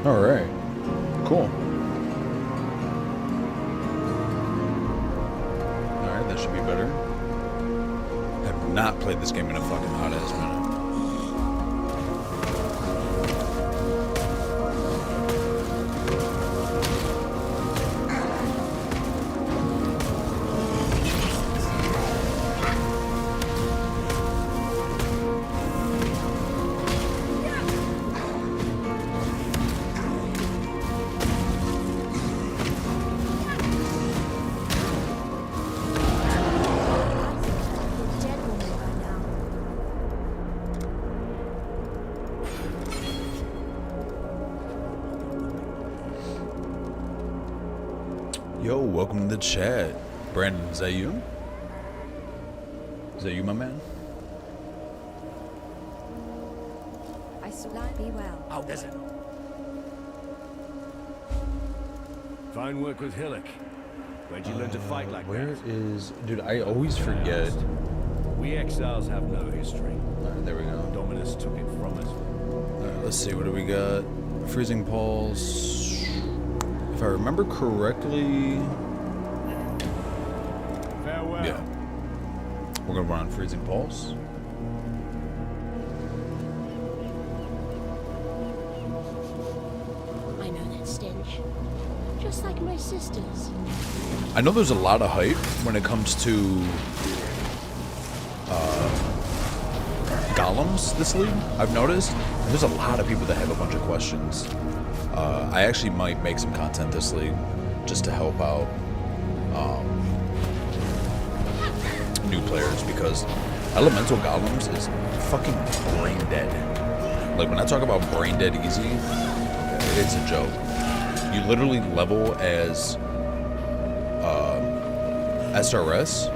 All right, cool. All right, that should be better. I have not played this game in a fucking hot ass minute. Yo, welcome to the chat. Brandon, is that you? Is that you, my man? I saw be well. Oh, does it? Fine work with Hillock. Where'd you learn to fight like Where that? is... Dude, I always forget. We exiles have no history. Alright, there we go. Dominus took it from us. Alright, let's see, what do we got? Freezing Pulse. If I remember correctly... Farewell. Yeah. We're gonna run Freezing Pulse. I know that stench. Just like my sisters. I know there's a lot of hype when it comes to golems this league, I've noticed. And there's a lot of people that have a bunch of questions. I actually might make some content this league just to help out new players, because elemental golems is fucking brain dead. Like, when I talk about brain dead easy, it's a joke. You literally level as SRS,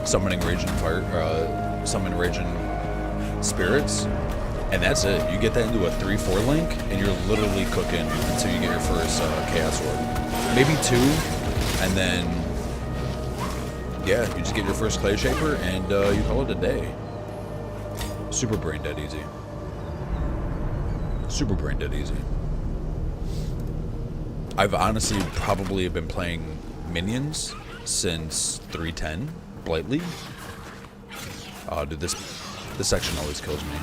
summoning raging fire, summon raging spirits, and that's it. You get that into a 3-4 link, and you're literally cooking until you get your first Chaos Orb. Maybe 2, and then, yeah, you just get your first Clay Shaper, and you call it a day. Super brain dead easy. Super brain dead easy. I've honestly probably been playing minions since 310, Blightly. Dude, this section always kills me.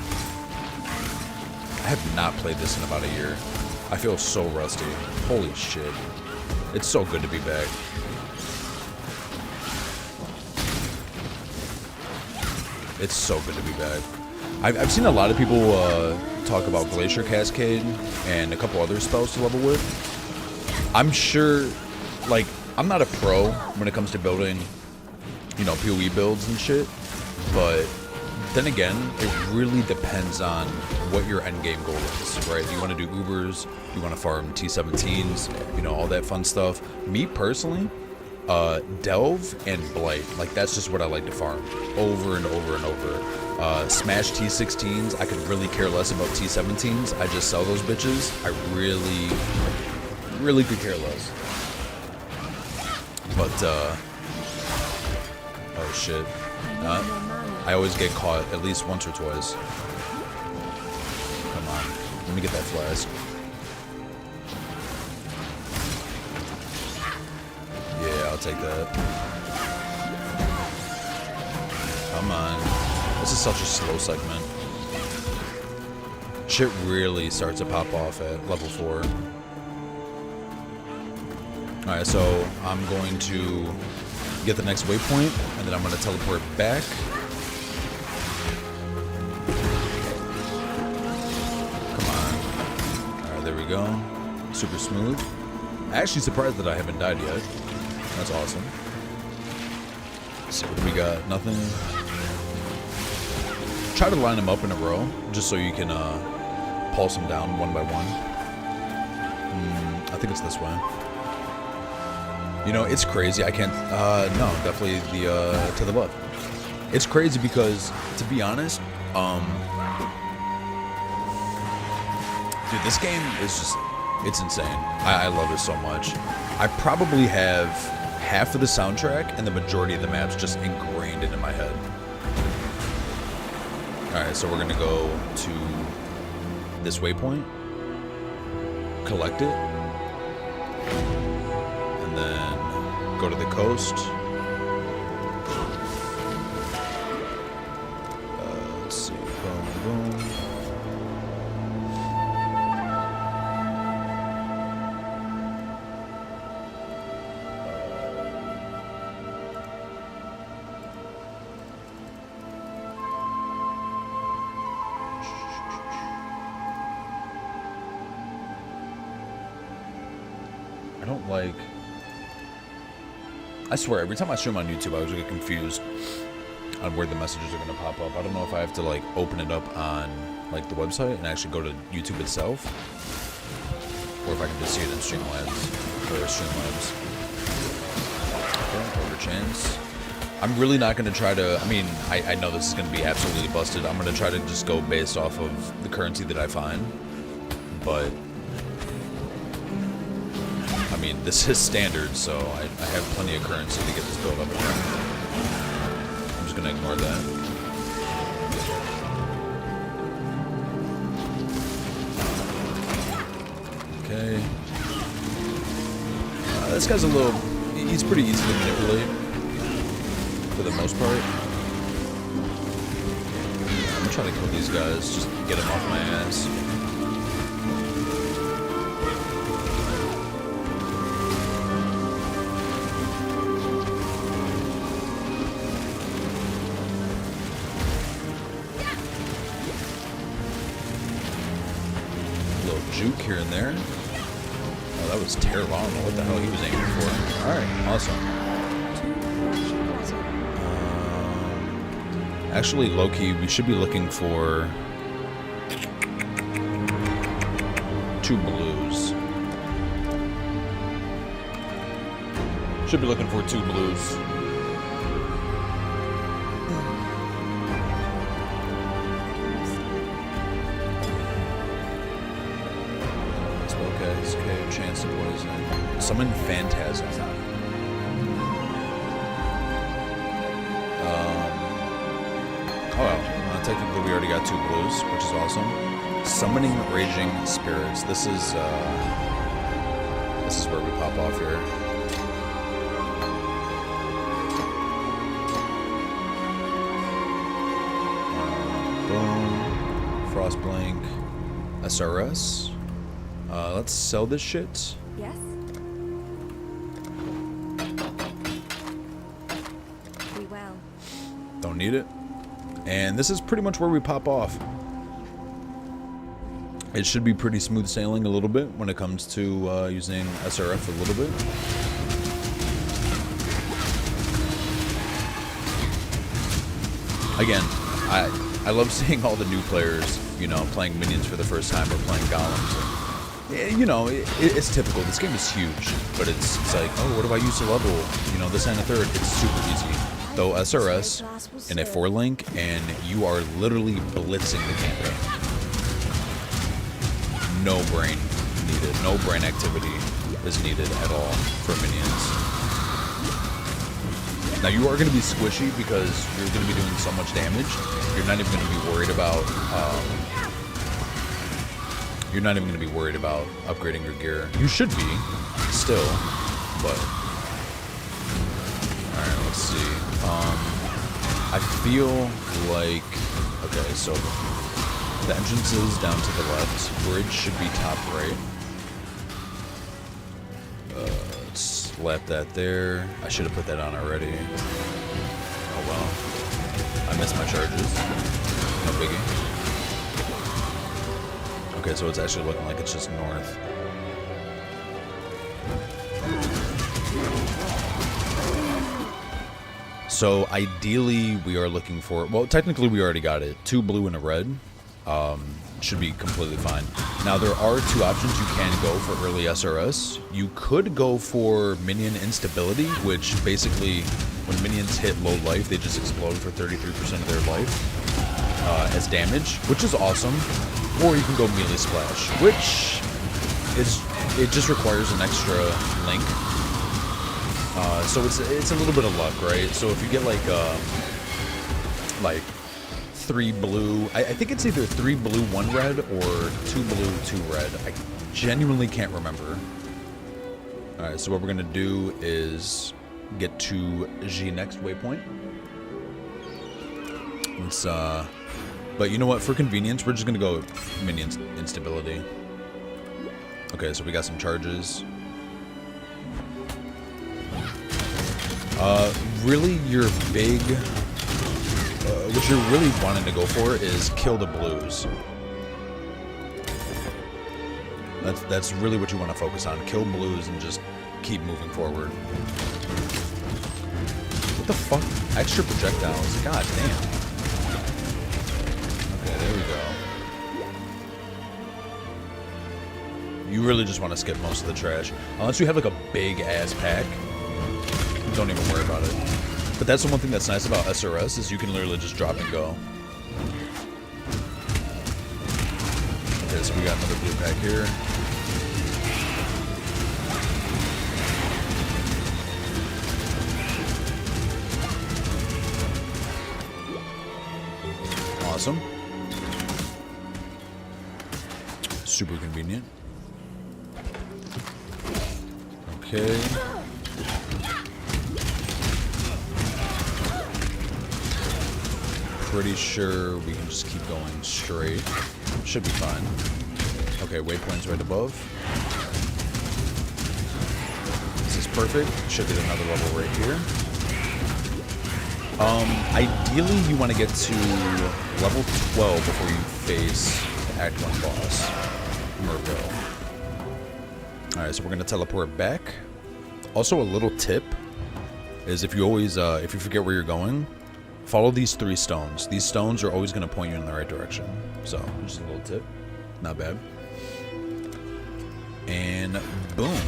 I have not played this in about a year. I feel so rusty. Holy shit. It's so good to be back. It's so good to be back. I've seen a lot of people talk about Glacier Cascade and a couple other spells to level with. I'm sure, like, I'm not a pro when it comes to building, you know, POE builds and shit, but Then again, it really depends on what your end game goal is, right? You want to do Ubers, you want to farm T17s, you know, all that fun stuff. Me personally, Delve and Blight, like that's just what I like to farm over and over and over. Smash T16s, I could really care less about T17s. I just sell those bitches. I really could care less. But, oh shit. I always get caught at least once or twice. Come on. Let me get that flask. Yeah, I'll take that. Come on. This is such a slow segment. Shit really starts to pop off at level 4. Alright, so I'm going to get the next waypoint, and then I'm going to teleport back. Come on. Alright, there we go. Super smooth. Actually surprised that I haven't died yet. That's awesome. Let's see what we got. Nothing. Try to line them up in a row, just so you can pulse them down one by one. I think it's this way. You know, it's crazy. I can't. No, definitely the to the left. It's crazy because, to be honest, dude, this game is just—it's insane. I love it so much. I probably have half of the soundtrack and the majority of the maps just ingrained into my head. All right, so we're gonna go to this waypoint, collect it. And then go to the coast. Let's see. Boom, boom. I don't like... I swear, every time I stream on YouTube, I always get confused on where the messages are going to pop up. I don't know if I have to, like, open it up on, like, the website and actually go to YouTube itself, or if I can just see it in Streamlabs, or Streamlabs. Okay, over chance. I'm really not going to try to... I mean, I know this is going to be absolutely busted. I'm going to try to just go based off of the currency that I find, but... I mean, this is standard, so I have plenty of currency to get this build up here. I'm just gonna ignore that. Okay. This guy's a little... He's pretty easy to manipulate, for the most part. I'm gonna try to kill these guys, just get them off my ass. Juke here and there. Oh, that was terrible. I don't know what the hell he was aiming for. Alright, awesome. Actually, low-key, we should be looking for 2 blues. Should be looking for 2 blues. Okay, chance to poison. Summon Phantasm. Oh well, technically we already got 2 blues, which is awesome. Summoning Raging Spirits. This is where we pop off here. Boom. Frostblink. SRS. Let's sell this shit. Yes? We will. Don't need it. And this is pretty much where we pop off. It should be pretty smooth sailing a little bit when it comes to using SRF a little bit. Again, I love seeing all the new players, you know, playing minions for the first time or playing golems. And, you know, it's typical. This game is huge, but it's like, oh, what do I use to level? You know, this and a third. It's super easy. Though SRS in a 4-link, and you are literally blitzing the camera. No brain needed. No brain activity is needed at all for minions. Now you are going to be squishy because you're going to be doing so much damage. You're not even going to be worried about. You're not even going to be worried about upgrading your gear. You should be, still, but. All right, let's see. I feel like okay, so the entrance is down to the left. Bridge should be top right. Slap that there. I should have put that on already. Oh well. I missed my charges. No biggie. Okay, so it's actually looking like it's just north. So ideally we are looking for, well, technically we already got it. 2 blue and a red. Should be completely fine. Now there are 2 options you can go for early SRS. You could go for minion instability, which basically when minions hit low life, they just explode for 33% of their life as damage, which is awesome. Or you can go melee splash, which is, it just requires an extra link. So it's a little bit of luck, right? So if you get like 3 blue, I think it's either 3 blue, 1 red, or 2 blue, 2 red. I genuinely can't remember. Alright, so what we're gonna do is get to G next waypoint. Let's but you know what, for convenience, we're just gonna go minion instability. Okay, so we got some charges. Really your big what you're really wanting to go for is kill the blues. That's really what you want to focus on. Kill blues and just keep moving forward. What the fuck? Extra projectiles. God damn. Okay, there we go. You really just want to skip most of the trash. Unless you have like a big ass pack, don't even worry about it. But that's the one thing that's nice about SRS is you can literally just drop and go. Okay, so we got another blue pack here. Awesome. Super convenient. Okay. Pretty sure we can just keep going straight. Should be fine. Okay, waypoint's right above. This is perfect. Should get another level right here. Ideally you want to get to level 12 before you face the Act 1 boss, Merville. Alright, so we're gonna teleport back. Also, a little tip is if you always if you forget where you're going, follow these 3 stones. These stones are always going to point you in the right direction. So, just a little tip. Not bad. And boom.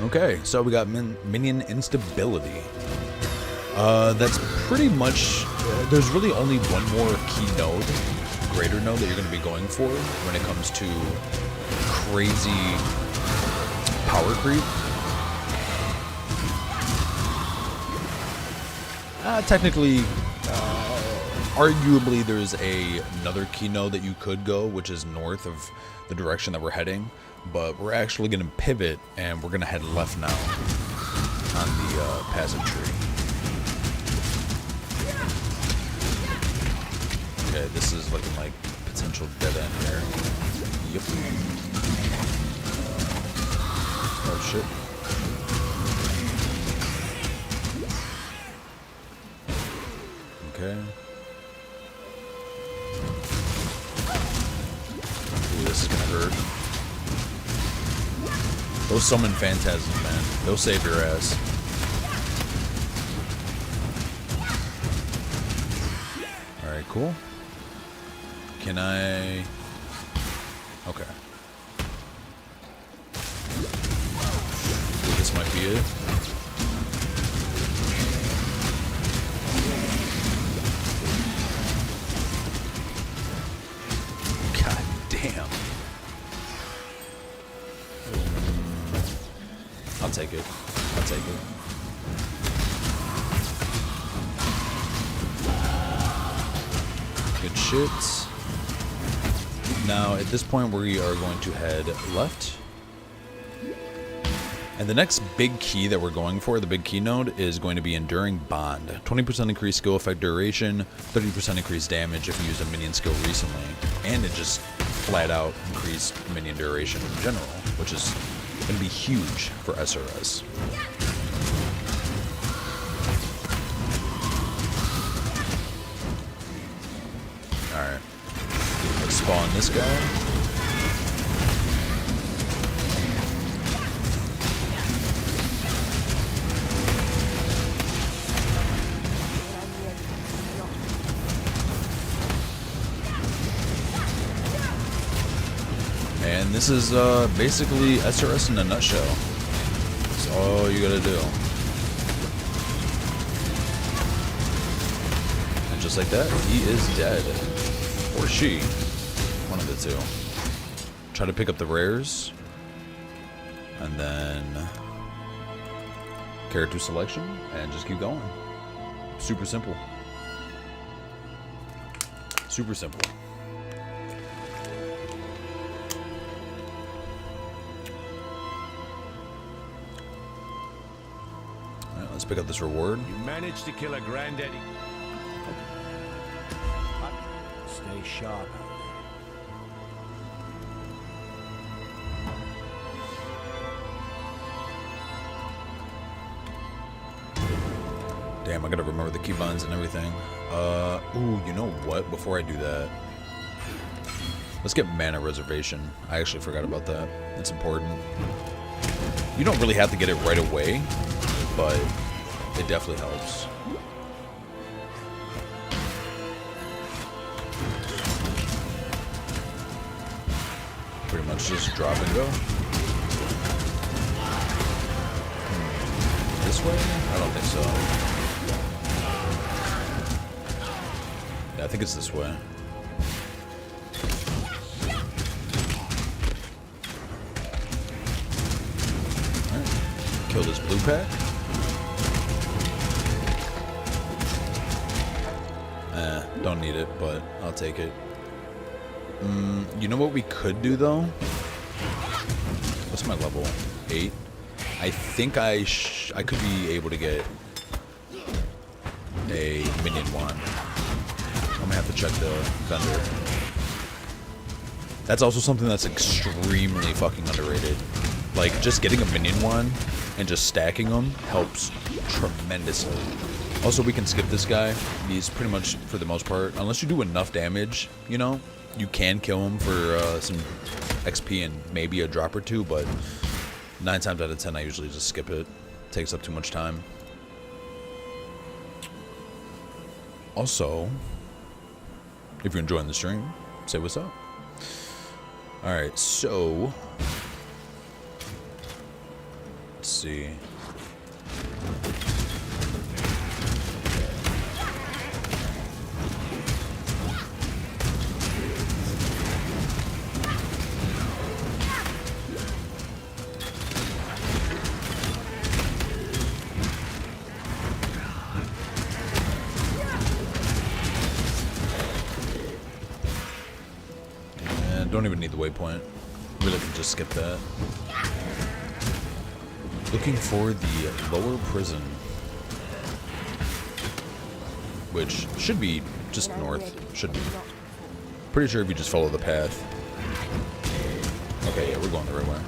Okay, so we got minion instability. That's pretty much... there's really only one more key node, greater node, that you're going to be going for when it comes to crazy power creep. Technically... arguably, there's another key node that you could go, which is north of the direction that we're heading, but we're actually going to pivot, and we're going to head left now on the passive tree. Okay, this is looking like potential dead end here. Yep. Oh, shit. Okay. Ooh, this is gonna hurt. Those summon phantasms, man. They'll save your ass. Alright, cool. Can I? Okay. Ooh, this might be it. God damn. I'll take it. I'll take it. Good shit. Now, at this point, we are going to head left. And the next big key that we're going for, the big key node, is going to be Enduring Bond. 20% increased skill effect duration, 30% increased damage if you use a minion skill recently. And it just flat out increased minion duration in general, which is going to be huge for SRS. Alright. Let's spawn this guy. And this is basically SRS in a nutshell. That's all you gotta do. And just like that, he is dead. Or she. One of the two. Try to pick up the rares. And then character selection. And just keep going. Super simple. Super simple. Let's pick up this reward. You managed to kill a granddaddy. Stay sharp. Damn, I gotta remember the keybinds and everything. Ooh, you know what? Before I do that, let's get mana reservation. I actually forgot about that. That's important. You don't really have to get it right away, but it definitely helps. Pretty much just drop and go. This way? I don't think so. Yeah, I think it's this way. Alright. Kill this blue pack. Don't need it, but I'll take it. You know what we could do, though? What's my level? 8? I think I could be able to get a minion wand. I'm gonna have to check the vendor. That's also something that's extremely fucking underrated. Like, just getting a minion wand and just stacking them helps tremendously. Also, we can skip this guy. He's pretty much, for the most part, unless you do enough damage, you know, you can kill him for some XP and maybe a drop or two, but 9 times out of 10, I usually just skip it. Takes up too much time. Also, if you're enjoying the stream, say what's up. Alright, so let's see. Don't even need the waypoint. Really can just skip that. Looking for the lower prison, which should be just north. Should be. Pretty sure if you just follow the path. Okay, yeah, we're going the right way.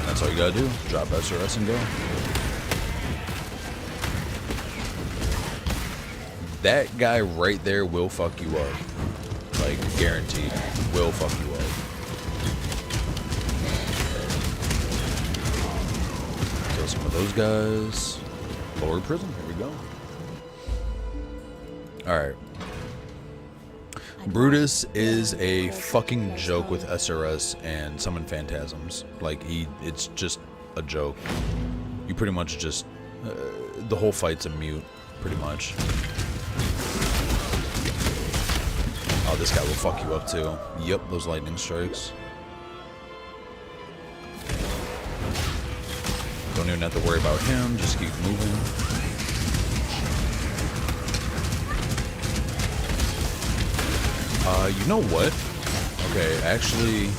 That's all you gotta do. Drop SRS and go. That guy right there will fuck you up. Like, guaranteed. Will fuck you up. Kill some of those guys. Lower prison. Here we go. Alright. Brutus is a fucking joke with SRS and summon phantasms. Like, it's just a joke. You pretty much just, the whole fight's a mute, pretty much. Oh, this guy will fuck you up too. Yep, those lightning strikes. Don't even have to worry about him, just keep moving. You know what? Okay, actually,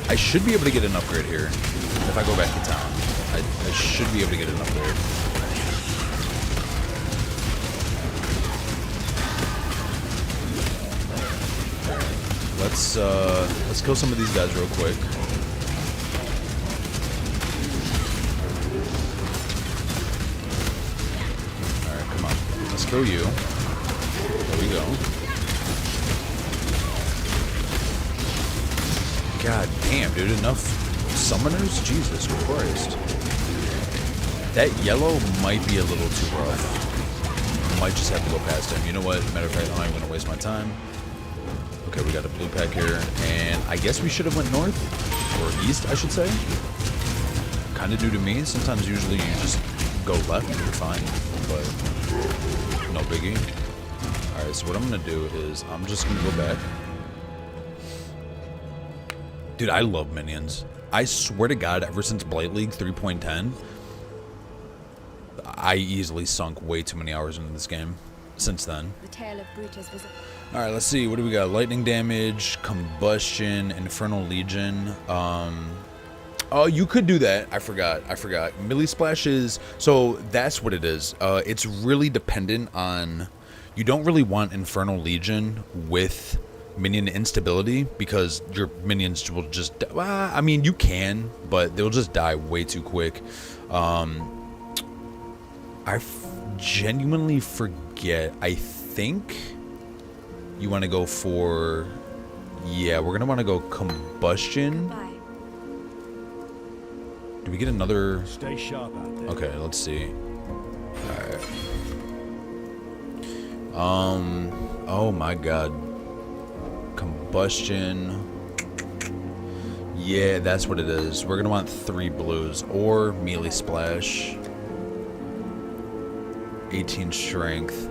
I should be able to get an upgrade here. If I go back to town, I should be able to get an upgrade. Let's kill some of these guys real quick. All right, come on, let's kill you. There we go. God damn, dude, enough summoners? Jesus Christ. That yellow might be a little too rough. Might just have to go past him. You know what? Matter of fact, I'm not even gonna waste my time. Okay, we got a blue pack here, and I guess we should have went north, or east, I should say. Kind of new to me. Sometimes, usually, you just go left and you're fine, but no biggie. All right, so what I'm gonna do is I'm just gonna go back. Dude, I love minions. I swear to God, ever since Blight League 3.10, I easily sunk way too many hours into this game. Since then. The tale of Brutus was. All right, let's see. What do we got? Lightning damage, combustion, infernal legion. Oh, you could do that. I forgot. Melee splash is, so that's what it is. It's really dependent on. You don't really want infernal legion with minion instability because your minions will just. I mean, you can, but they'll just die way too quick. I genuinely forget. I think you want to go for. Yeah, we're gonna want to go combustion. Goodbye. Do we get another? Stay sharp out there. Okay, let's see. Alright. Oh my god. Combustion. Yeah, that's what it is. We're gonna want 3 blues or melee splash. 18 strength.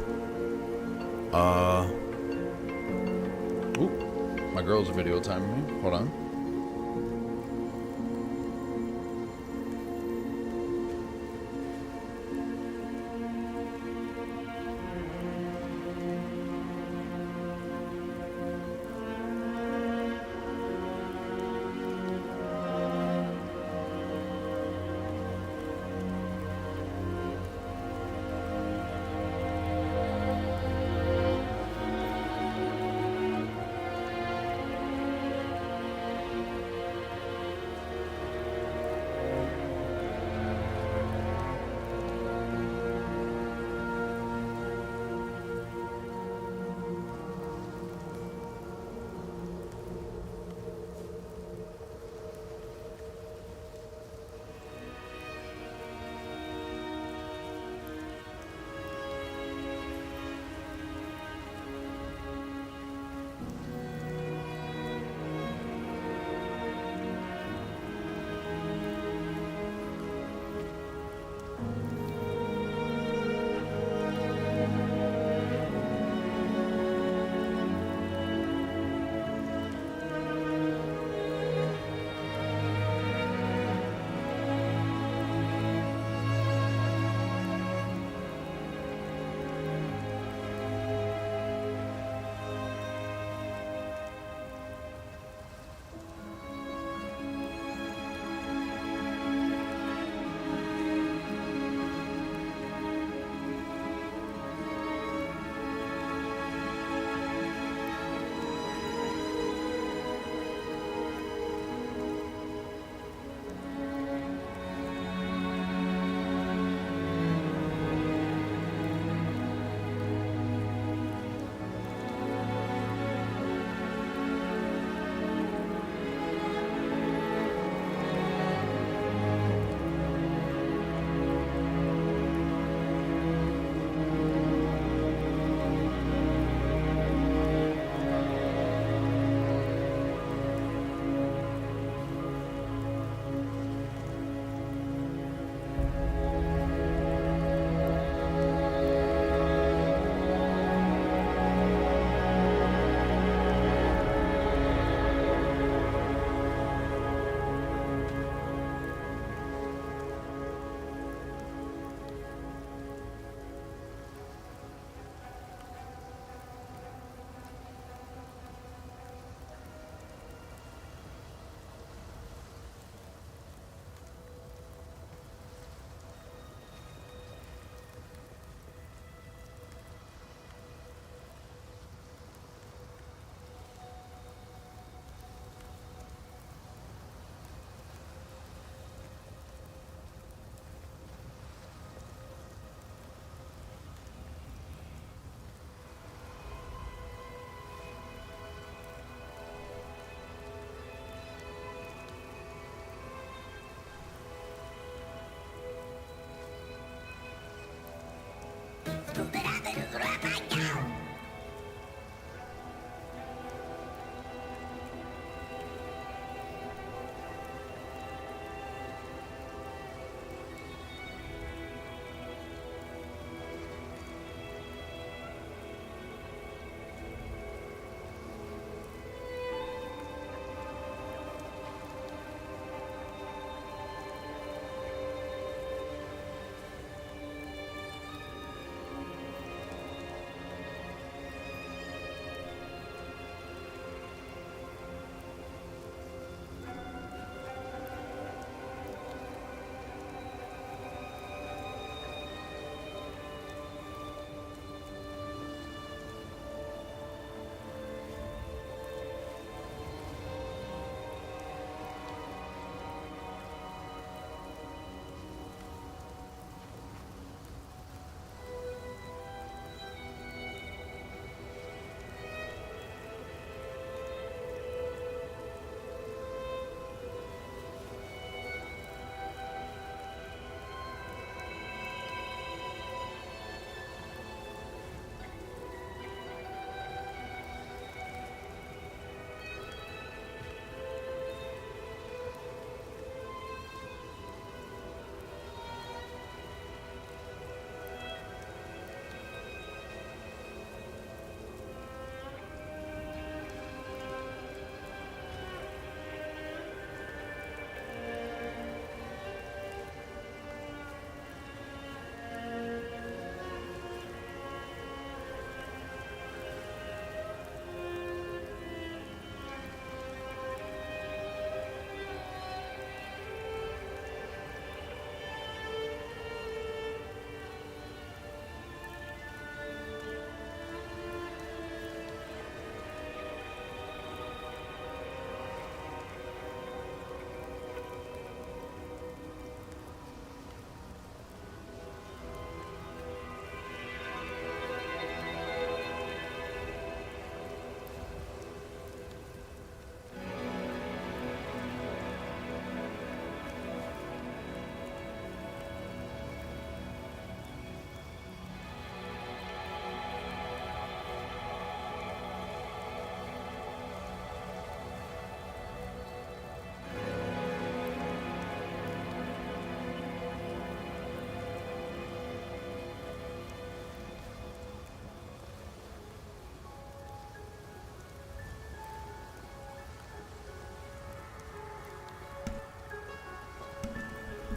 Ooh, my girl's video timing me. Hold on.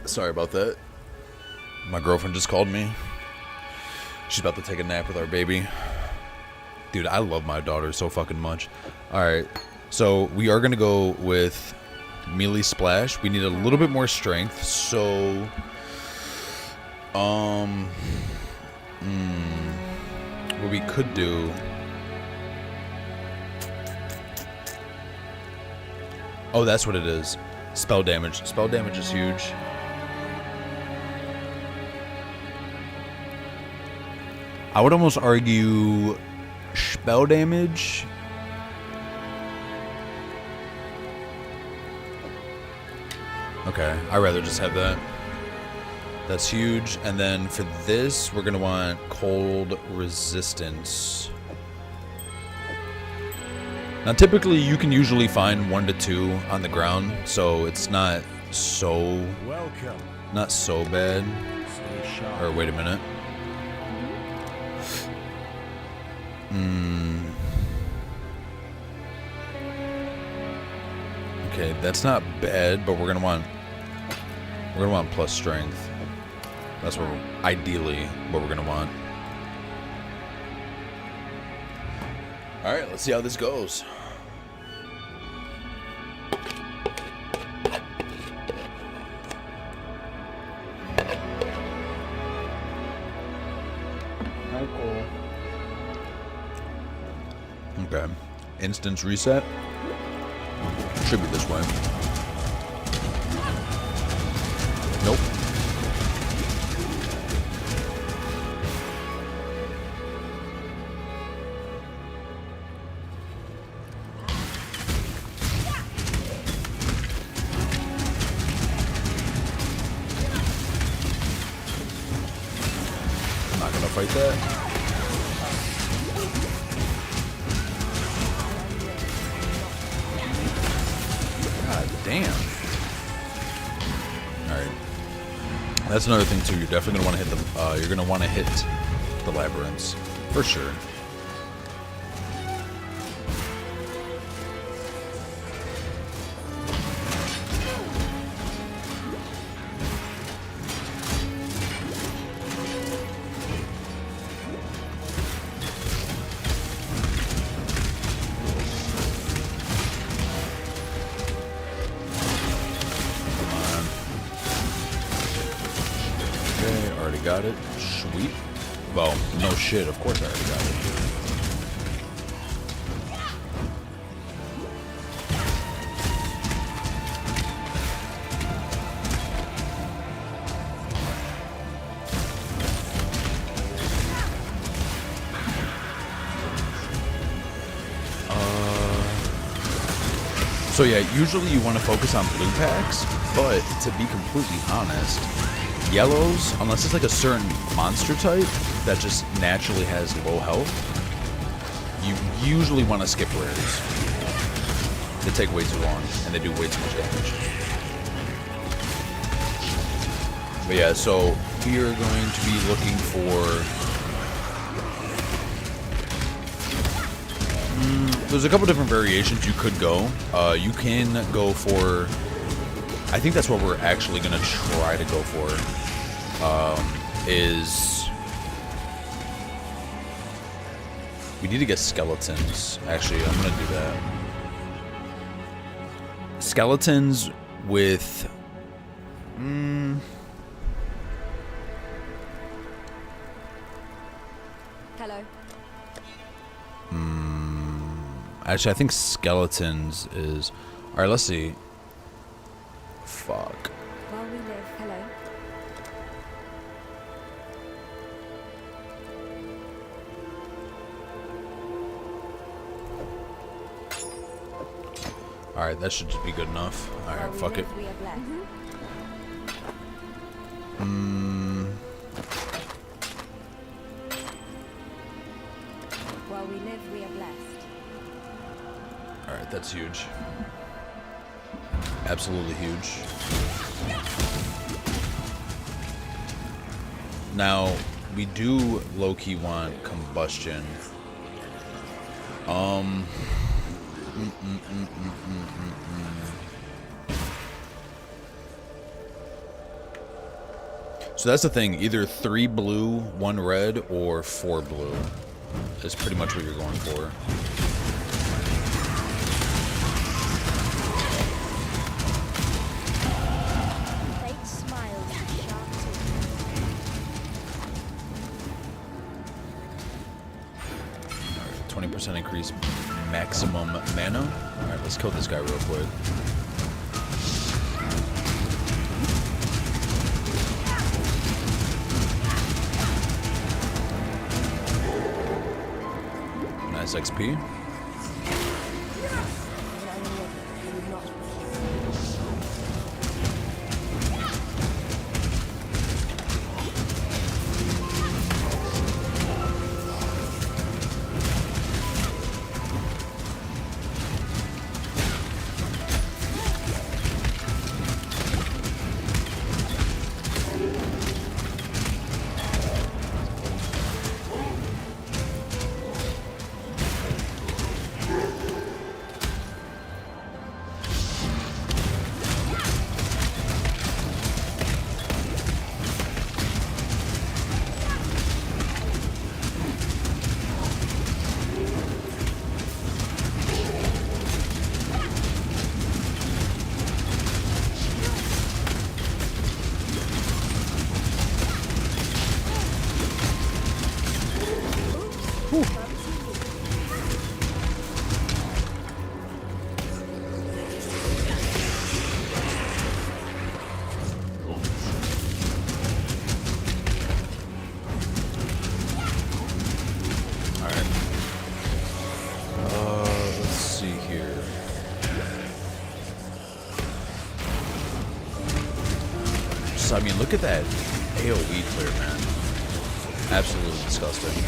Sorry about that. My girlfriend just called me. She's about to take a nap with our baby. Dude, I love my daughter so fucking much. Alright, so we are going to go with melee splash. We need a little bit more strength, so... what we could do... Oh, that's what it is. Spell damage. Spell damage is huge. I would almost argue spell damage. Okay, I'd rather just have that. That's huge. And then for this, we're going to want cold resistance. Now, typically, you can usually find 1 to 2 on the ground, so it's not so bad. Or wait a minute. Okay, that's not bad, but we're gonna want plus strength. That's what ideally what we're gonna want. All right, let's see how this goes. Okay, instance reset. Should be this way. Nope. I'm not gonna fight fight that. God damn. Alright. That's another thing too. You're definitely gonna want to hit the you're gonna want to hit the labyrinths. For sure. Got it. Sweet. Well, no shit. Of course I already got it. So yeah, usually you want to focus on blue packs, but to be completely honest, yellows, unless it's like a certain monster type that just naturally has low health, you usually want to skip rares. They take way too long, and they do way too much damage. But yeah, so we are going to be looking for... there's a couple different variations you could go. You can go for... I think that's what we're actually going to try to go for. Is we need to get skeletons. Actually, I'm gonna do that. Skeletons with Hello. Actually, I think skeletons is... Alright, let's see. Fuck. While we live, hello. Alright, that should just be good enough. Alright, fuck it. We are blessed. While we live, we are blessed. Alright, that's huge. Absolutely huge. Now, we do low-key want combustion. So that's the thing, either 3 blue, 1 red, or 4 blue is pretty much what you're going for. Fate smiles at sharp teeth. 20% increase maximum mana. Alright, let's kill this guy real quick. Nice XP. I mean, look at that AoE clear, man. Absolutely disgusting.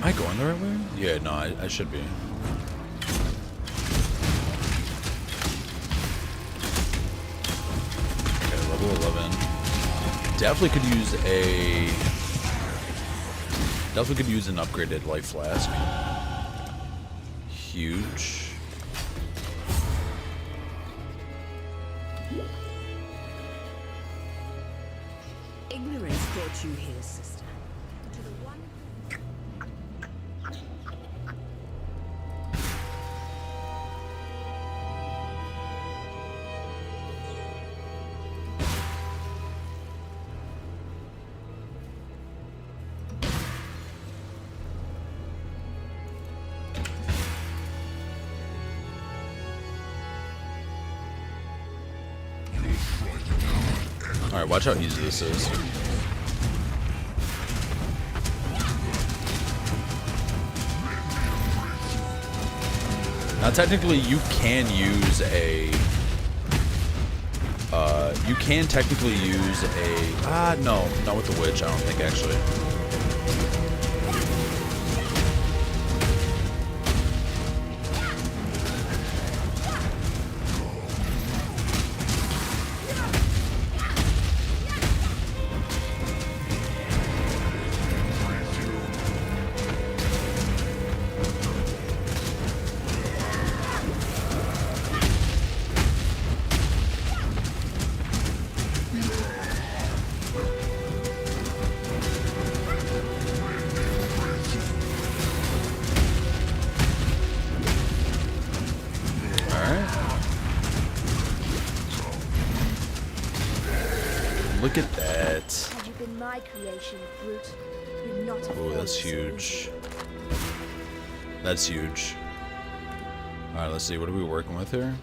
Am I going the right way? Yeah, no, I should be. Okay, level 11. Definitely could use an upgraded life flask. Huge. Ignorance brought you here, sister. To the one. Alright, watch how easy this is. Now, technically, you can use a... you can technically use a... no, not with the witch, I don't think, actually. Look at that. Had you been my creation, brute, you'd not have Oh, fallen that's so huge. easily. That's huge. Alright, let's see. What are we working with here?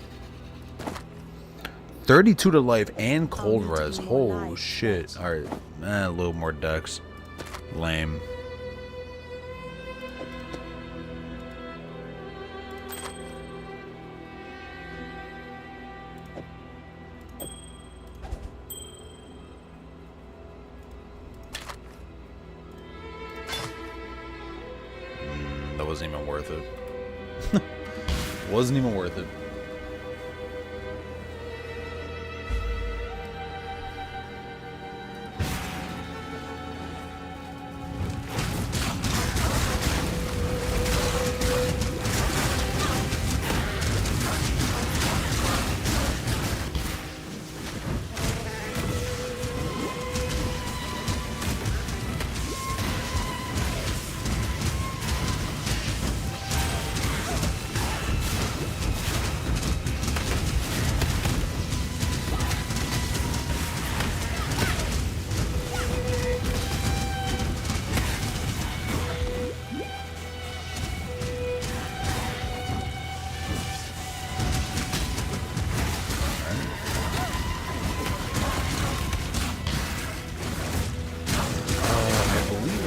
32 to life and cold I'll need to res. be more Holy life, shit. but- Alright. A little more dex. Lame. That wasn't even worth it. Wasn't even worth it.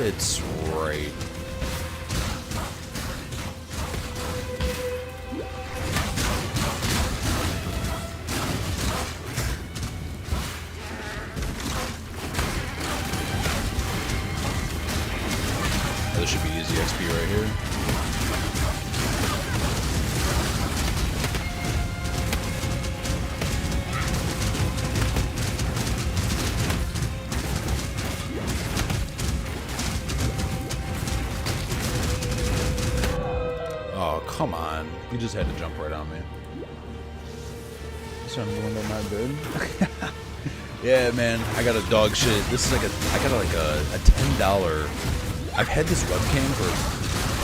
It's right. This should be easy XP right here. Oh, come on. You just had to jump right on me. So I'm going to my bed. Yeah, man. I got a dog shit. This is like I got like a $10. I've had this webcam for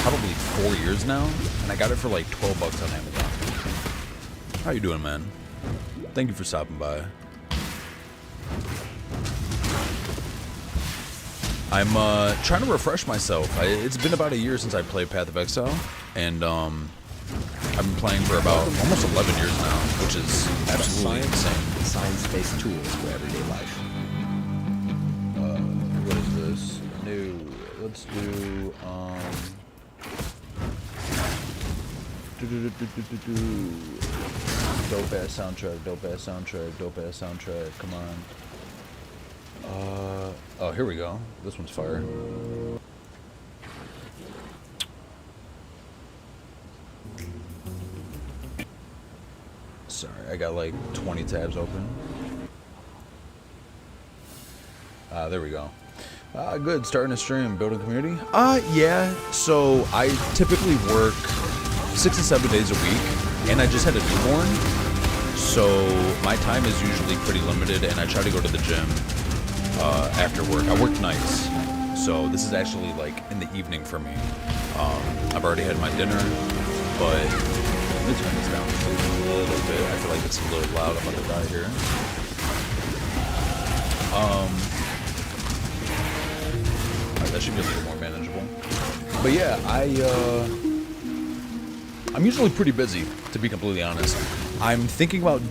probably 4 years now, and I got it for like $12 on Amazon. How you doing, man? Thank you for stopping by. I'm trying to refresh myself. It's been about a year since I played Path of Exile, and I've been playing for about almost 11 years now, which is absolutely insane. Science-based tools for everyday life. What is this? New. Let's do, dope ass soundtrack, dope ass soundtrack, dope ass soundtrack. Come on. Oh, here we go. This one's fire. Sorry, I got like 20 tabs open. There we go. Good, starting a stream, building community. Yeah, so I typically work 6 to 7 days a week, and I just had a newborn, so my time is usually pretty limited, and I try to go to the gym after work. I work nights, so this is actually like in the evening for me. I've already had my dinner, but let me turn this down just a little bit. I feel like it's a little loud. I'm about to die here. Alright, that should be a little more manageable. But yeah, I'm usually pretty busy, to be completely honest. I'm thinking about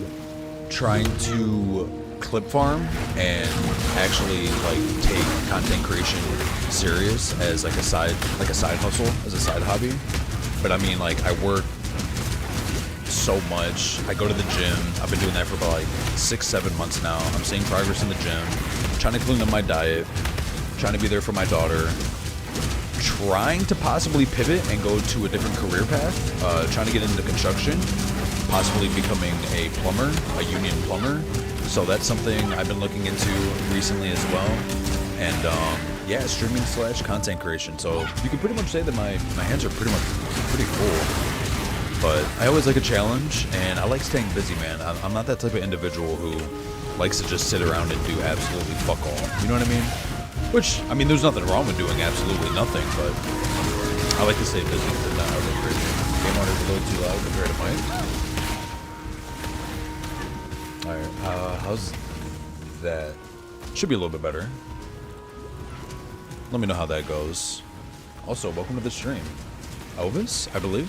trying to clip farm and actually like take content creation serious as like a side hustle, as a side hobby. But I mean, like, I work so much. I go to the gym. I've been doing that for about like 6-7 months now. I'm seeing progress in the gym, trying to clean up my diet, trying to be there for my daughter, trying to possibly pivot and go to a different career path, trying to get into construction, possibly becoming a plumber, a union plumber. So that's something I've been looking into recently as well. And yeah, streaming / content creation. So you can pretty much say that my hands are pretty full. But I always like a challenge, and I like staying busy, man. I'm not that type of individual who likes to just sit around and do absolutely fuck all. You know what I mean? Which, I mean, there's nothing wrong with doing absolutely nothing, but I like to stay busy and not really crazy. Game on is a little too loud compared to mine. Alright, how's that? Should be a little bit better. Let me know how that goes. Also, welcome to the stream. Elvis, I believe.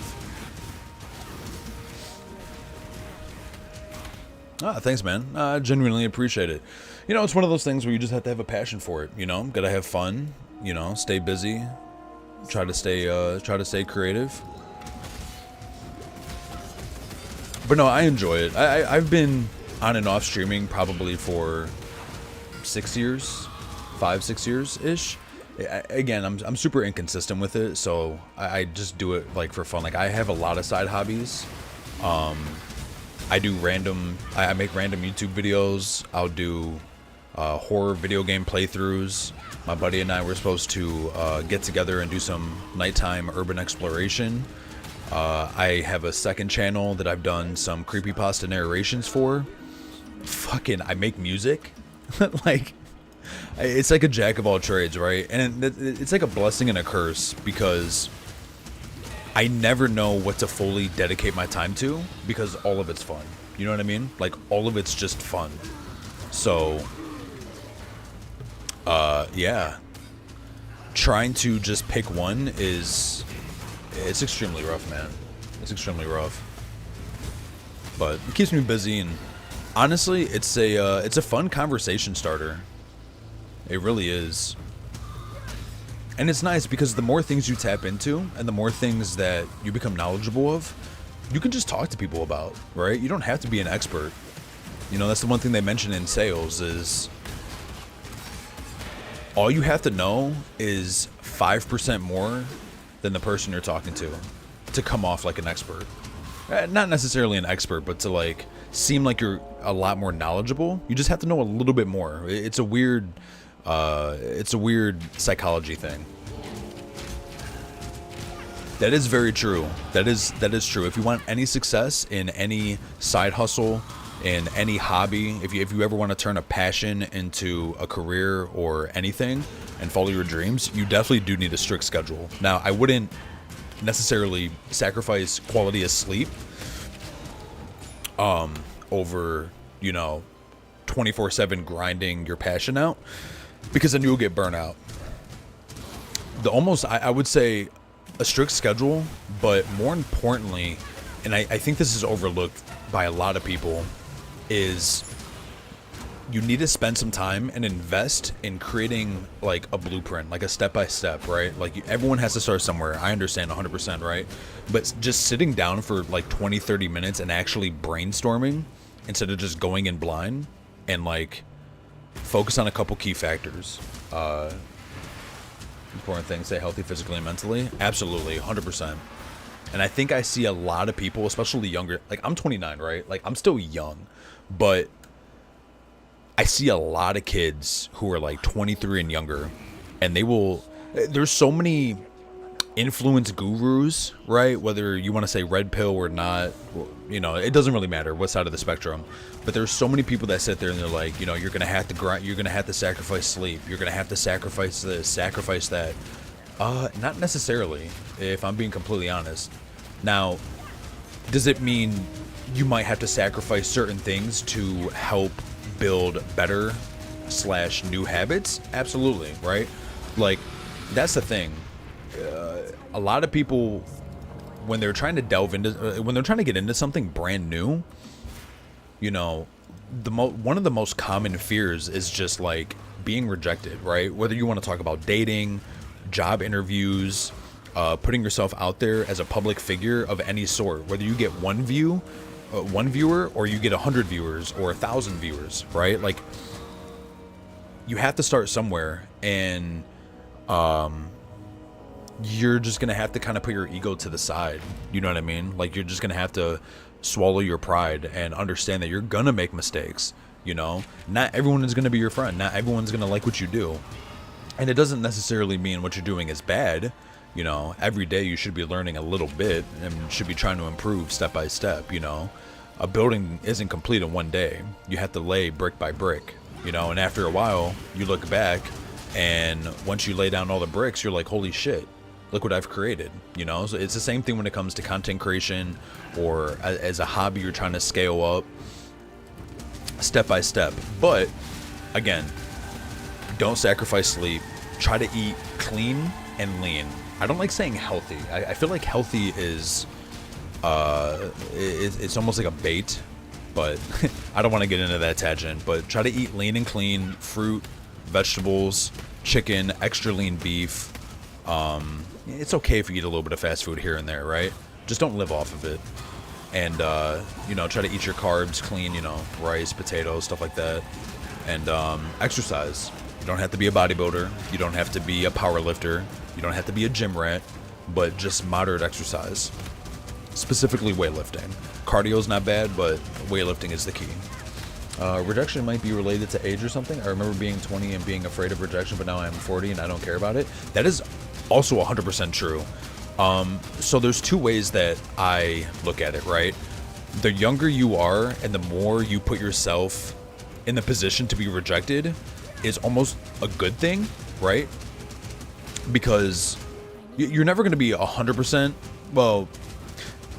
Thanks, man. I genuinely appreciate it. You know, it's one of those things where you just have to have a passion for it. You know, gotta have fun. You know, stay busy. Try to stay creative. But no, I enjoy it. I've been on and off streaming probably for 6 years, 5-6 years ish. Again, I'm super inconsistent with it, so I just do it like for fun. Like, I have a lot of side hobbies. I do I make random YouTube videos. I'll do horror video game playthroughs. My buddy and I were supposed to get together and do some nighttime urban exploration. I have a second channel that I've done some creepypasta narrations for. Fucking, I make music. Like, it's like a jack of all trades, right? And it's like a blessing and a curse, because I never know what to fully dedicate my time to, because all of it's fun. You know what I mean? Like, all of it's just fun. So, yeah. Trying to just pick one it's extremely rough, man. It's extremely rough. But it keeps me busy, and honestly, it's a fun conversation starter. It really is. And it's nice because the more things you tap into and the more things that you become knowledgeable of, you can just talk to people about, right? You don't have to be an expert. You know, that's the one thing they mention in sales is all you have to know is 5% more than the person you're talking to come off like an expert. Not necessarily an expert, but to like seem like you're a lot more knowledgeable. You just have to know a little bit more. It's a weird psychology thing. That is very true. That is true. If you want any success in any side hustle, in any hobby, if you ever want to turn a passion into a career or anything and follow your dreams, you definitely do need a strict schedule. Now, I wouldn't necessarily sacrifice quality of sleep over, you know, 24/7 grinding your passion out, because then you'll get burnt out. I would say a strict schedule, but more importantly, and I think this is overlooked by a lot of people, is you need to spend some time and invest in creating like a blueprint, like a step-by-step, right? Like everyone has to start somewhere. I understand 100%, right? But just sitting down for like 20-30 minutes and actually brainstorming instead of just going in blind, and like focus on a couple key factors. Important things: stay healthy physically and mentally. Absolutely, 100%. And I think I see a lot of people, especially younger, like I'm 29, right? Like I'm still young, but I see a lot of kids who are like 23 and younger, and there's so many influence gurus, right? Whether you want to say red pill or not, you know, it doesn't really matter what side of the spectrum, but there's so many people that sit there and they're like, you know, you're going to have to grind, you're going to have to sacrifice sleep, you're going to have to sacrifice this, sacrifice that. Not necessarily, if I'm being completely honest. Now, does it mean you might have to sacrifice certain things to help build better / new habits? Absolutely, right? Like, that's the thing. A lot of people, when they're trying to delve into, when they're trying to get into something brand new, you know, one of the most common fears is just like being rejected, right? Whether you want to talk about dating, job interviews, putting yourself out there as a public figure of any sort, whether you get one viewer or you get 100 viewers or 1,000 viewers, right? Like, you have to start somewhere, and you're just gonna have to kind of put your ego to the side. You know what I mean? Like, you're just gonna have to swallow your pride and understand that you're gonna make mistakes. You know, not everyone is gonna be your friend. Not everyone's gonna like what you do, and it doesn't necessarily mean what you're doing is bad. You know, every day you should be learning a little bit and should be trying to improve step by step. You know, a building isn't complete in one day. You have to lay brick by brick. You know, and after a while, you look back, and once you lay down all the bricks, you're like, holy shit, look what I've created. You know, so it's the same thing when it comes to content creation, or as a hobby you're trying to scale up step by step. But again, don't sacrifice sleep. Try to eat clean and lean. I don't like saying healthy. I feel like healthy is it's almost like a bait, but I don't want to get into that tangent. But try to eat lean and clean: fruit, vegetables, chicken, extra lean beef. It's okay if you eat a little bit of fast food here and there, right? Just don't live off of it. And you know, try to eat your carbs clean, you know, rice, potatoes, stuff like that. And exercise. You don't have to be a bodybuilder, you don't have to be a power lifter, you don't have to be a gym rat, but just moderate exercise, specifically weightlifting. Cardio's not bad, but weightlifting is the key. Rejection might be related to age or something. I remember being 20 and being afraid of rejection, but now I'm 40 and I don't care about it. That is also 100% true. So there's two ways that I look at it, right? The younger you are and the more you put yourself in the position to be rejected is almost a good thing, right? Because you're never going to be 100%. Well,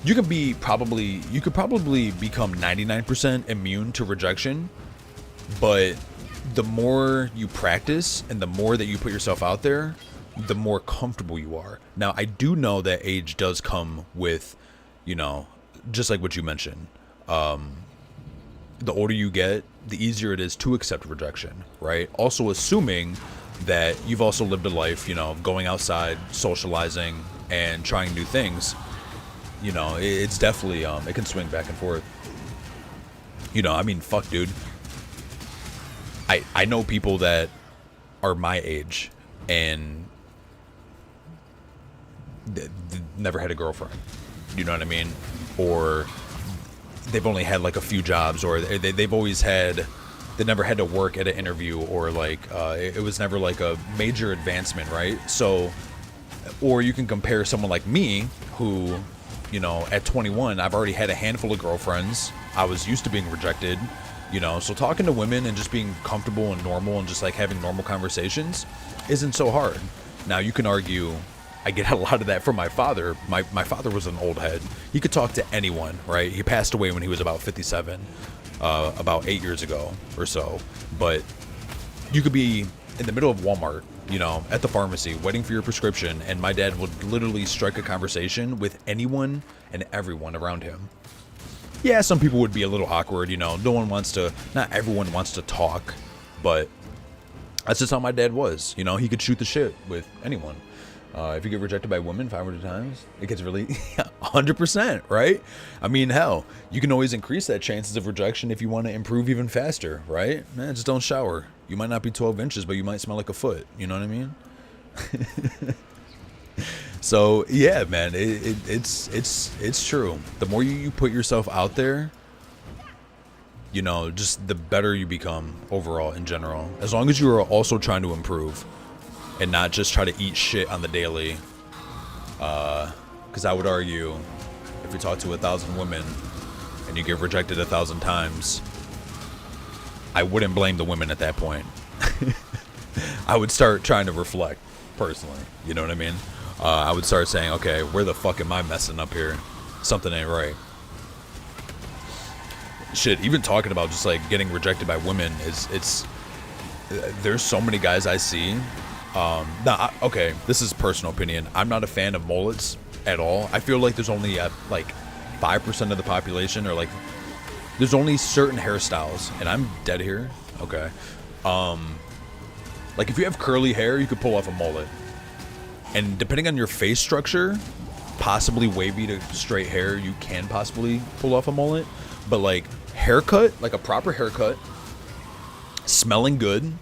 you could probably become 99% immune to rejection, but the more you practice and the more that you put yourself out there, the more comfortable you are. Now, I do know that age does come with, you know, just like what you mentioned. The older you get, the easier it is to accept rejection, right? Also assuming that you've also lived a life, you know, going outside, socializing, and trying new things. You know, it's definitely, it can swing back and forth. You know, I mean, fuck, dude. I know people that are my age and never had a girlfriend. You know what I mean? Or they've only had like a few jobs, or they've always had, they never had to work at an interview, or like it was never like a major advancement, right? So, or you can compare someone like me who, you know, at 21, I've already had a handful of girlfriends. I was used to being rejected, you know, so talking to women and just being comfortable and normal and just like having normal conversations isn't so hard. Now, you can argue I get a lot of that from my father. My father was an old head. He could talk to anyone, right? He passed away when he was about 57, about 8 years ago or so. But you could be in the middle of Walmart you know, at the pharmacy, waiting for your prescription, and my dad would literally strike a conversation with anyone and everyone around him. Yeah, some people would be a little awkward, you know, not everyone wants to talk, but that's just how my dad was. You know, he could shoot the shit with anyone. If you get rejected by women 500 times, it gets really 100%, right? I mean, hell, you can always increase that chances of rejection if you want to improve even faster, right? Man, just don't shower. You might not be 12 inches, but you might smell like a foot. You know what I mean? So yeah, man, it's true. The more you put yourself out there, you know, just the better you become overall in general. As long as you are also trying to improve and not just try to eat shit on the daily. Because I would argue, if you talk to 1,000 women and you get rejected 1,000 times, I wouldn't blame the women at that point. I would start trying to reflect personally. You know what I mean? I would start saying, okay, where the fuck am I messing up here? Something ain't right. Shit, even talking about just like getting rejected by women there's so many guys I see. Okay, this is personal opinion. I'm not a fan of mullets at all. I feel like there's only like 5% of the population, or like there's only certain hairstyles, and I'm dead here. Okay. Like if you have curly hair, you could pull off a mullet. And depending on your face structure, possibly wavy to straight hair, you can possibly pull off a mullet. But like haircut, like a proper haircut, smelling good,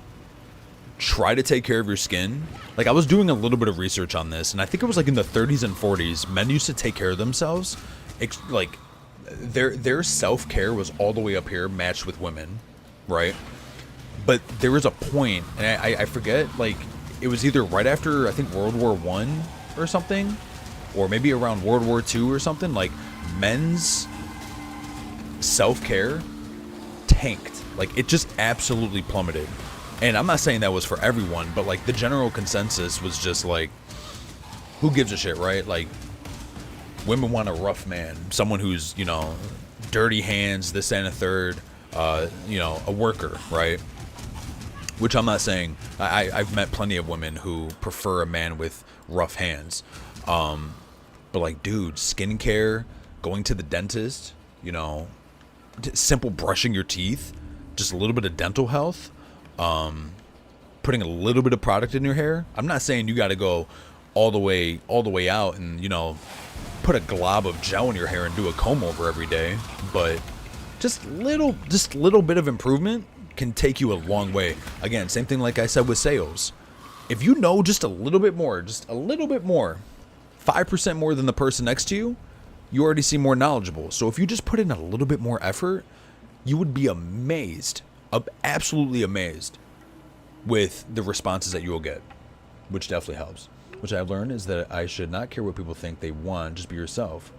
try to take care of your skin. Like I was doing a little bit of research on this, and I think it was like in the 30s and 40s, men used to take care of themselves. Like their self-care was all the way up here, matched with women, right? But there was a point, and I forget, like it was either right after I think World War I or something, or maybe around World War II or something. Like men's self-care tanked. Like it just absolutely plummeted. And I'm not saying that was for everyone, but like the general consensus was just like, who gives a shit, right? Like women want a rough man, someone who's, you know, dirty hands, this and a third, you know, a worker, right? Which I'm not saying. I've met plenty of women who prefer a man with rough hands. But like, dude, skincare, going to the dentist, you know, simple brushing your teeth, just a little bit of dental health, putting a little bit of product in your hair. I'm not saying you got to go all the way out and, you know, put a glob of gel in your hair and do a comb over every day, but just little bit of improvement can take you a long way. Again, same thing like I said with sales. If you know just a little bit more, 5% more than the person next to you, you already seem more knowledgeable. So if you just put in a little bit more effort, you would be amazed, absolutely amazed with the responses that you will get, which definitely helps. Which I've learned is that I should not care what people think they want, just be yourself.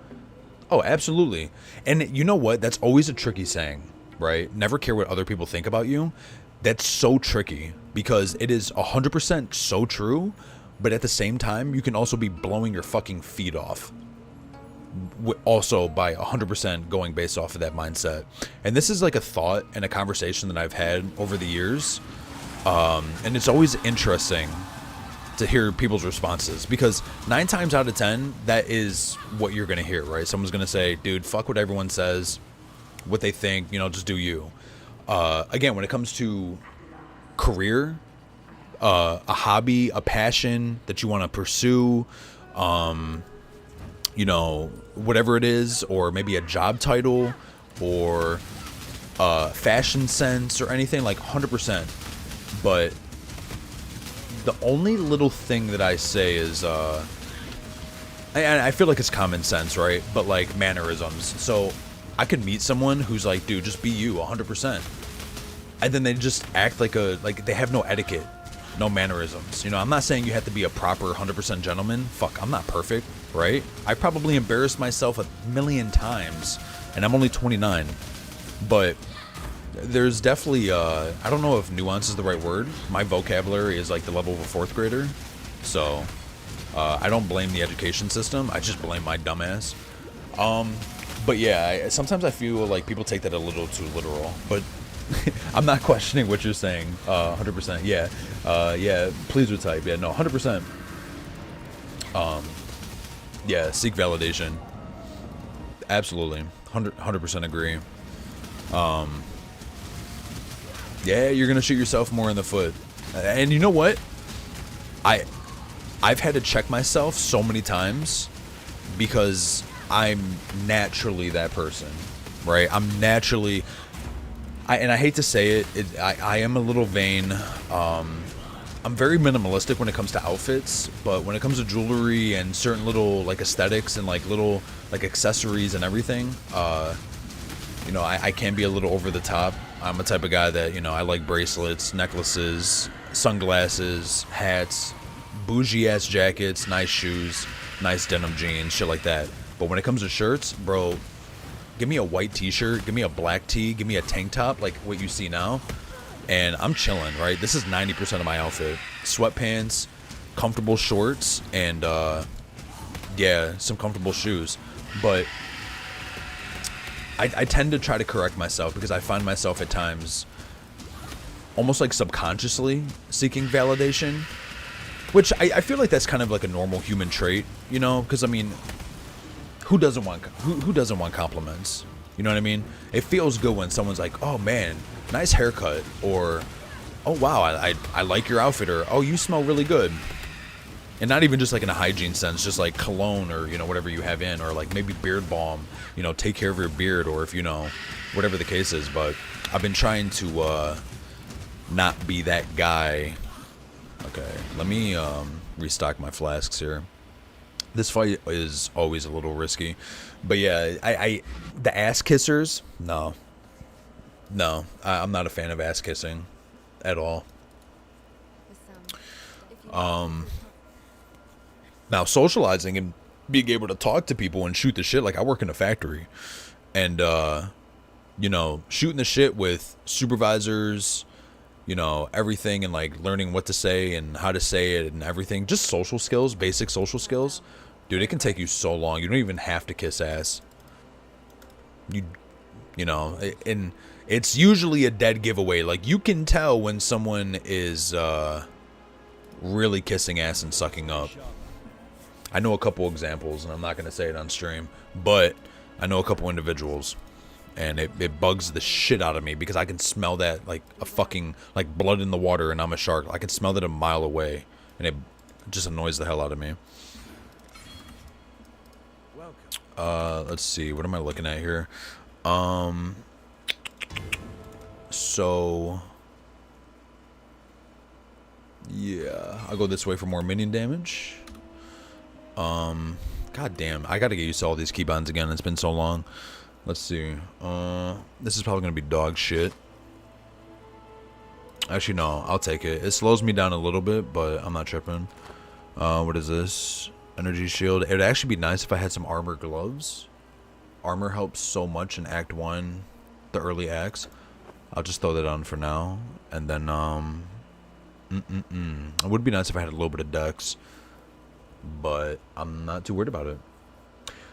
Oh, absolutely. And you know what? That's always a tricky saying, right? Never care what other people think about you. That's so tricky because it is 100% so true, but at the same time, you can also be blowing your fucking feet off. Also by 100% going based off of that mindset. And this is like a thought and a conversation that I've had over the years. And it's always interesting to hear people's responses, because 9 times out of 10, that is what you're going to hear, right? Someone's going to say, dude, fuck what everyone says, what they think, you know, just do you. Again, when it comes to career, a hobby, a passion that you want to pursue, you know, whatever it is, or maybe a job title or fashion sense or anything, like 100%. But the only little thing that I say is, and I feel like it's common sense, right? But like mannerisms. So I could meet someone who's like, dude, just be you 100%. And then they just act like they have no etiquette, no mannerisms. You know, I'm not saying you have to be a proper 100% gentleman. Fuck, I'm not perfect, right? I probably embarrassed myself 1,000,000 times, and I'm only 29. But there's definitely, I don't know if nuance is the right word. My vocabulary is like the level of a 4th grader. So I don't blame the education system. I just blame my dumbass. But yeah, sometimes I feel like people take that a little too literal. But I'm not questioning what you're saying. 100%. Yeah. Yeah. Please would type. Yeah. No. 100%. Yeah. Seek validation. Absolutely. 100% agree. Yeah. You're gonna shoot yourself more in the foot. And you know what? I've had to check myself so many times because I'm naturally that person, right? I'm naturally, and I hate to say it, I am a little vain. I'm very minimalistic when it comes to outfits, but when it comes to jewelry and certain little like aesthetics and like little like accessories and everything, you know, I can be a little over the top. I'm a type of guy that, you know, I like bracelets, necklaces, sunglasses, hats, bougie ass jackets, nice shoes, nice denim jeans, shit like that. But when it comes to shirts, bro, give me a white t-shirt, give me a black tee, give me a tank top like what you see now, and I'm chilling, right? This is 90% of my outfit. Sweatpants, comfortable shorts, and yeah, some comfortable shoes. But I tend to try to correct myself because I find myself at times almost like subconsciously seeking validation, which I feel like that's kind of like a normal human trait, you know? Because I mean, who doesn't want compliments? You know what I mean? It feels good when someone's like, "Oh man, nice haircut," or "Oh wow, I like your outfit," or "Oh, you smell really good." And not even just like in a hygiene sense, just like cologne or, you know, whatever you have in, or like maybe beard balm, you know, take care of your beard, or if, you know, whatever the case is. But I've been trying to not be that guy. Okay, let me restock my flasks here. This fight is always a little risky, but yeah, I the ass kissers, no, I'm not a fan of ass kissing at all. Now socializing and being able to talk to people and shoot the shit, like I work in a factory, and you know, shooting the shit with supervisors, you know, everything, and like learning what to say and how to say it and everything, just social skills, basic social skills, dude, it can take you so long. You don't even have to kiss ass. You know, and it's usually a dead giveaway. Like you can tell when someone is really kissing ass and sucking up. I know a couple examples, and I'm not gonna say it on stream, but I know a couple individuals, and it bugs the shit out of me because I can smell that like a fucking like blood in the water, and I'm a shark. I can smell that a mile away, and it just annoys the hell out of me. Let's see, what am I looking at here? So yeah, I'll go this way for more minion damage. God damn, I gotta get used to all these keybinds again. It's been so long. Let's see. This is probably gonna be dog shit. Actually, no, I'll take it. It slows me down a little bit, but I'm not tripping. What is this? Energy shield. It'd actually be nice if I had some armor gloves. Armor helps so much in Act 1, the early acts. I'll just throw that on for now. And then, it would be nice if I had a little bit of dex, but I'm not too worried about it.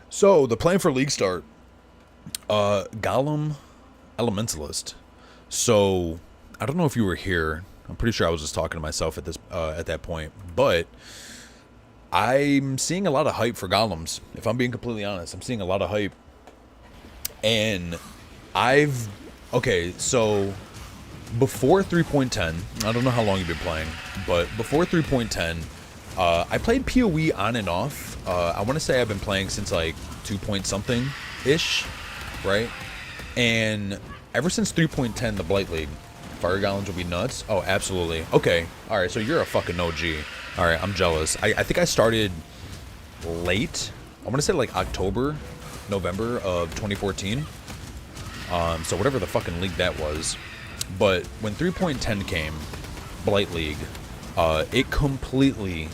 So, the plan for League start. Golem Elementalist. So, I don't know if you were here. I'm pretty sure I was just talking to myself at this at that point, but I'm seeing a lot of hype for golems. If I'm being completely honest, I'm seeing a lot of hype. And okay, so before 3.10, I don't know how long you've been playing, but before 3.10, I played POE on and off. I want to say I've been playing since like 2 point something ish, right? And ever since 3.10, the Blight League, Fire Golems will be nuts. Oh, absolutely. Okay, all right, so you're a fucking OG. All right, I'm jealous. I think I started late. I want to say like October, November of 2014. So whatever the fucking league that was. But when 3.10 came, Blight League, it completely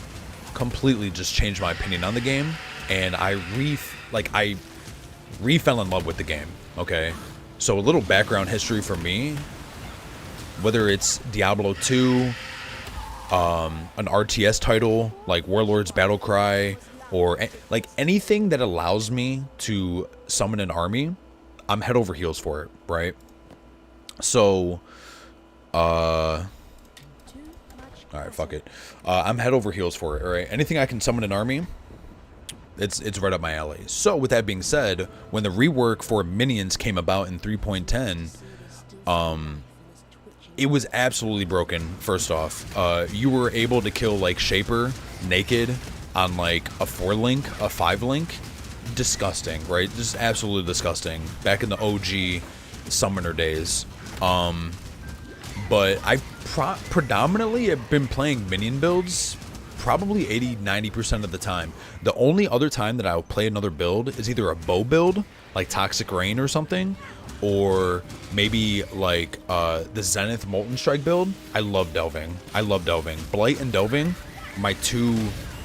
just changed my opinion on the game, and I fell in love with the game. Okay, so a little background history for me. Whether it's Diablo 2, an RTS title like Warlord's Battlecry, or like anything that allows me to summon an army, I'm head over heels for it, right? So, all Too much right, fuck it. I'm head over heels for it. All right, anything I can summon an army, it's right up my alley. So, with that being said, when the rework for minions came about in 3.10, it was absolutely broken. First off, you were able to kill like Shaper naked on like a 4-link, a 5-link. Disgusting, right? Just absolutely disgusting. Back in the OG summoner days. But I predominantly have been playing minion builds probably 80-90% of the time. The only other time that I'll play another build is either a bow build, like Toxic Rain or something, or maybe like the Zenith Molten Strike build. I love delving. Blight and delving are my two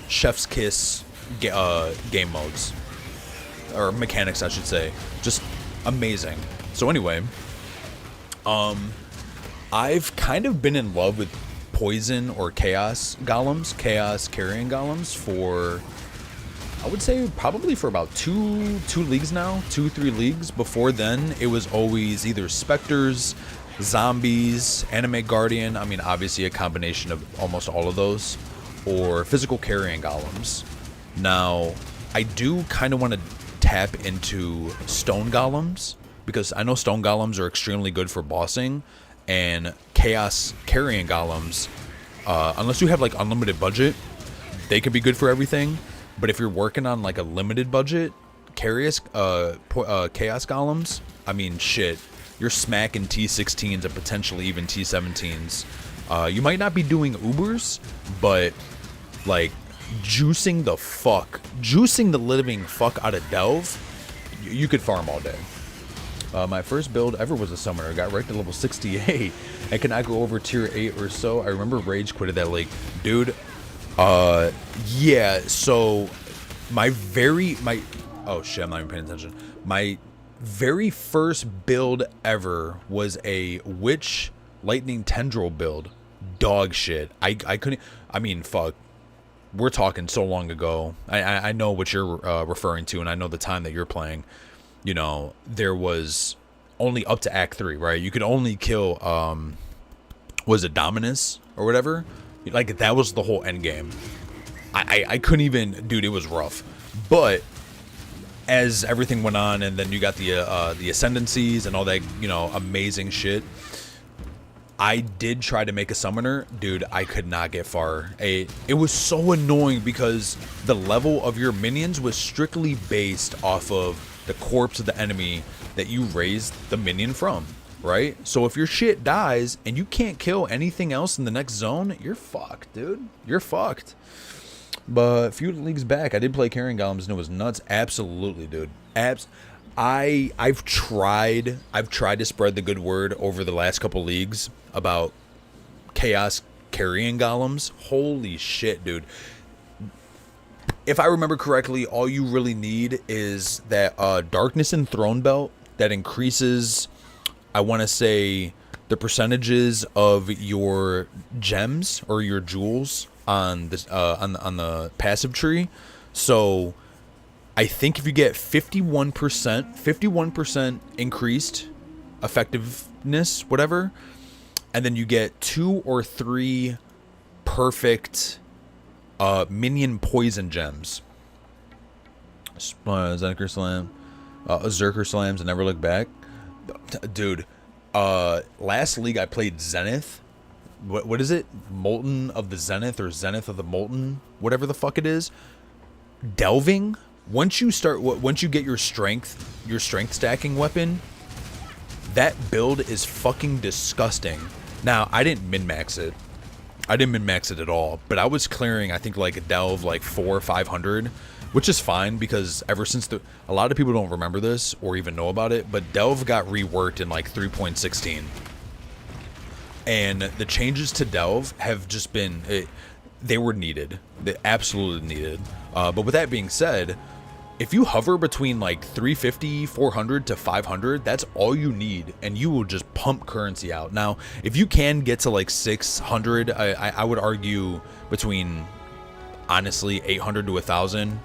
chef's kiss game modes, or mechanics I should say. Just amazing. So anyway, I've kind of been in love with poison or chaos golems, chaos carrying golems for, I would say probably for about two leagues now, 2-3 leagues. Before then, it was always either specters, zombies, anime guardian. I mean, obviously a combination of almost all of those, or physical carrying golems. Now, I do kind of want to tap into stone golems, because I know stone golems are extremely good for bossing, and chaos carrying golems, unless you have like unlimited budget, they could be good for everything. But if you're working on like a limited budget, chaos golems, I mean, shit, you're smacking T16s and potentially even T17s. You might not be doing Ubers, but like juicing the living fuck out of delve, you could farm all day. My first build ever was a summoner. Got right to level 68 and could not go over tier 8 or so. I remember rage quitted that league. Dude, yeah, so oh shit, I'm not even paying attention. My very first build ever was a Witch Lightning Tendril build. Dog shit. I couldn't, I mean, fuck. We're talking so long ago. I know what you're referring to, and I know the time that you're playing. You know, there was only up to Act 3, right? You could only kill, was it Dominus or whatever? Like, that was the whole end game. I couldn't even, dude, it was rough. But as everything went on, and then you got the ascendancies and all that, you know, amazing shit, I did try to make a summoner. Dude, I could not get far. It was so annoying because the level of your minions was strictly based off of the corpse of the enemy that you raised the minion from, right? So if your shit dies and you can't kill anything else in the next zone, you're fucked, dude. You're fucked. But a few leagues back, I did play carrying golems and it was nuts. Absolutely, dude. I've tried to spread the good word over the last couple leagues about chaos carrying golems. Holy shit, dude. If I remember correctly, all you really need is that Darkness and Throne Belt that increases, I want to say, the percentages of your gems or your jewels on this on the passive tree. So I think if you get 51% increased effectiveness, whatever, and then you get 2 or 3 perfect minion poison gems. Zerker Slam, Zerker Slams, and Never Look Back. Dude, last league I played Zenith. What is it? Molten of the Zenith or Zenith of the Molten, whatever the fuck it is. Delving. Once you get your strength stacking weapon, that build is fucking disgusting. Now, I didn't min-max it. I didn't min-max it at all, but I was clearing, I think, like a delve like 400 or 500, which is fine because ever since a lot of people don't remember this or even know about it, but delve got reworked in like 3.16. And the changes to delve have just been, they were needed. They absolutely needed. But with that being said, if you hover between like 350, 400 to 500, that's all you need, and you will just pump currency out. Now, if you can get to like 600, I would argue between, honestly, 800 to 1,000,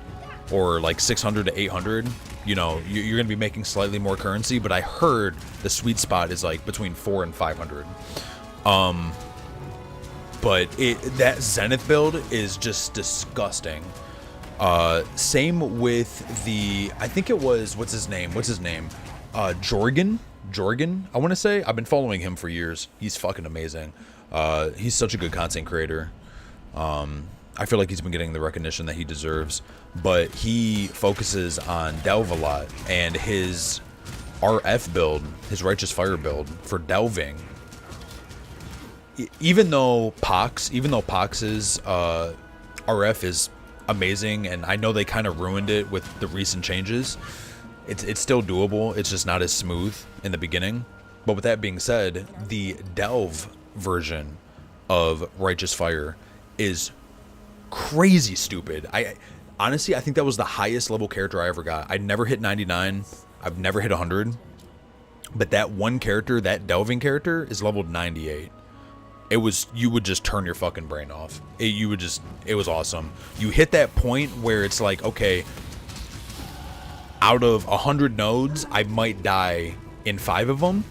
or like 600 to 800, you know, you're going to be making slightly more currency, but I heard the sweet spot is like between 400 and 500. But that Zenith build is just disgusting. Same with the, I think it was, what's his name? Jorgen, I want to say. I've been following him for years. He's fucking amazing. He's such a good content creator. I feel like he's been getting the recognition that he deserves, but he focuses on delve a lot, and his RF build, his Righteous Fire build for delving, even though Pox's RF is amazing, and I know they kind of ruined it with the recent changes, it's still doable. It's just not as smooth in the beginning. But with that being said, the delve version of Righteous Fire is crazy stupid. Honestly, I think that was the highest level character I ever got. I never hit 99. I've never hit 100. But that one character, that delving character, is leveled 98. You would just turn your fucking brain off. It was awesome. You hit that point where it's like, okay, out of 100 nodes, I might die in 5 of them.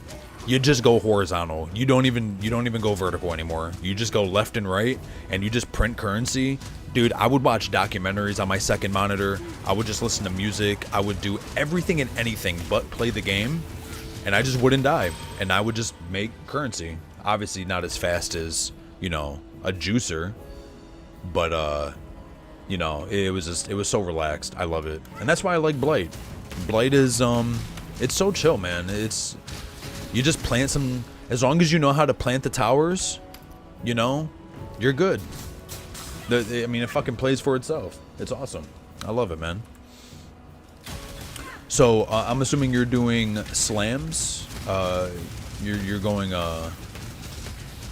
You just go horizontal. You don't even go vertical anymore. You just go left and right, and you just print currency. Dude, I would watch documentaries on my second monitor. I would just listen to music. I would do everything and anything but play the game, and I just wouldn't die. And I would just make currency. Obviously not as fast as, you know, a juicer, but you know, it was so relaxed. I love it. And that's why I like Blight. Blight is it's so chill, man. You just plant some, as long as you know how to plant the towers, you know, you're good. I mean, it fucking plays for itself. It's awesome. I love it, man. So I'm assuming you're doing slams. You're going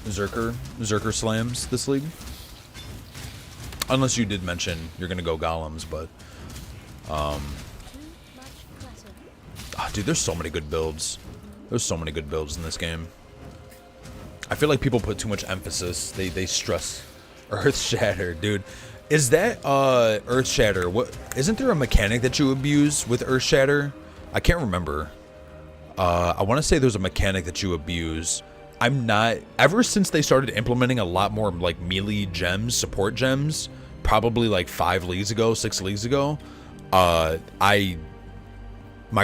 Zerker slams this league. Unless you did mention you're gonna go golems, but dude, there's so many good builds. There's so many good builds in this game. I feel like people put too much emphasis. They stress Earth Shatter, dude. Is that Earth Shatter? What, isn't there a mechanic that you abuse with Earth Shatter? I can't remember. I want to say there's a mechanic that you abuse. I'm not, ever since they started implementing a lot more like melee gems, support gems, probably like 5 leagues ago, 6 leagues ago, my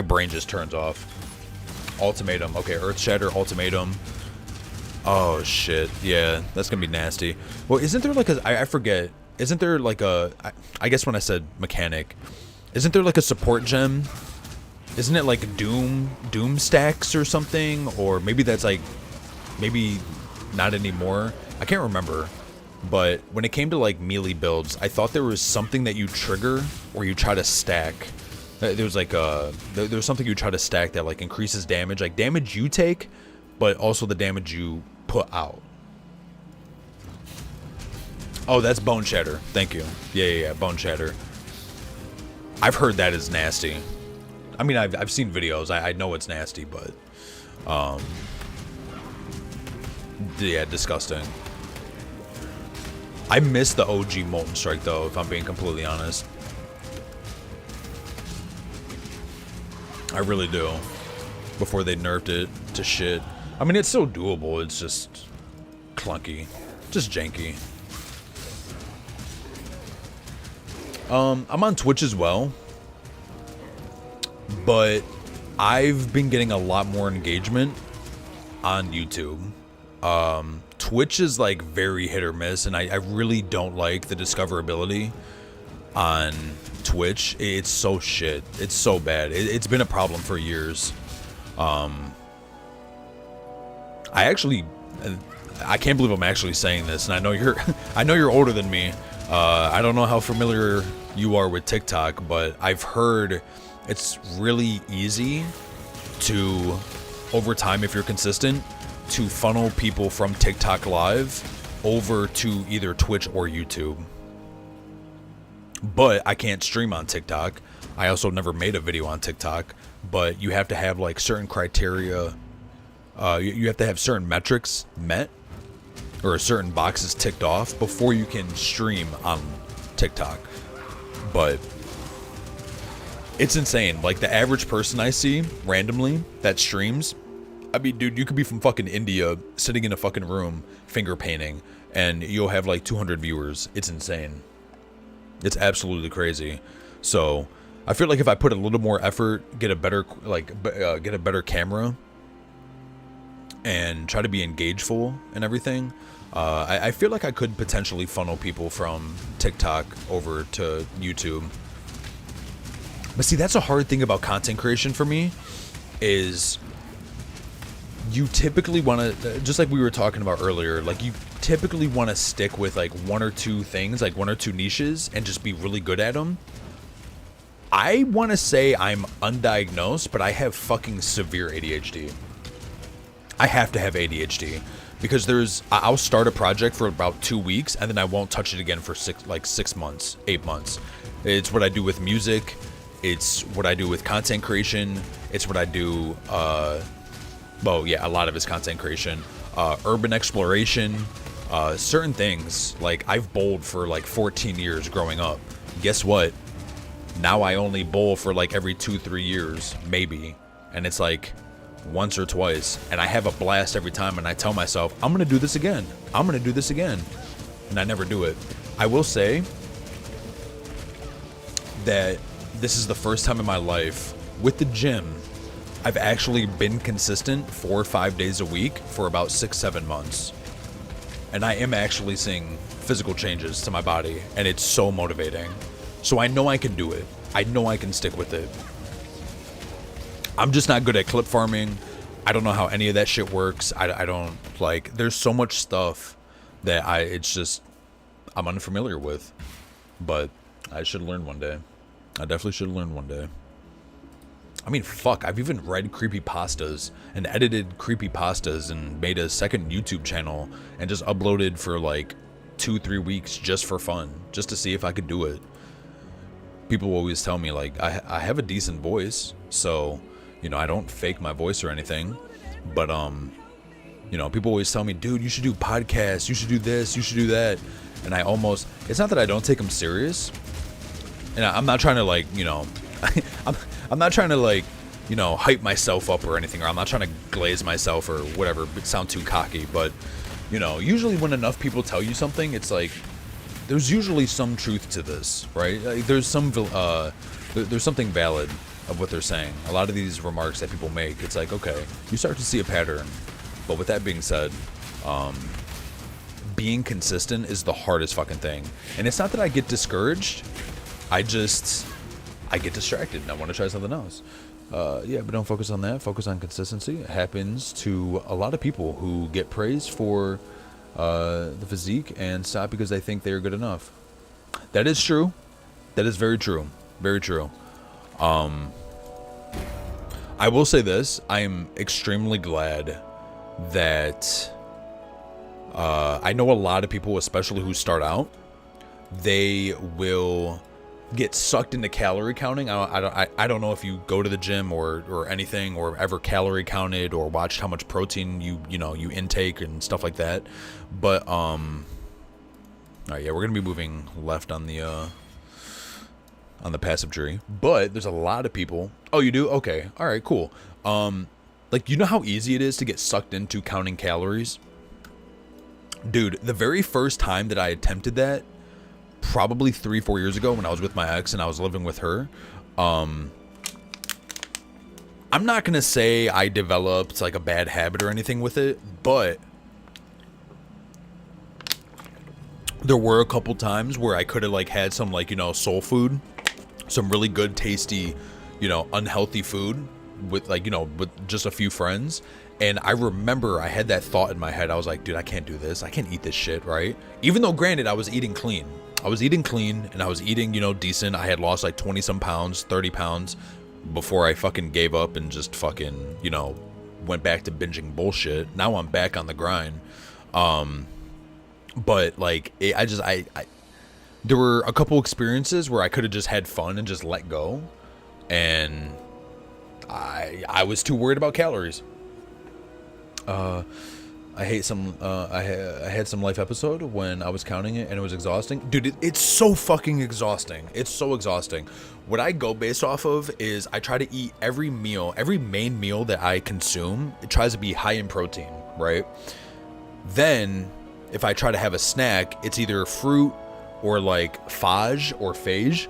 brain just turns off. Ultimatum. Okay, Earth Shatter, Ultimatum. Oh shit, yeah, that's gonna be nasty. Well, isn't there like I forget, isn't there like I guess when I said mechanic, isn't there like a support gem? Isn't it like Doom stacks or something? Or maybe that's like, maybe not anymore. I can't remember. But when it came to like melee builds, I thought there was something that you trigger or you try to stack. There was like there was something you try to stack that like increases damage, like damage you take, but also the damage you put out. Oh, that's Bone Shatter. Thank you. Yeah, Bone Shatter. I've heard that is nasty. I mean, I've seen videos. I know it's nasty, but yeah, disgusting. I miss the OG Molten Strike though, if I'm being completely honest. I really do. Before they nerfed it to shit. I mean, it's still doable. It's just clunky, just janky. I'm on Twitch as well, but I've been getting a lot more engagement on YouTube. Twitch is like very hit or miss, and I really don't like the discoverability on Twitch. It's so shit. It's so bad. It's been a problem for years. I can't believe I'm actually saying this, and I know you're older than me. I don't know how familiar you are with TikTok, but I've heard it's really easy to, over time, if you're consistent, to funnel people from TikTok Live over to either Twitch or YouTube. But I can't stream on TikTok. I also never made a video on TikTok, but you have to have like certain criteria. You have to have certain metrics met, or certain boxes ticked off before you can stream on TikTok. But It's insane. Like, the average person I see randomly that streams, I mean, dude, you could be from fucking India sitting in a fucking room finger painting and you'll have like 200 viewers. It's insane. It's absolutely crazy. So I feel like if I put a little more effort, get a better get a better camera and try to be engageful and everything, I feel like I could potentially funnel people from TikTok over to YouTube. But see, that's a hard thing about content creation for me, is you typically want to, just like we were talking about earlier, like you typically want to stick with like one or two things, like one or two niches, and just be really good at them. I want to say I'm undiagnosed, but I have fucking severe ADHD. I have to have ADHD because I'll start a project for about 2 weeks and then I won't touch it again for 6 months, 8 months. It's what I do with music. It's what I do with content creation. It's what I do, well, yeah, a lot of it's content creation, urban exploration, certain things. Like, I've bowled for like 14 years growing up. Guess what? Now I only bowl for like every 2-3 years, maybe. And it's like once or twice. And I have a blast every time. And I tell myself, I'm going to do this again. I'm going to do this again. And I never do it. I will say that this is the first time in my life with the gym I've actually been consistent 4 or 5 days a week for about 6-7 months. And I am actually seeing physical changes to my body, and it's so motivating. So I know I can do it. I know I can stick with it. I'm just not good at clip farming. I don't know how any of that shit works. I don't, like, there's so much stuff that I'm unfamiliar with. But I should learn one day. I definitely should learn one day. I mean, fuck, I've even read creepypastas and edited creepypastas and made a second YouTube channel and just uploaded for like 2-3 weeks just for fun, just to see if I could do it. People always tell me, like, I have a decent voice, so, you know, I don't fake my voice or anything, but, you know, people always tell me, dude, you should do podcasts, you should do this, you should do that, and it's not that I don't take them serious, and I'm not trying to, like, you know, I'm not trying to, like, you know, hype myself up or anything, or I'm not trying to glaze myself or whatever, sound too cocky, but, you know, usually when enough people tell you something, it's like, there's usually some truth to this, right? Like, there's something valid of what they're saying. A lot of these remarks that people make, it's like, okay, you start to see a pattern. But with that being said, being consistent is the hardest fucking thing. And it's not that I get discouraged. I get distracted and I want to try something else. Yeah, but don't focus on that. Focus on consistency. It happens to a lot of people who get praised for the physique and stop because they think they're good enough. That is true. That is very true. Very true. I will say this. I am extremely glad that I know a lot of people, especially who start out, they will get sucked into calorie counting. I don't know if you go to the gym or anything, or ever calorie counted or watched how much protein you intake and stuff like that. But all right, yeah, we're gonna be moving left on the passive tree. But there's a lot of people. Oh, you do? Okay, all right, cool. Like, you know how easy it is to get sucked into counting calories? Dude, the very first time that I attempted that, probably 3-4 years ago when I was with my ex and I was living with her, I'm not gonna say I developed like a bad habit or anything with it, but there were a couple times where I could have like had some, like, you know, soul food, some really good tasty, you know, unhealthy food with, like, you know, with just a few friends. And I remember I had that thought in my head. I was like, dude, I can't do this. I can't eat this shit, right? Even though, granted, I was eating clean. I was eating clean and I was eating, you know, decent. I had lost like 20 some pounds, 30 pounds before I fucking gave up and just fucking, you know, went back to binging bullshit. Now I'm back on the grind. But like, there were a couple experiences where I could have just had fun and just let go. And I was too worried about calories. I hate some. I had some life episode when I was counting it and it was exhausting, dude. It's so fucking exhausting. It's so exhausting. What I go based off of is I try to eat every meal, every main meal that I consume. It tries to be high in protein, right? Then, if I try to have a snack, it's either fruit or like phage or phage.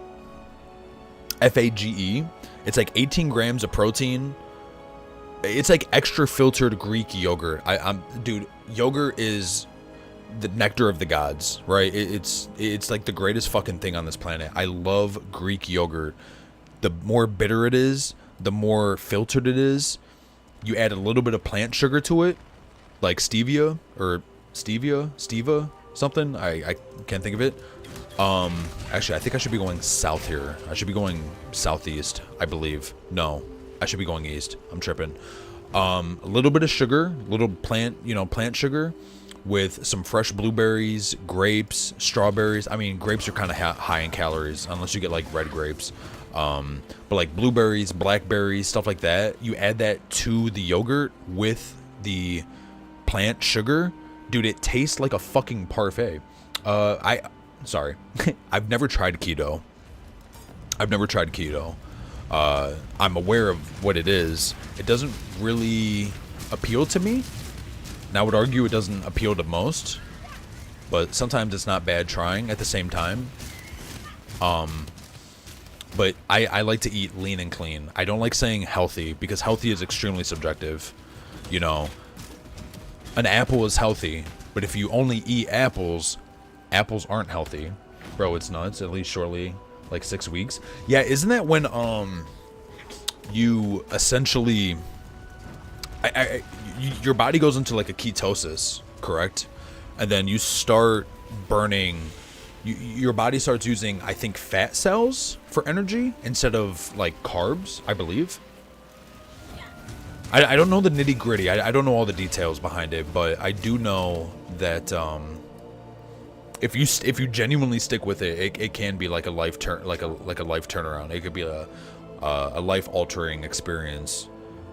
F-A-G-E. It's like 18 grams of protein. It's like extra filtered Greek yogurt. Dude, yogurt is the nectar of the gods, right? It's like the greatest fucking thing on this planet. I love Greek yogurt. The more bitter it is, the more filtered it is. You add a little bit of plant sugar to it, like stevia or steva, something. I can't think of it. Actually, I think I should be going south here. I should be going southeast, I believe. No, I should be going east. I'm tripping. A little bit of sugar, little plant sugar with some fresh blueberries, grapes, strawberries. I mean, grapes are kind of high in calories unless you get like red grapes. But like blueberries, blackberries, stuff like that. You add that to the yogurt with the plant sugar. Dude, it tastes like a fucking parfait. Sorry. I've never tried keto. I'm aware of what it is. It doesn't really appeal to me. And I would argue it doesn't appeal to most. But sometimes it's not bad trying at the same time. But I like to eat lean and clean. I don't like saying healthy because healthy is extremely subjective. You know, an apple is healthy. But if you only eat apples aren't healthy. Bro, it's nuts. At least shortly, like 6 weeks. Yeah, isn't that when you essentially your body goes into like a ketosis, correct? And then you start burning, your body starts using, I think, fat cells for energy instead of like carbs, I believe. I don't know the nitty gritty. I don't know all the details behind it, but I do know that if you genuinely stick with it, it can be like a life turnaround. It could be a life altering experience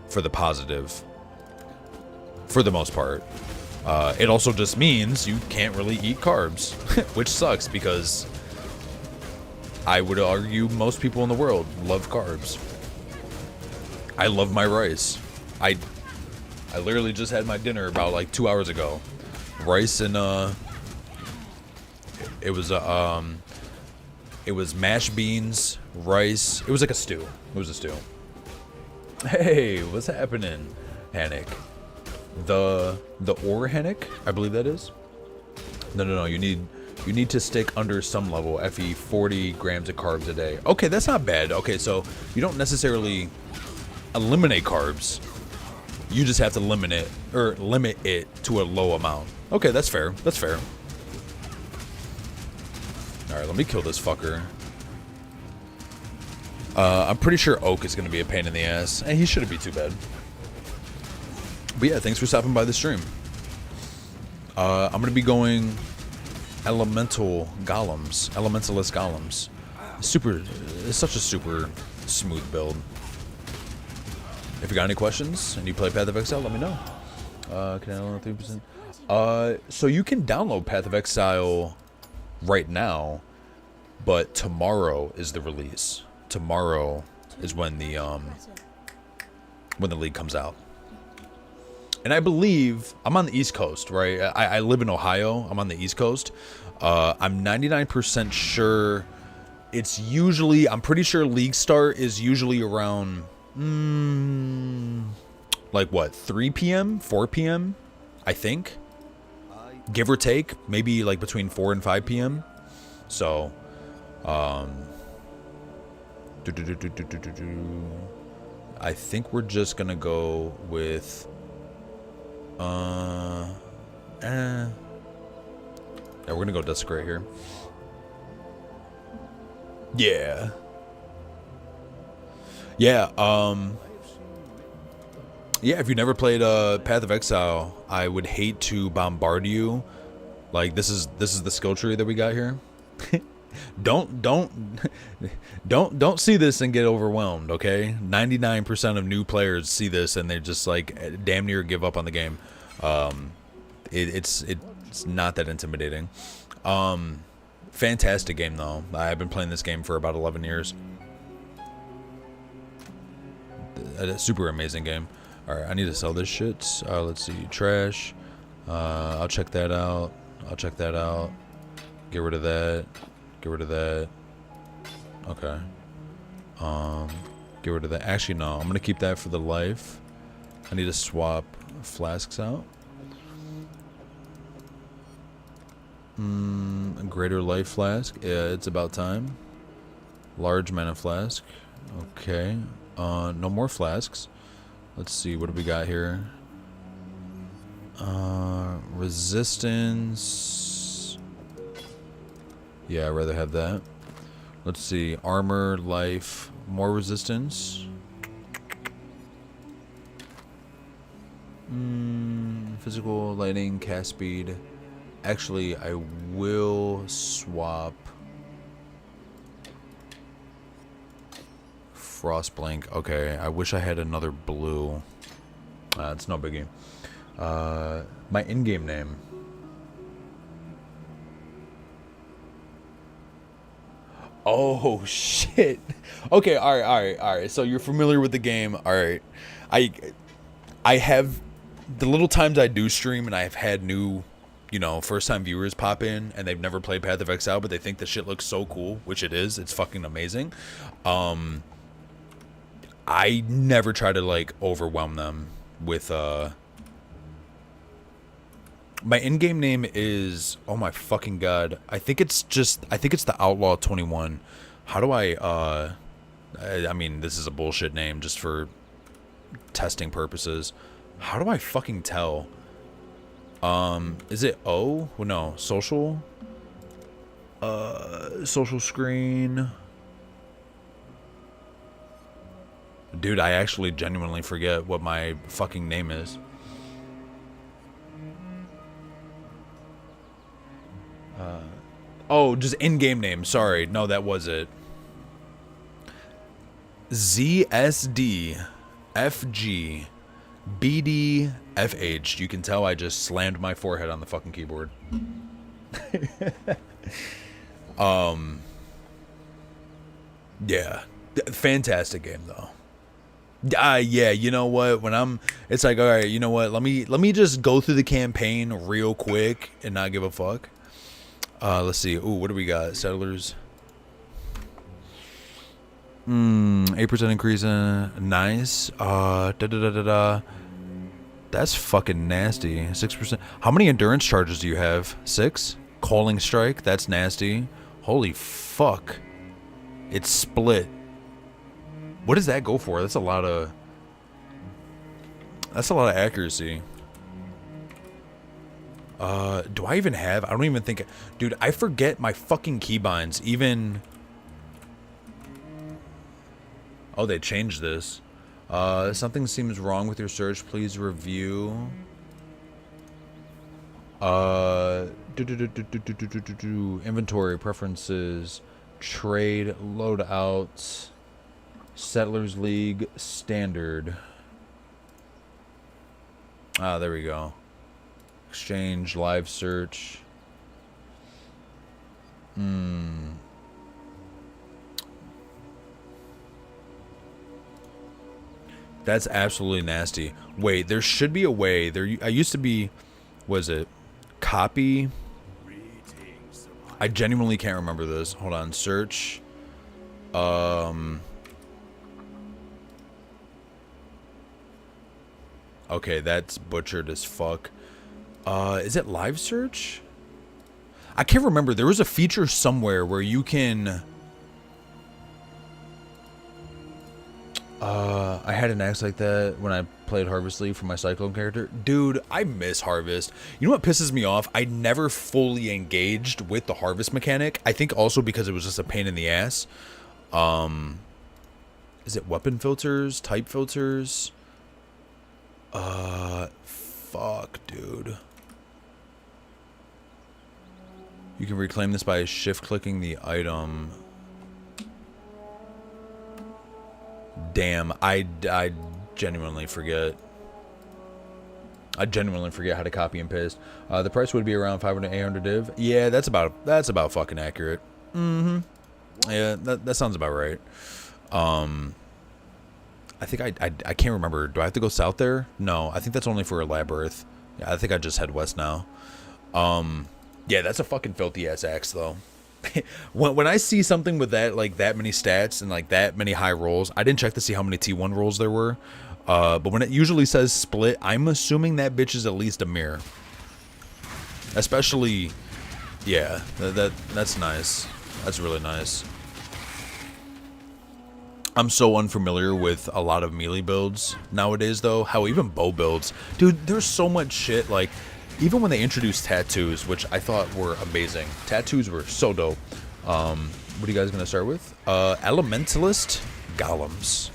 for the positive, for the most part. It also just means you can't really eat carbs, which sucks because I would argue most people in the world love carbs. I love my rice. I literally just had my dinner about like 2 hours ago. Rice and it was mashed beans, rice. It was like a stew. It was a stew. Hey, what's happening? Panic. The organic, I believe that is. No. You need to stick under some level. FE 40 grams of carbs a day. Okay, that's not bad. Okay, so you don't necessarily eliminate carbs. You just have to limit it to a low amount. Okay, that's fair. That's fair. All right, let me kill this fucker. I'm pretty sure Oak is going to be a pain in the ass. And he shouldn't be too bad. But yeah, thanks for stopping by the stream. I'm going to be going elementalist golems. It's such a super smooth build. If you got any questions and you play Path of Exile, let me know. Can I download 3%? So you can download Path of Exile right now, but tomorrow is the release. Tomorrow is when the league comes out. And I believe I'm on the East Coast, right? I live in Ohio. I'm on the East Coast. I'm 99% sure it's usually, I'm pretty sure league start is usually around like what, 3 p.m., 4 p.m., I think, give or take, maybe like between 4 and 5 p.m. So, I think we're just gonna go with, yeah, we're gonna go Desecrate here. Yeah. Yeah, yeah, if you never played Path of Exile, I would hate to bombard you. Like, this is the skill tree that we got here. Don't see this and get overwhelmed, okay? 99% of new players see this and they just like damn near give up on the game. It's not that intimidating. Fantastic game though. I've been playing this game for about 11 years. A super amazing game. All right, I need to sell this shit. Let's see, trash. I'll check that out. I'll check that out. Get rid of that. Get rid of that. Okay. Get rid of that. Actually, no. I'm gonna keep that for the life. I need to swap flasks out. Greater life flask. Yeah, it's about time. Large mana flask. Okay. No more flasks. Let's see. What do we got here? Resistance. Yeah, I'd rather have that. Let's see. Armor, life, more resistance. Physical, lighting, cast speed. Actually, I will swap Frostblink. Okay, I wish I had another blue. It's no biggie. My in-game name. Oh shit. Okay, all right. So you're familiar with the game. All right. I have the little times I do stream and I have had new, first time viewers pop in and they've never played Path of Exile, but they think the shit looks so cool, which it is. It's fucking amazing. I never try to like overwhelm them with my in-game name is, oh my fucking god. I think it's the Outlaw 21. How do I mean, this is a bullshit name just for testing purposes. How do I fucking tell? Is it O? Well, no, social. Social screen. Dude, I actually genuinely forget what my fucking name is. Oh, just in-game name. Sorry. No, that was it. ZSD FG BD FH. You can tell I just slammed my forehead on the fucking keyboard. Yeah. Fantastic game though. Yeah, you know what? It's like, all right, you know what? Let me just go through the campaign real quick and not give a fuck. Let's see. Ooh, what do we got? Settlers. 8% increase. Nice. That's fucking nasty. 6%. How many endurance charges do you have? 6? Calling strike. That's nasty. Holy fuck. It's split. What does that go for? That's a lot of accuracy. Do I even have? I don't even think. Dude, I forget my fucking keybinds. Even. Oh, they changed this. Something seems wrong with your search. Please review. Inventory preferences, trade loadouts, Settlers League standard. Ah, there we go. Exchange, live search. That's absolutely nasty. Wait, there should be a way. I used to be, was it copy? I genuinely can't remember this. Hold on, search. Okay, that's butchered as fuck. Is it live search? I can't remember. There was a feature somewhere where you can... I had an axe like that when I played Harvest League for my Cyclone character. Dude, I miss Harvest. You know what pisses me off? I never fully engaged with the Harvest mechanic. I think also because it was just a pain in the ass. Is it weapon filters? Type filters? Fuck, dude. You can reclaim this by shift-clicking the item. Damn, I genuinely forget. I genuinely forget how to copy and paste. The price would be around 500 to 800 div. Yeah, that's about fucking accurate. Yeah, that sounds about right. I think I can't remember. Do I have to go south there? No, I think that's only for a labyrinth. Yeah, I think I just head west now. Yeah, that's a fucking filthy ass axe though. when I see something with that, like that many stats and like that many high rolls, I didn't check to see how many T1 rolls there were. But when it usually says split, I'm assuming that bitch is at least a mirror. Especially, yeah, that's nice. That's really nice. I'm so unfamiliar with a lot of melee builds nowadays, though. How even bow builds, dude. There's so much shit. Like, even when they introduced tattoos, which I thought were amazing. Tattoos were so dope. What are you guys gonna start with? Elementalist golems.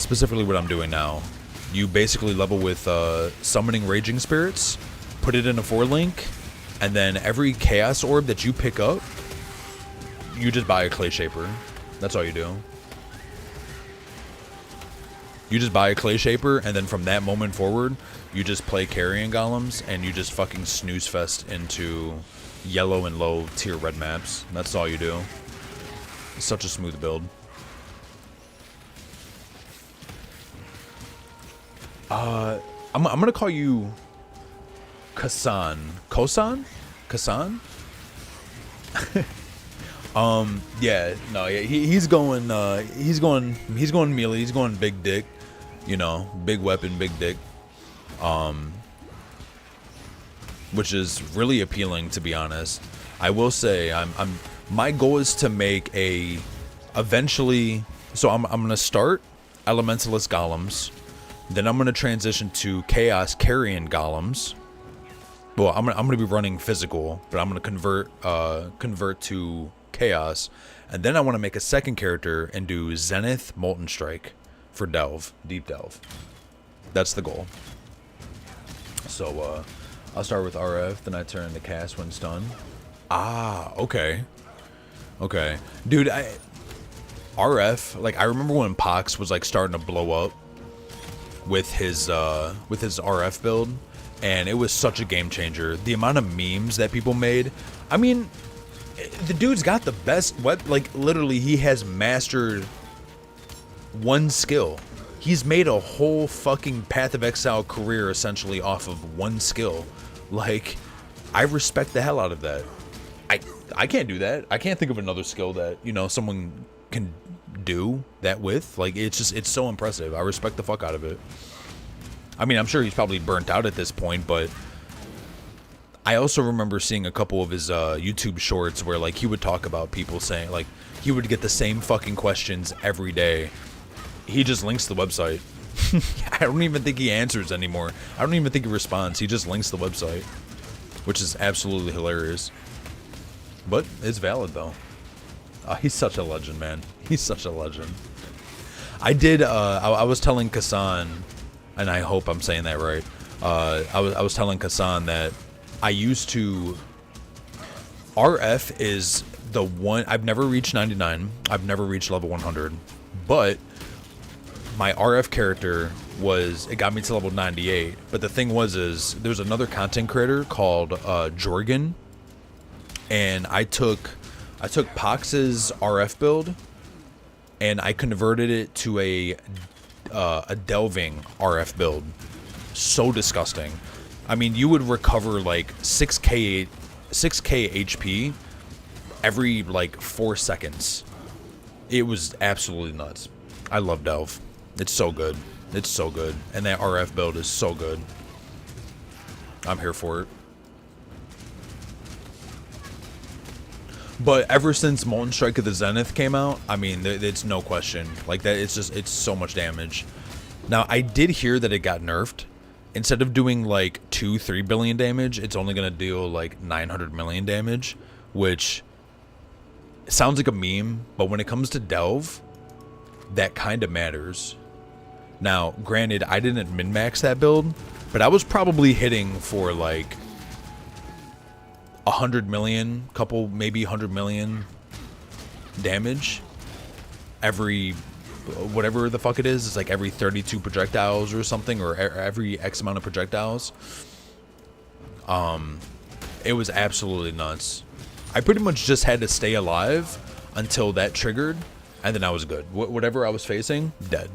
Specifically, what I'm doing now. You basically level with summoning raging spirits, put it in a 4-link, and then every chaos orb that you pick up, you just buy a clay shaper. That's all you do. You just buy a clay shaper, and then from that moment forward, you just play carrion golems, and you just fucking snooze fest into yellow and low tier red maps. That's all you do. It's such a smooth build. I'm gonna call you Kasan. Kosan? Kasan? Yeah, no, yeah, he's going melee, he's going big dick, you know, big weapon, big dick, which is really appealing, to be honest. I will say, my goal is to make eventually, so I'm gonna start Elementalist Golems, then I'm gonna transition to Chaos Carrion Golems. Well, I'm gonna be running physical, but I'm gonna convert to Chaos, and then I want to make a second character and do Zenith Molten Strike for Delve, Deep Delve. That's the goal. So I'll start with RF, then I turn to Cast when stunned. Ah, okay, dude. RF, like I remember when Pox was like starting to blow up with his RF build, and it was such a game changer. The amount of memes that people made. I mean, the dude's got the best web, like literally he has mastered one skill. He's made a whole fucking Path of Exile career essentially off of one skill. Like, I respect the hell out of that. I can't do that. I can't think of another skill that, you know, someone can do that with. Like, it's so impressive. I respect the fuck out of it. I mean, I'm sure he's probably burnt out at this point, but I also remember seeing a couple of his YouTube shorts where, like, he would talk about people saying, like, he would get the same fucking questions every day. He just links the website. I don't even think he answers anymore. I don't even think he responds. He just links the website, which is absolutely hilarious. But it's valid, though. He's such a legend, man. He's such a legend. I was telling Kasan, and I hope I'm saying that right. I was telling Kasan that I used to... RF is the one... I've never reached 99. I've never reached level 100. But my RF character was... It got me to level 98. But the thing was there's another content creator called Jorgen. And I took Pox's RF build, and I converted it to a delving RF build. So disgusting. I mean, you would recover like 6k HP every like 4 seconds. It was absolutely nuts. I love Delve. It's so good. It's so good. And that RF build is so good. I'm here for it. But ever since Molten Strike of the Zenith came out, I mean, it's no question. Like, that, it's so much damage. Now, I did hear that it got nerfed. Instead of doing, like, 2-3 billion damage, it's only going to deal, like, 900 million damage. Which sounds like a meme, but when it comes to Delve, that kind of matters. Now, granted, I didn't min-max that build, but I was probably hitting for, like... 100 million, maybe 100 million damage every whatever the fuck it is. It's like every 32 projectiles or something, or every X amount of projectiles. It was absolutely nuts. I pretty much just had to stay alive until that triggered, and then I was good. Whatever I was facing, dead.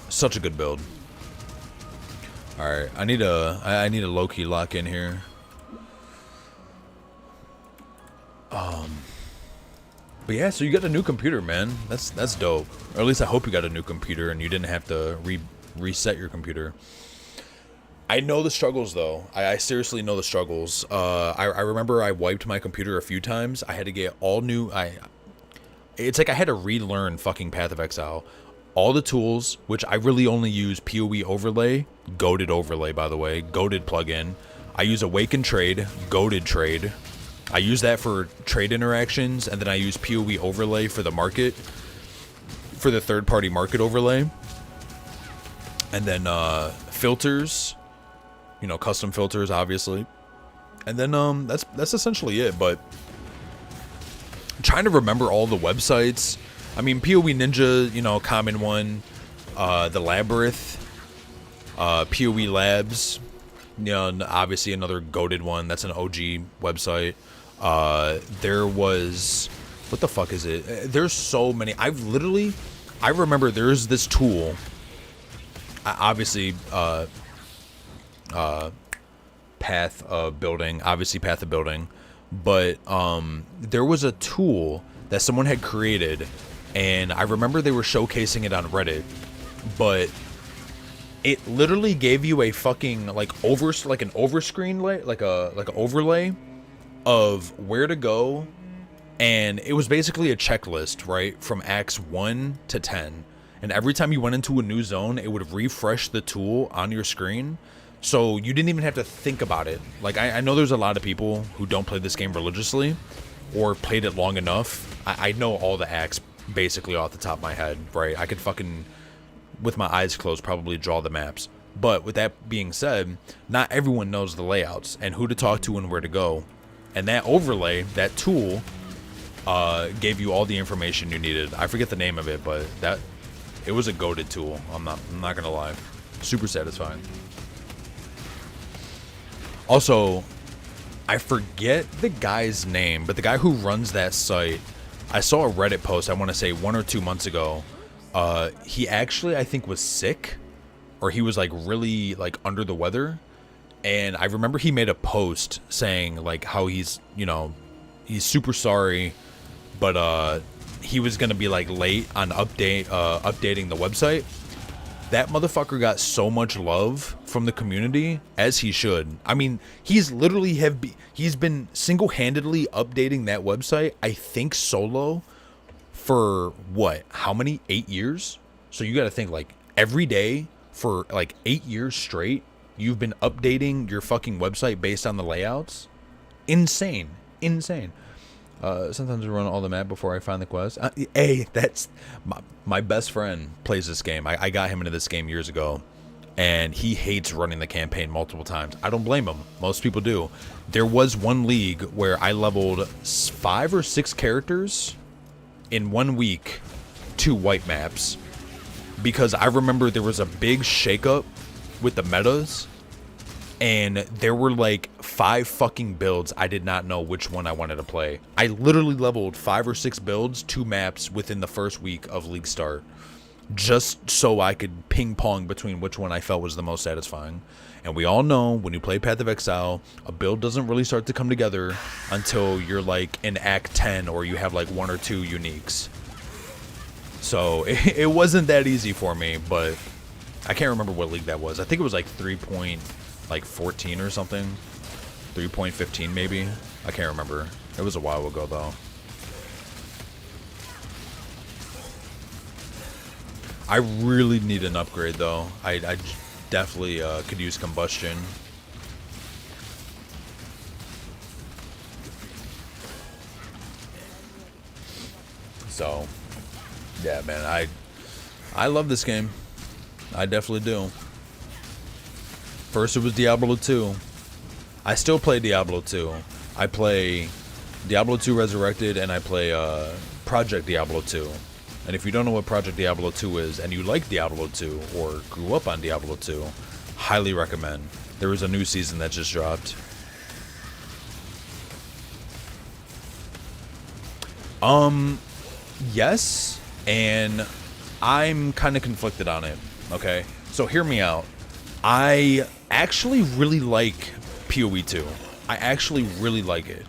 Such a good build. All right, I need a low-key lock in here. But yeah, so you got a new computer, man. That's dope. Or at least I hope you got a new computer and you didn't have to reset your computer. I know the struggles though. I seriously know the struggles. I remember I wiped my computer a few times. I had to get all new. It's like I had to relearn fucking Path of Exile. All the tools, which I really only use POE overlay, goated overlay by the way, goated plugin. I use Awaken Trade, goated trade. I use that for trade interactions, and then I use POE overlay for the market, for the third-party market overlay. And then filters, you know, custom filters, obviously. And then that's essentially it. But I'm trying to remember all the websites. I mean, POE Ninja, you know, common one. The Labyrinth, POE Labs, you know, obviously another goated one. That's an OG website. There was, what the fuck is it? There's so many. I remember there's this tool. Obviously, Path of Building. Obviously, Path of Building. But there was a tool that someone had created, and I remember they were showcasing it on Reddit. But it literally gave you a fucking like an overscreen like an overlay of where to go, and it was basically a checklist, right, from acts 1 to 10, and every time you went into a new zone it would refresh the tool on your screen, so you didn't even have to think about it. Like I know there's a lot of people who don't play this game religiously or played it long enough. I know all the acts basically off the top of my head, right? I could fucking, with my eyes closed, probably draw the maps. But with that being said, not everyone knows the layouts and who to talk to and where to go. And that overlay, that tool, gave you all the information you needed. I forget the name of it, but it was a goated tool. I'm not gonna lie, super satisfying. Also, I forget the guy's name, but the guy who runs that site, I saw a Reddit post, I want to say 1 or 2 months ago. He actually, I think, was sick, or he was like really like under the weather. And I remember he made a post saying like how he's, you know, he's super sorry, but he was gonna be like late on updating the website. That motherfucker got so much love from the community, as he should. I mean, he's literally he's been single-handedly updating that website, I think solo, for what? How many? 8 years? So you got to think like every day for like 8 years straight. You've been updating your fucking website based on the layouts? Insane. Insane. Sometimes I run all the map before I find the quest. Hey, that's... My best friend plays this game. I got him into this game years ago. And he hates running the campaign multiple times. I don't blame him. Most people do. There was one league where I leveled 5 or 6 characters in 1 week, 2 white maps. Because I remember there was a big shakeup with the metas, and there were like 5 fucking builds. I did not know which one I wanted to play. I literally leveled 5 or 6 builds, 2 maps within the first week of league start, just so I could ping pong between which one I felt was the most satisfying. And we all know when you play Path of Exile, a build doesn't really start to come together until you're like in Act 10, or you have like 1 or 2 uniques. So it wasn't that easy for me, but I can't remember what league that was. I think it was like 3.14 or something. 3.15 maybe. I can't remember. It was a while ago though. I really need an upgrade though. I definitely could use combustion. So, yeah, man, I love this game. I definitely do. First it was Diablo 2. I still play Diablo 2. I play Diablo 2 Resurrected, and I play Project Diablo 2. And if you don't know what Project Diablo 2 is, and you like Diablo 2, or grew up on Diablo 2, highly recommend. There was a new season that just dropped. Yes, and I'm kind of conflicted on it, okay? So hear me out. I actually really like POE 2. I actually really like it.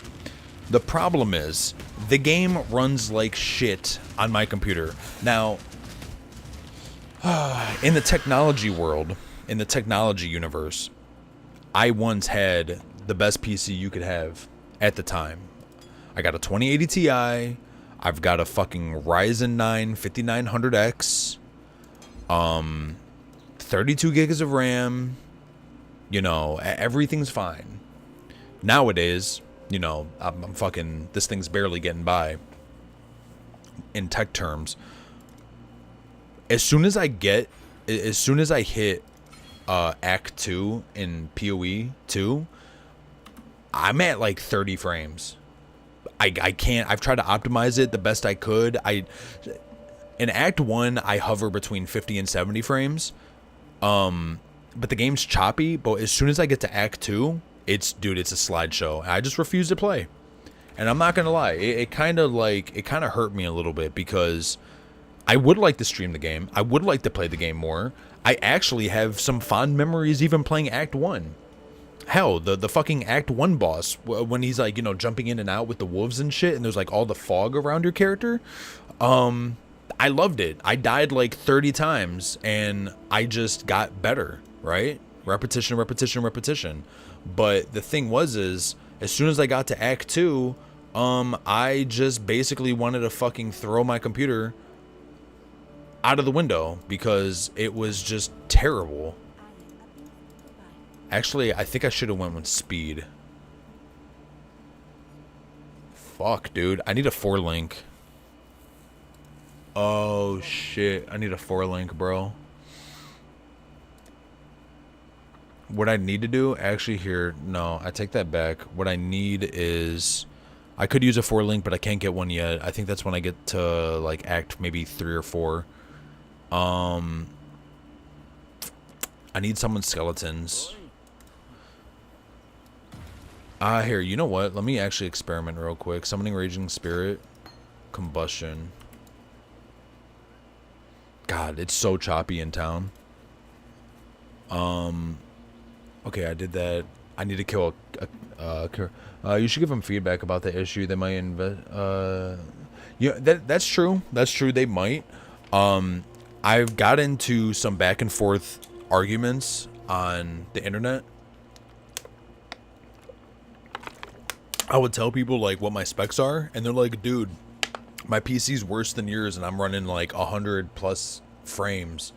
The problem is, the game runs like shit on my computer. Now, in the technology world, in the technology universe, I once had the best PC you could have at the time. I got a 2080 Ti. I've got a fucking Ryzen 9 5900X. 32 gigs of RAM. You know, everything's fine. Nowadays, you know, I'm fucking, this thing's barely getting by in tech terms. As soon as I hit Act 2 in POE 2, I'm at like 30 frames. I can't, I've tried to optimize it the best I could. In Act 1, I hover between 50 and 70 frames. But the game's choppy, but as soon as I get to Act 2, it's a slideshow. I just refuse to play. And I'm not gonna lie, it kind of hurt me a little bit, because I would like to stream the game. I would like to play the game more. I actually have some fond memories even playing Act 1. Hell, the fucking Act 1 boss, when he's like, you know, jumping in and out with the wolves and shit, and there's like all the fog around your character. I loved it. I died like 30 times, and I just got better, right? Repetition, repetition, repetition. But the thing is, as soon as I got to Act 2, I just basically wanted to fucking throw my computer out of the window, because it was just terrible. Actually, I think I should have went with speed. Fuck, dude. I need a 4-link. Oh, shit. I need a 4-link, bro. What I need to do, actually here, no, I take that back. What I need is, I could use a 4-link, but I can't get one yet. I think that's when I get to, like, Act maybe 3 or 4. I need someone's skeletons. Here, you know what? Let me actually experiment real quick. Summoning Raging Spirit. Combustion. God, it's so choppy in town. Okay, I did that. I need to kill you should give them feedback about the issue. They might invest. Yeah, that's true. That's true. They might. I've got into some back and forth arguments on the internet. I would tell people like what my specs are, and they're like, dude, my PC's worse than yours, and I'm running like 100+ frames.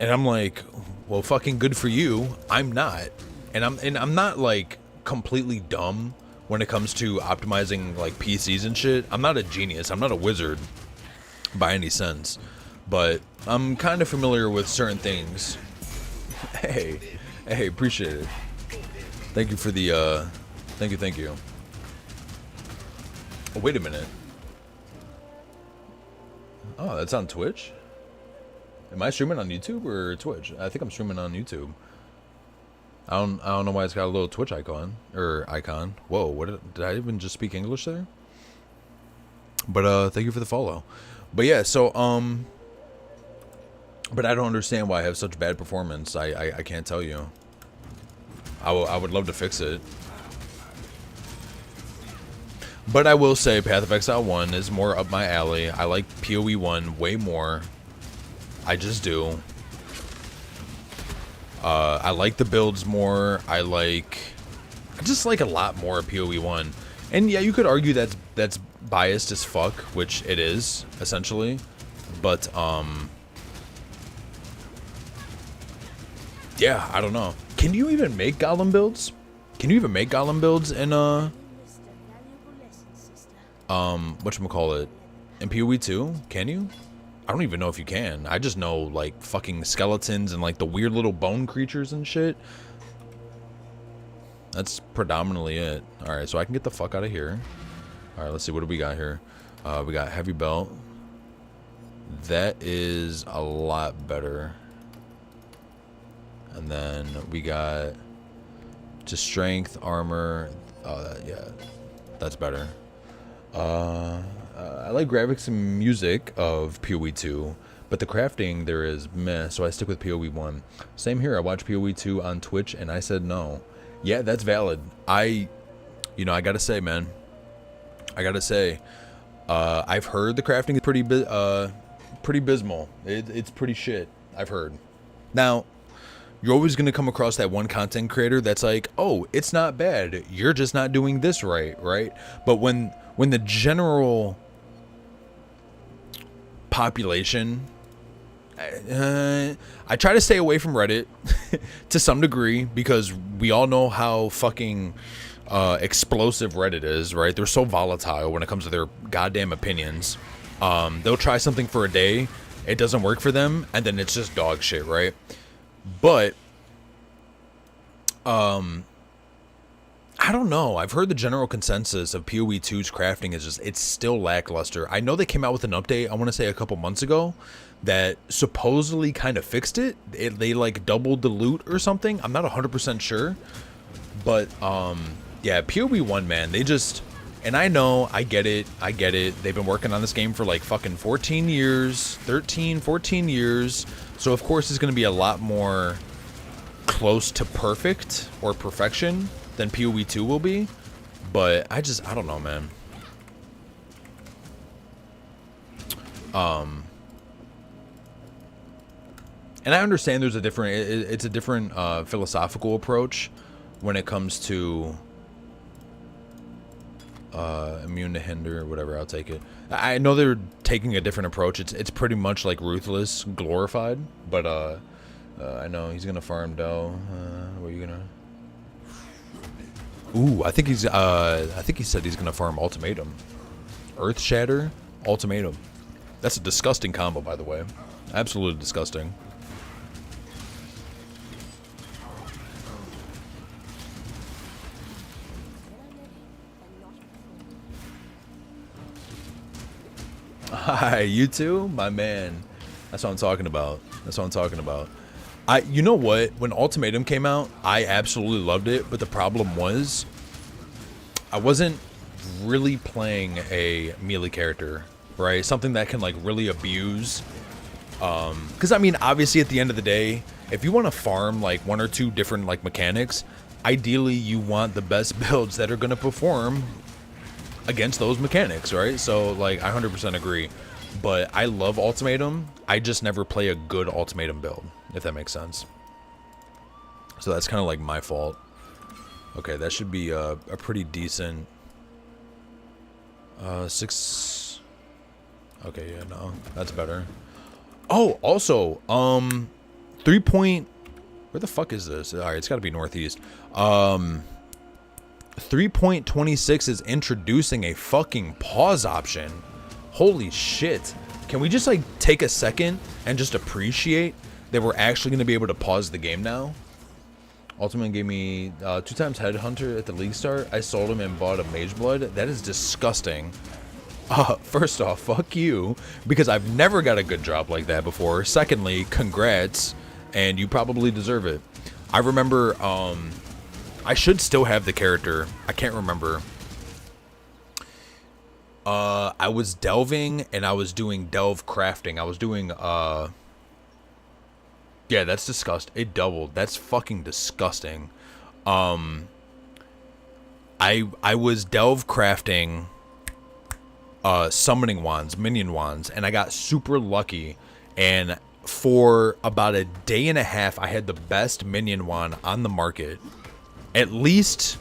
And I'm like, well, fucking good for you. I'm not. And I'm not like completely dumb when it comes to optimizing like PCs and shit. I'm not a genius. I'm not a wizard by any sense. But I'm kind of familiar with certain things. Hey, appreciate it. Thank you for the thank you. Oh, wait a minute. Oh, that's on Twitch? Am I streaming on YouTube or Twitch? I think I'm streaming on YouTube. I don't know why it's got a little Twitch icon. Whoa, what did I even just speak English there? But thank you for the follow. But yeah, so but I don't understand why I have such bad performance. I can't tell you. I would love to fix it. But I will say Path of Exile 1 is more up my alley. I like POE 1 way more. I just do. I like the builds more. I just like a lot more of POE 1. And yeah, you could argue that's biased as fuck, which it is, essentially. But yeah, I don't know. Can you even make golem builds? Can you even make golem builds in whatchamacallit? In POE 2? Can you? I don't even know if you can. I just know like fucking skeletons and like the weird little bone creatures and shit. That's predominantly it. All right, so I can get the fuck out of here. All right, let's see. What do we got here? We got heavy belt. That is a lot better. And then we got just strength, armor. Yeah, that's better. I like graphics and music of POE 2, but the crafting there is meh, so I stick with POE 1. Same here. I watched POE 2 on Twitch, and I said no. Yeah, that's valid. I gotta say, man. I gotta say, I've heard the crafting is pretty abysmal. It's pretty shit. I've heard. Now, you're always gonna come across that one content creator that's like, oh, it's not bad. You're just not doing this right? But when the general population, I try to stay away from Reddit to some degree because we all know how fucking explosive Reddit is, right? They're so volatile when it comes to their goddamn opinions. They'll try something for a day, it doesn't work for them, and then it's just dog shit, right? But I don't know. I've heard the general consensus of POE 2's crafting is just, it's still lackluster. I know they came out with an update, I want to say a couple months ago, that supposedly kind of fixed it. They like doubled the loot or something. I'm not 100% sure. But yeah, POE 1, man, they just, and I know, I get it. They've been working on this game for like fucking 14 years, 13, 14 years. So of course it's going to be a lot more close to perfect or perfection than POE 2 will be. But I don't know, man. And I understand there's a different, it's a different philosophical approach when it comes to immune to hinder or whatever. I'll take it. I know they're taking a different approach. It's pretty much like Ruthless glorified, but I know he's gonna farm Doe. What are you gonna? Ooh, I think he said he's gonna farm Ultimatum, Earth Shatter, Ultimatum. That's a disgusting combo, by the way. Absolutely disgusting. Hi, you too, my man. That's what I'm talking about. You know what? When Ultimatum came out, I absolutely loved it, but the problem was I wasn't really playing a melee character, right? Something that can like really abuse. Because I mean, obviously, at the end of the day, if you want to farm like one or two different like mechanics, ideally you want the best builds that are going to perform against those mechanics, right? So like I 100% agree, but I love Ultimatum. I just never play a good Ultimatum build, if that makes sense. So that's kind of like my fault. Okay, that should be a pretty decent 6. Okay, yeah, no, that's better. Oh, also 3 point, where the fuck is this? All right, it's got to be northeast. 3.26 is introducing a fucking pause option. Holy shit. Can we just like take a second and just appreciate that we're actually going to be able to pause the game now? Ultimate gave me 2 times Headhunter at the league start. I sold him and bought a Mage Blood. That is disgusting. First off, fuck you, because I've never got a good drop like that before. Secondly, congrats, and you probably deserve it. I remember, I should still have the character. I can't remember. I was delving and I was doing delve crafting. I was doing, yeah, that's disgusting. It doubled. That's fucking disgusting. I was delve crafting, summoning wands, minion wands, and I got super lucky. And for about a day and a half, I had the best minion wand on the market. At least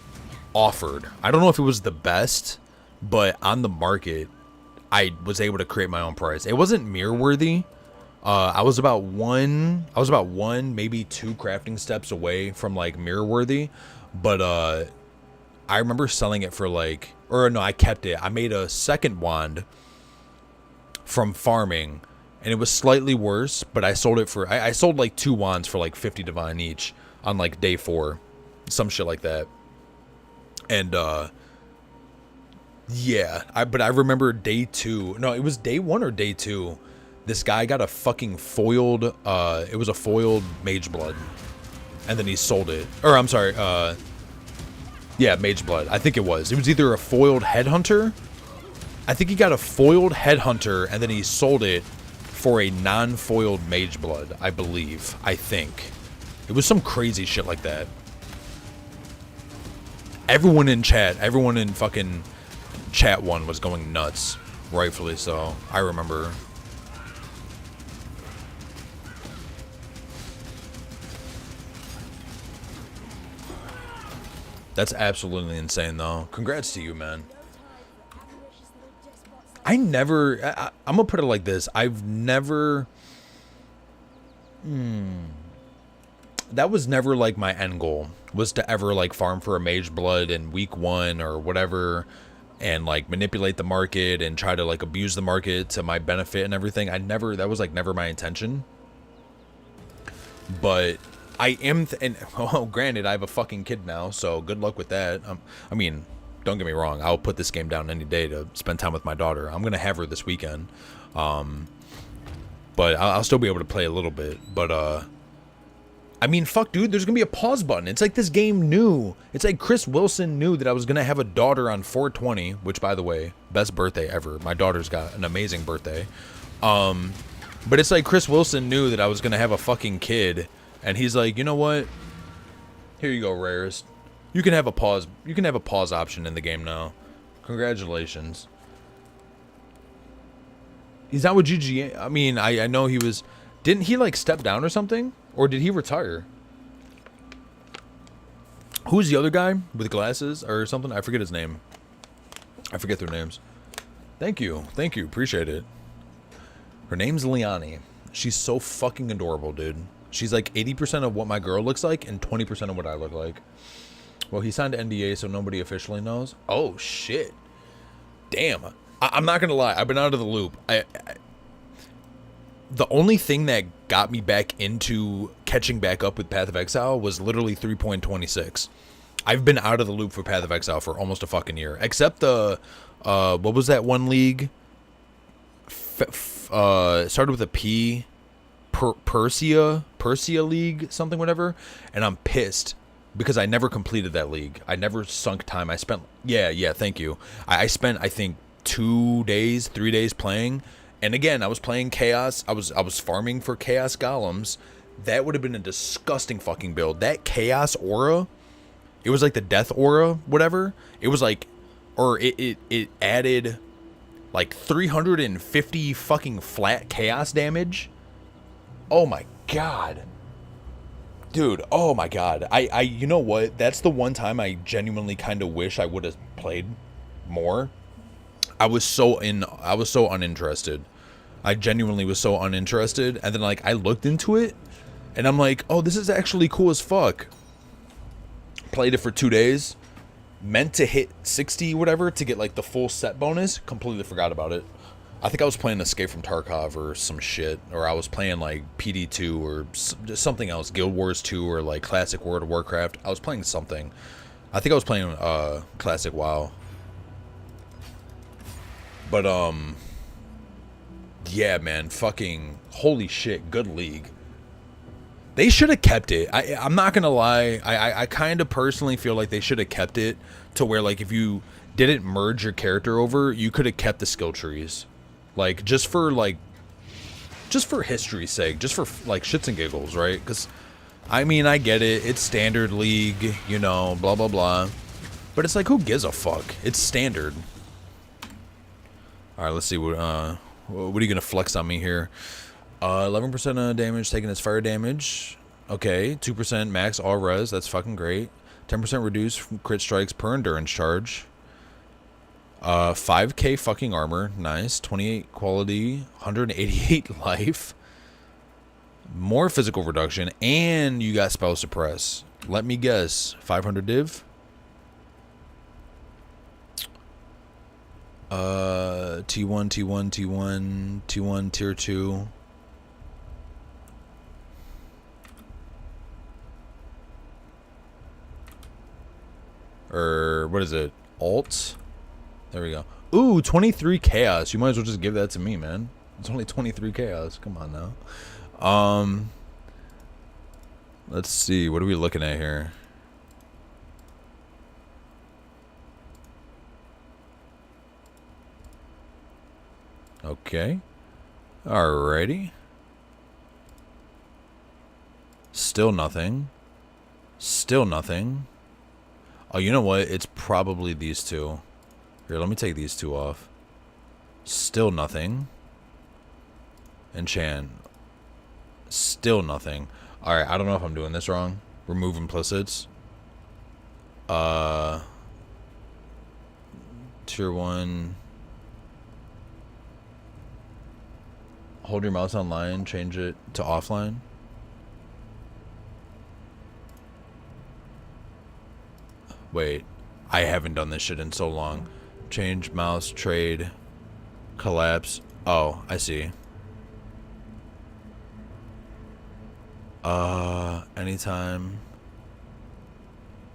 offered. I don't know if it was the best, but on the market, I was able to create my own price. It wasn't mirror worthy. I was about one, maybe 2 crafting steps away from like mirror worthy, but I remember selling it for like, or no, I kept it. I made a second wand from farming, and it was slightly worse, but I sold it for, I sold like 2 wands for like 50 divine each on like day 4. Some shit like that. And yeah, but I remember day 2. No, it was day 1 or day 2. This guy got a fucking foiled. It was a foiled Mage Blood, and then he sold it. Or I'm sorry. Yeah, Mage Blood. I think it was. It was either a foiled Headhunter. I think he got a foiled Headhunter, and then he sold it for a non-foiled Mage Blood. I believe. I think it was some crazy shit like that. Everyone in fucking chat 1 was going nuts, rightfully so. I remember. That's absolutely insane, though. Congrats to you, man. I'm gonna put it like this. I've never... That was never, like, my end goal. Was to ever, like, farm for a Mage Blood in week 1 or whatever. And, like, manipulate the market and try to, like, abuse the market to my benefit and everything. That was, like, never my intention. But... I am, granted, I have a fucking kid now, so good luck with that. I mean, don't get me wrong, I'll put this game down any day to spend time with my daughter. I'm gonna have her this weekend, but I'll still be able to play a little bit. But I mean, fuck, dude, there's gonna be a pause button. It's like this game knew. It's like Chris Wilson knew that I was gonna have a daughter on 4/20, which, by the way, best birthday ever. My daughter's got an amazing birthday. But it's like Chris Wilson knew that I was gonna have a fucking kid. And he's like, you know what? Here you go, Rarest. You can have a pause. You can have a pause option in the game now. Congratulations. He's not with GG. I mean, I know he was... Didn't he, like, step down or something? Or did he retire? Who's the other guy with glasses or something? I forget his name. I forget their names. Thank you. Thank you. Appreciate it. Her name's Liani. She's so fucking adorable, dude. She's like 80% of what my girl looks like and 20% of what I look like. Well, he signed an NDA, so nobody officially knows. Oh, shit. Damn. I'm not going to lie. I've been out of the loop. The only thing that got me back into catching back up with Path of Exile was literally 3.26. I've been out of the loop for Path of Exile for almost a fucking year. Except the, what was that one league? Started with a P. Persia League, something, whatever. And I'm pissed because I never completed that league. I never sunk time. I spent, yeah, thank you. I spent, I think, 3 days playing. And again, I was playing Chaos. I was farming for Chaos Golems. That would have been a disgusting fucking build. That Chaos Aura, it was like the Death Aura, whatever. It was like, or it added like 350 fucking flat Chaos damage. Oh my god. Dude, oh my god. I you know what? That's the one time I genuinely kind of wish I would have played more. I was so uninterested. I genuinely was so uninterested. And then, like, I looked into it and I'm like, oh, this is actually cool as fuck. Played it for 2 days. Meant to hit 60 whatever to get like the full set bonus. Completely forgot about it. I think I was playing Escape from Tarkov or some shit, or I was playing like PD2 or something else, Guild Wars 2 or like Classic World of Warcraft. I was playing something. I think I was playing Classic WoW. But yeah, man, fucking holy shit, good league. They should have kept it. I'm not gonna lie. I kind of personally feel like they should have kept it to where, like, if you didn't merge your character over, you could have kept the skill trees. Like, just for history's sake, just for like shits and giggles, right? Because I mean, I get it, it's standard league, you know, blah blah blah, but it's like, who gives a fuck? It's standard. All right, let's see what are you gonna flex on me here? 11% of damage taken as fire damage. Okay, 2% max all res. That's fucking great. 10% reduced from crit strikes per endurance charge. 5k fucking armor, nice. 28 quality, 188 life. More physical reduction, and you got spell suppress. Let me guess, 500 div. T1 tier 2. Or what is it? Alt? There we go. Ooh, 23 chaos. You might as well just give that to me, man. It's only 23 chaos. Come on now. Let's see. What are we looking at here? Okay. Alrighty. Still nothing. Still nothing. Oh, you know what? It's probably these two. Here, let me take these two off. Still nothing. Enchant. Still nothing. Alright, I don't know if I'm doing this wrong. Remove implicits. Tier 1. Hold your mouse online, change it to offline. Wait, I haven't done this shit in so long. Change mouse, trade, collapse. Oh, I see. Anytime.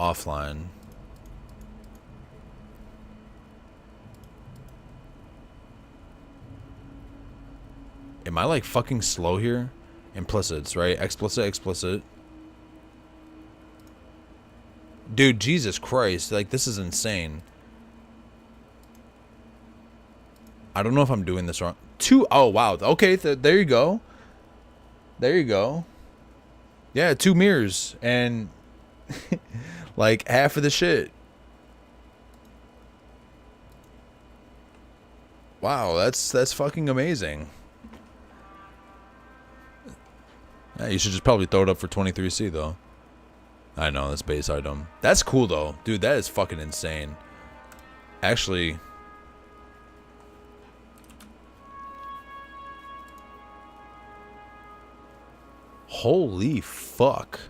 Offline. Am I like fucking slow here? Implicits, right? Explicit, explicit. Dude, Jesus Christ. Like, this is insane. I don't know if I'm doing this wrong. Oh, wow. Okay, there you go. There you go. Yeah, 2 mirrors. And, like, half of the shit. Wow, that's fucking amazing. Yeah, you should just probably throw it up for 23C, though. I know, that's base item. That's cool, though. Dude, that is fucking insane. Actually... Holy fuck.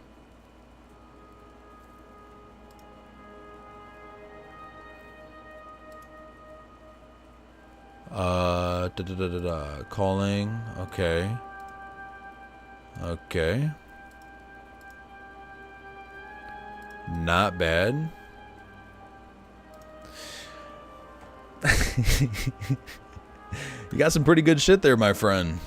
Calling. Okay. Okay. Not bad. You got some pretty good shit there, my friend.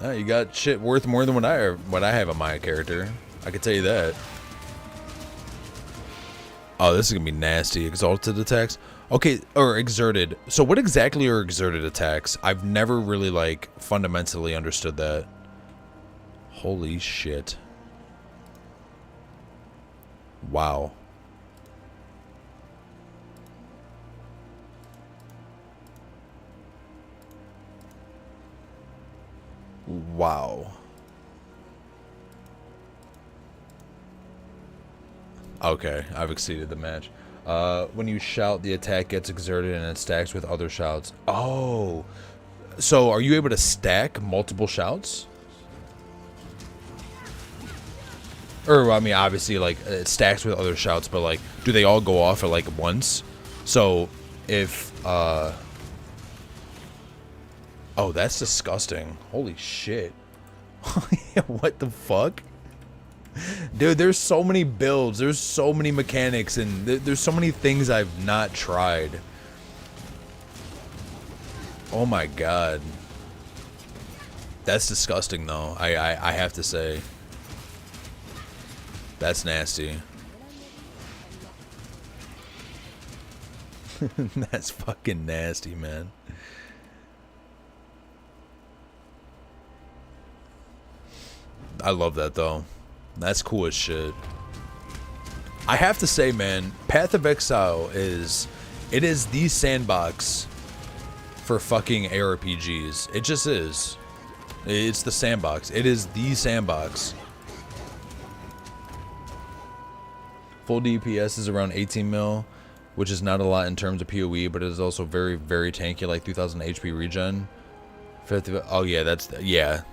You got shit worth more than what I have on my character. I can tell you that. Oh, this is gonna be nasty. Exalted attacks. Okay, or exerted. So what exactly are exerted attacks? I've never really like fundamentally understood that. Holy shit. Wow. Wow. Okay, I've exceeded the match. When you shout, the attack gets exerted and it stacks with other shouts. Oh. So are you able to stack multiple shouts? Or, I mean, obviously, like, it stacks with other shouts, but, like, do they all go off at, like, once? So, if, Oh, that's disgusting. Holy shit. What the fuck? Dude, there's so many builds. There's so many mechanics, and there's so many things I've not tried. Oh my god. That's disgusting, though. I have to say. That's nasty. That's fucking nasty, man. I love that, though. That's cool as shit. I have to say, man, Path of Exile is the sandbox for fucking ARPGs. It just is. It's the sandbox. It is the sandbox. Full DPS is around 18 mil, which is not a lot in terms of POE, but it is also very, very tanky, like 2000 HP regen. 50, oh yeah, yeah.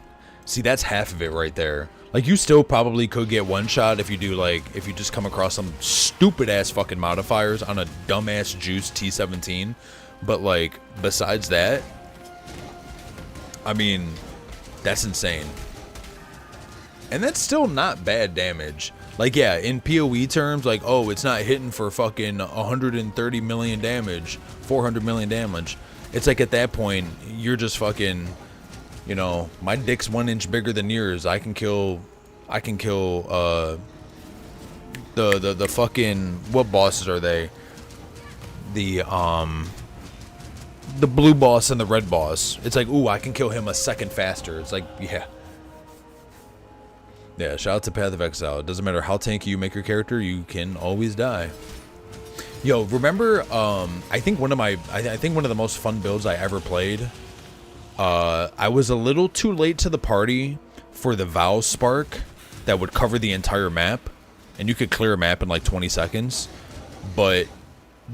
See, that's half of it right there. Like, you still probably could get one shot if you do, like, if you just come across some stupid ass fucking modifiers on a dumbass juice T17. But, like, besides that, I mean, that's insane. And that's still not bad damage. Like, yeah, in POE terms, like, oh, it's not hitting for fucking 130 million damage, 400 million damage. It's like at that point, you're just fucking, you know, my dick's 1 inch bigger than yours. I can kill the fucking, what bosses are they? The blue boss and the red boss. It's like, ooh, I can kill him a second faster. It's like, yeah. Yeah, shout out to Path of Exile. It doesn't matter how tanky you make your character, you can always die. Yo, remember, I think one of the most fun builds I ever played, I was a little too late to the party for the Vow Spark that would cover the entire map, and you could clear a map in like 20 seconds, but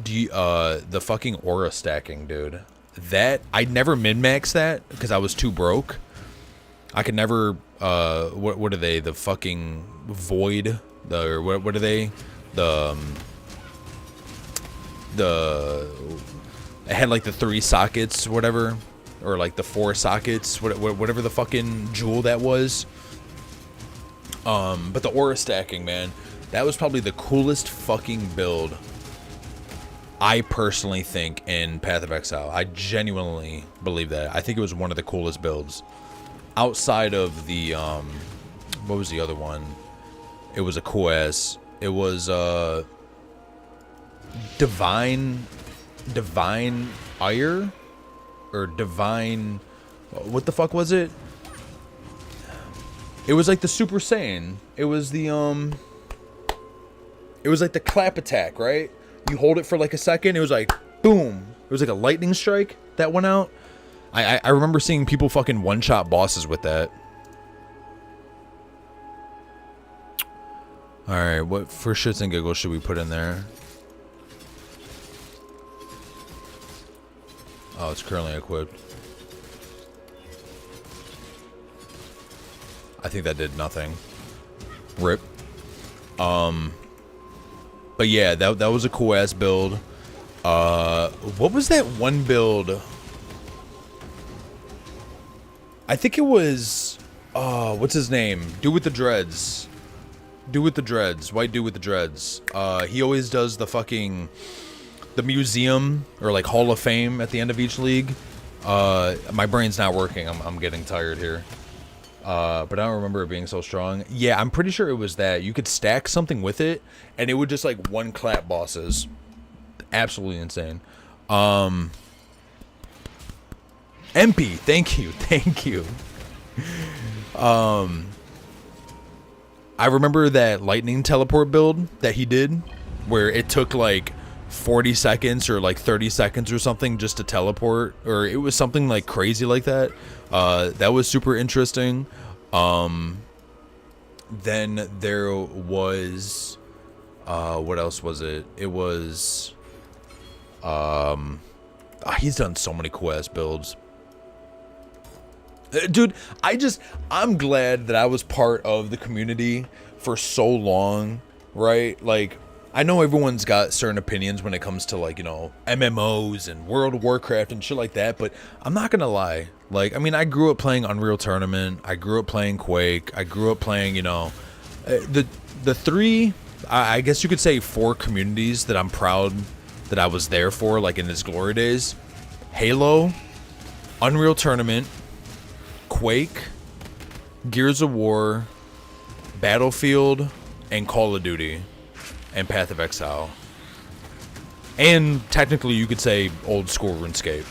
the fucking aura stacking, dude, that, I never min-maxed that because I was too broke. I could never, what are they, the fucking void, or what are they, it had like the 3 sockets, whatever, or like the 4 sockets, whatever the fucking jewel that was. But the aura stacking, man, that was probably the coolest fucking build, I personally think, in Path of Exile. I genuinely believe that. I think it was one of the coolest builds. Outside of the, what was the other one? It was a cool ass. It was, Divine Ire? Or Divine, what the fuck was it? It was like the Super Saiyan. It was the, it was like the clap attack, right? You hold it for like a second, it was like, boom. It was like a lightning strike that went out. I remember seeing people fucking one-shot bosses with that. Alright, what for shits and giggles should we put in there? Oh, it's currently equipped. I think that did nothing. Rip. But yeah, that was a cool ass build. What was that one build? I think it was, what's his name? Dude with the dreads. Dude with the dreads. White dude with the dreads. He always does the fucking, the museum, or like Hall of Fame at the end of each league. My brain's not working. I'm getting tired here. But I don't remember it being so strong. Yeah, I'm pretty sure it was that. You could stack something with it, and it would just like one clap bosses. Absolutely insane. MP, thank you. I remember that lightning teleport build that he did, where it took like 40 seconds or like 30 seconds or something just to teleport, or it was something like crazy like that. That was super interesting. Then there was, what else was it? It was, he's done so many cool ass builds. Dude, I'm glad that I was part of the community for so long, right? Like, I know everyone's got certain opinions when it comes to, like, you know, MMOs and World of Warcraft and shit like that, but I'm not gonna lie. Like, I mean, I grew up playing Unreal Tournament, I grew up playing Quake, I grew up playing, you know, the 3, I guess you could say 4 communities that I'm proud that I was there for, like, in its glory days. Halo, Unreal Tournament, Quake, Gears of War, Battlefield, and Call of Duty, and Path of Exile. And technically you could say old school RuneScape.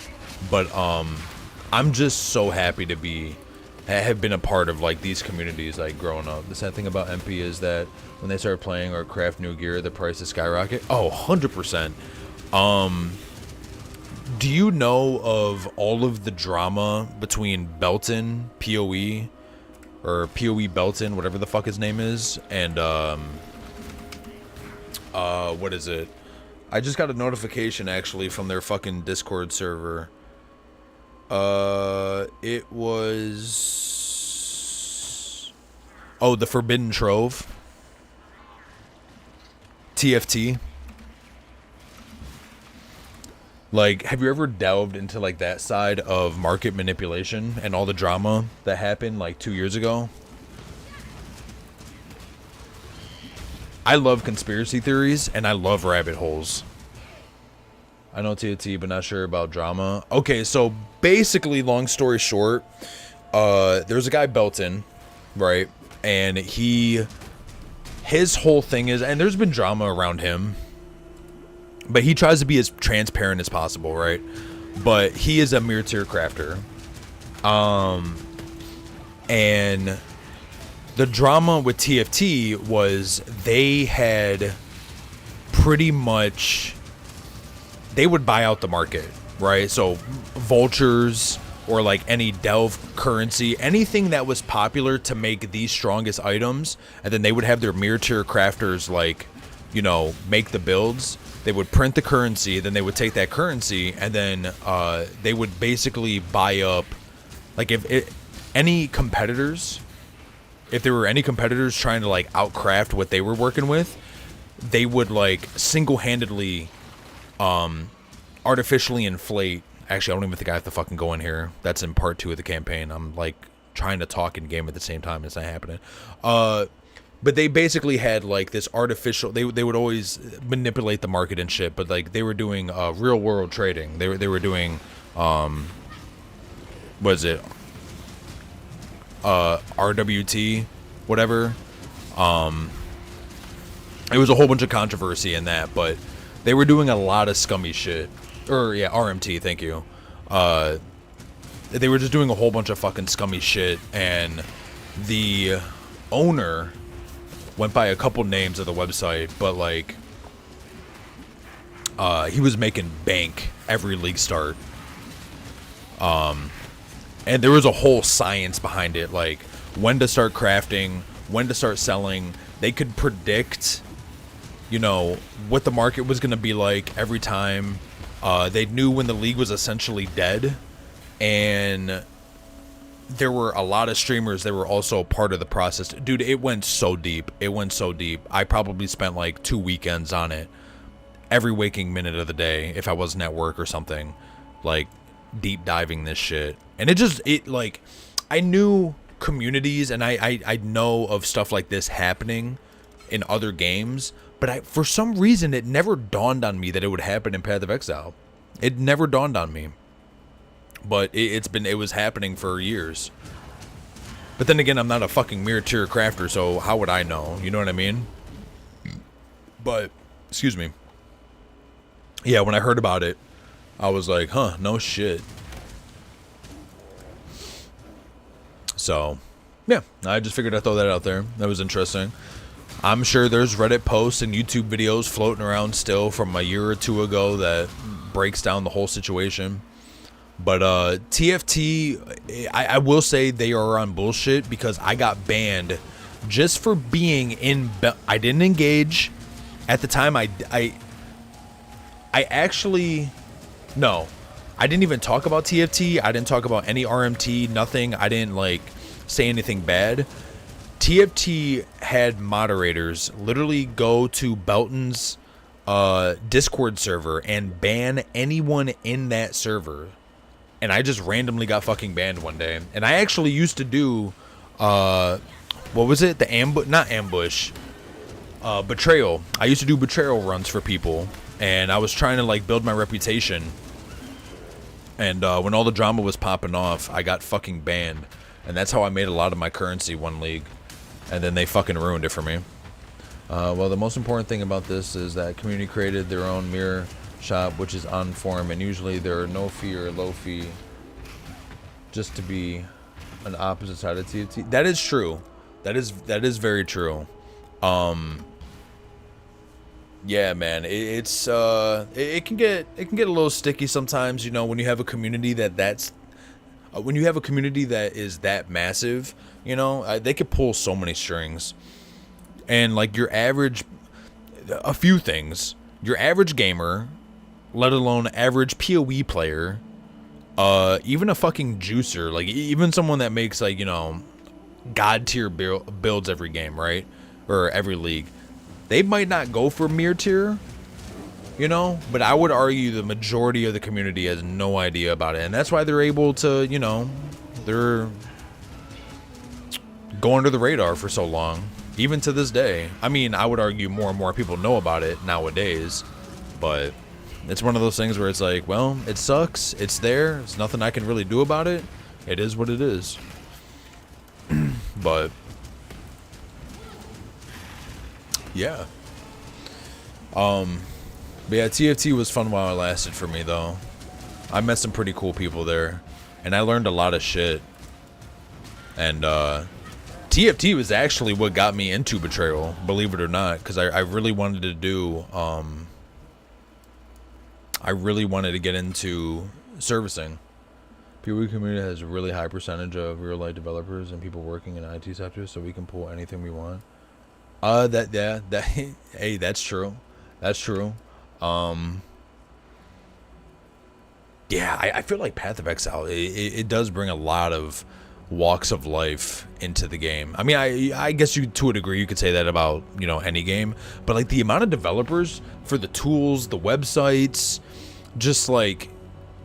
But I'm just so happy to have been a part of like these communities like growing up. The sad thing about MP is that when they start playing or craft new gear, the prices skyrocket. Oh, 100%. Do you know of all of the drama between Belton, POE, or POE Belton, whatever the fuck his name is, and what is it? I just got a notification actually from their fucking Discord server. It was, oh, the Forbidden Trove, TFT. Like, have you ever delved into, like, that side of market manipulation and all the drama that happened, like, 2 years ago? I love conspiracy theories and I love rabbit holes. I know TFT, but not sure about drama. Okay, so basically, long story short, there's a guy Belton, right? And his whole thing is, and there's been drama around him, but he tries to be as transparent as possible, right? But he is a mere tier crafter. And the drama with TFT was they had pretty much, they would buy out the market, right? So vultures or like any delve currency, anything that was popular to make the strongest items, and then they would have their mere tier crafters like, you know, make the builds. They would print the currency, then they would take that currency, and then they would basically buy up, like if any competitors, if there were any competitors trying to like outcraft what they were working with, they would like single-handedly artificially inflate. Actually, I don't even think I have to fucking go in here. That's in part 2 of the campaign. I'm like trying to talk in game at the same time. It's not happening. But they basically had like this artificial, they would always manipulate the market and shit, but like they were doing real world trading. They were doing what is it, RWT, whatever. It was a whole bunch of controversy in that, but they were doing a lot of scummy shit. Or yeah, RMT, thank you. They were just doing a whole bunch of fucking scummy shit, and the owner went by a couple names of the website, but like he was making bank every league start. And there was a whole science behind it, like when to start crafting, when to start selling. They could predict, you know, what the market was going to be like every time. They knew when the league was essentially dead, and there were a lot of streamers that were also part of the process. Dude, it went so deep. It went so deep. I probably spent like 2 weekends on it, every waking minute of the day, if I wasn't at work or something, like deep diving this shit. And it like, I knew communities, and I know of stuff like this happening in other games, but for some reason it never dawned on me that it would happen in Path of Exile. It never dawned on me, but it was happening for years. But then again, I'm not a fucking mere tier crafter, so how would I know? You know what I mean? But excuse me. Yeah, when I heard about it, I was like, huh, no shit. So, yeah, I just figured I'd throw that out there. That was interesting. I'm sure there's Reddit posts and YouTube videos floating around still from a year or two ago that breaks down the whole situation. But TFT, I will say they are on bullshit, because I got banned just for being in... I didn't engage. At the time, I actually... No. I didn't even talk about TFT. I didn't talk about any RMT, nothing. I didn't, like, say anything bad. TFT had moderators literally go to Belton's Discord server and ban anyone in that server. And I just randomly got fucking banned one day. And I actually used to do, what was it? The ambush, not ambush, betrayal. I used to do betrayal runs for people. And I was trying to, like, build my reputation. And when all the drama was popping off, I got fucking banned. And that's how I made a lot of my currency one league. And then they fucking ruined it for me. Well, the most important thing about this is that community created their own mirror shop, which is on forum, and usually there are no fee or low fee, just to be an opposite side of TFT. That is true. That is very true. Yeah, man, it can get a little sticky sometimes, you know, when you have a community when you have a community that is that massive, you know, they could pull so many strings. And like a few things, your average gamer, let alone average POE player, even a fucking juicer, like even someone that makes, like, you know, god tier builds every game, right? Or every league, they might not go for mere tier, you know, but I would argue the majority of the community has no idea about it. And that's why they're able to, you know, they're go under the radar for so long. even to this day. I mean, I would argue more and more people know about it nowadays, but it's one of those things where it's like, well, it sucks. It's there. There's nothing I can really do about it. It is what it is. But yeah. But yeah, TFT was fun while it lasted for me, though. I met some pretty cool people there, and I learned a lot of shit. And TFT was actually what got me into Betrayal, believe it or not, because I really wanted to do, I really wanted to get into servicing. POE community has a really high percentage of real-life developers and people working in IT sectors, so we can pull anything we want. Hey, that's true. That's true. Yeah, I feel like Path of Exile, it does bring a lot of walks of life into the game. I mean, I guess you, to a degree, you could say that about, you know, any game, but like the amount of developers for the tools, the websites, just like,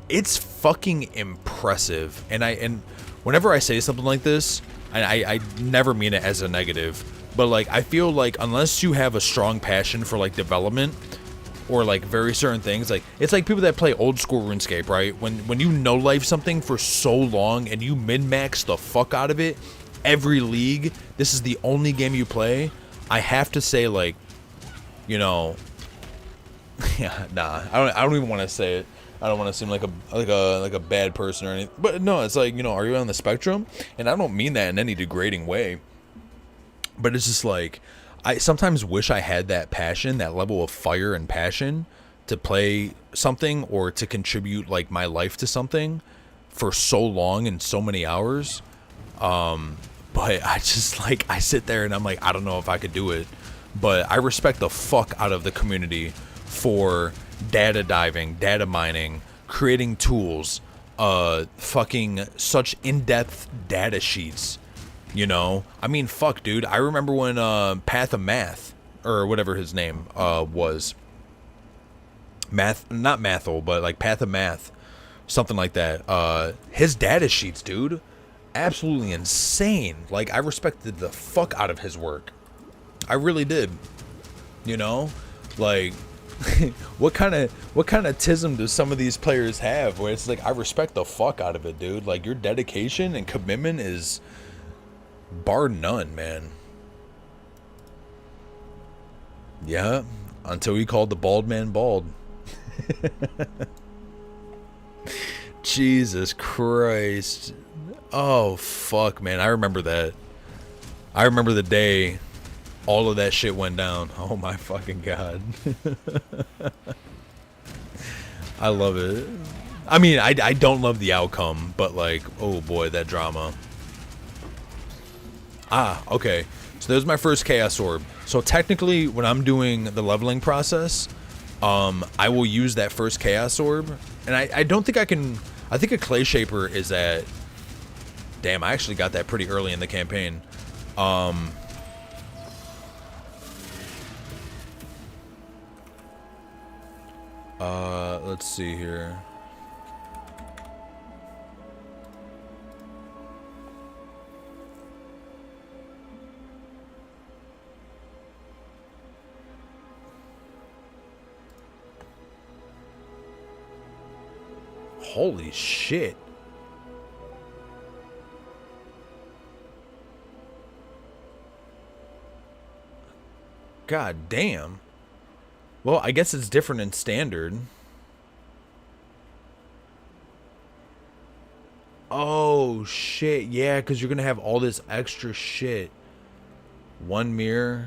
it's fucking impressive. And whenever I say something like this, I never mean it as a negative, but like, I feel like unless you have a strong passion for like development or like very certain things, like it's like people that play old school RuneScape, right? When you know life something for so long and you min-max the fuck out of it every league, this is the only game you play, I have to say, like, you know, yeah, nah, I don't even want to say it. I don't want to seem like a bad person or anything, but no, it's like, you know, are you on the spectrum? And I don't mean that in any degrading way, but it's just like, I sometimes wish I had that passion, that level of fire and passion to play something or to contribute like my life to something for so long and so many hours. But I just like, I sit there and I'm like, I don't know if I could do it, but I respect the fuck out of the community for data diving, data mining, creating tools, fucking such in-depth data sheets. You know, I mean, fuck, dude. I remember when Path of Math, or whatever his name was, not Mathel, but like Path of Math, something like that. His data sheets, dude, absolutely insane. Like, I respected the fuck out of his work. I really did. You know, like, what kind of tism do some of these players have? Where it's like, I respect the fuck out of it, dude. Like, your dedication and commitment is bar none, man. Yeah, until he called the bald man bald. Jesus Christ. Oh, fuck, man. I remember that. I remember the day all of that shit went down. Oh, my fucking God. I love it. I mean, I don't love the outcome, but, like, oh, boy, that drama. Ah, okay. So there's my first Chaos Orb. So technically, when I'm doing the leveling process, I will use that first Chaos Orb. And I don't think I can... I think a Clay Shaper is at... Damn, I actually got that pretty early in the campaign. Let's see here. Holy shit. God damn. Well, I guess it's different in standard. Oh shit, yeah, because you're gonna have all this extra shit. One mirror.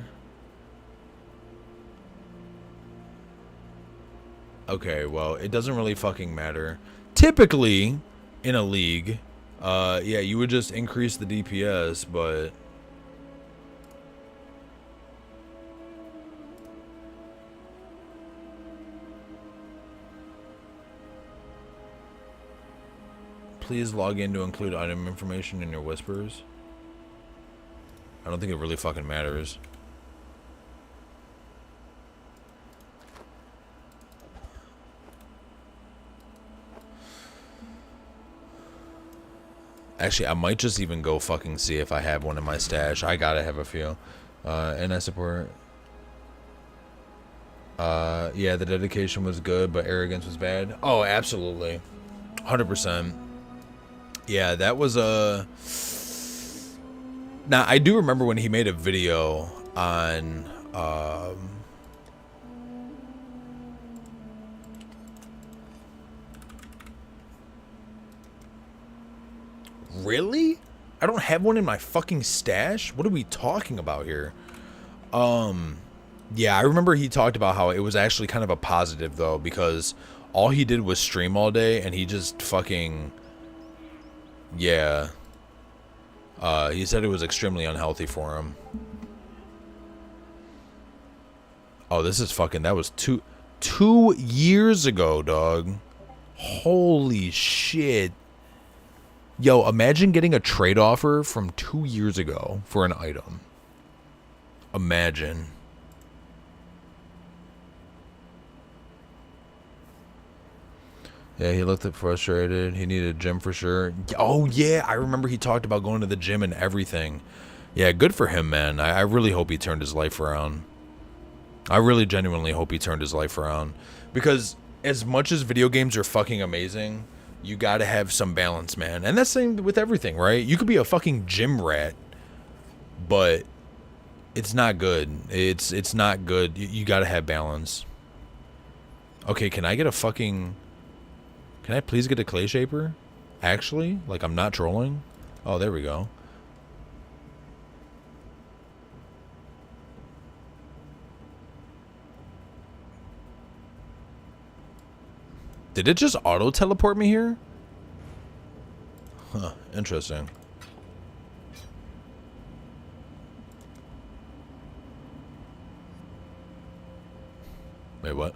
Okay, well, it doesn't really fucking matter. Typically, in a league, yeah, you would just increase the DPS, but... Please log in to include item information in your whispers. I don't think it really fucking matters. Actually, I might just even go fucking see if I have one in my stash. I gotta have a few. And I support. Yeah, the dedication was good, but arrogance was bad. Oh, absolutely. 100%. Yeah, that was a... Now, I do remember when he made a video on... Really? I don't have one in my fucking stash? What are we talking about here? Yeah, I remember he talked about how it was actually kind of a positive, though, because all he did was stream all day, and he just fucking... Yeah. He said it was extremely unhealthy for him. Oh, this is fucking... That was 2 years ago, dog. Holy shit. Yo, imagine getting a trade offer from 2 years ago for an item. Imagine. Yeah, he looked frustrated. He needed a gym for sure. Oh, yeah. I remember he talked about going to the gym and everything. Yeah, good for him, man. I really hope he turned his life around. I really genuinely hope he turned his life around. Because as much as video games are fucking amazing, you gotta have some balance, man. And that's the same with everything, right? You could be a fucking gym rat, but it's not good. It's not good. You gotta have balance. Okay, can I get a fucking... Can I please get a clay shaper? Actually? Like, I'm not trolling? Oh, there we go. Did it just auto-teleport me here? Huh, interesting. Wait, what?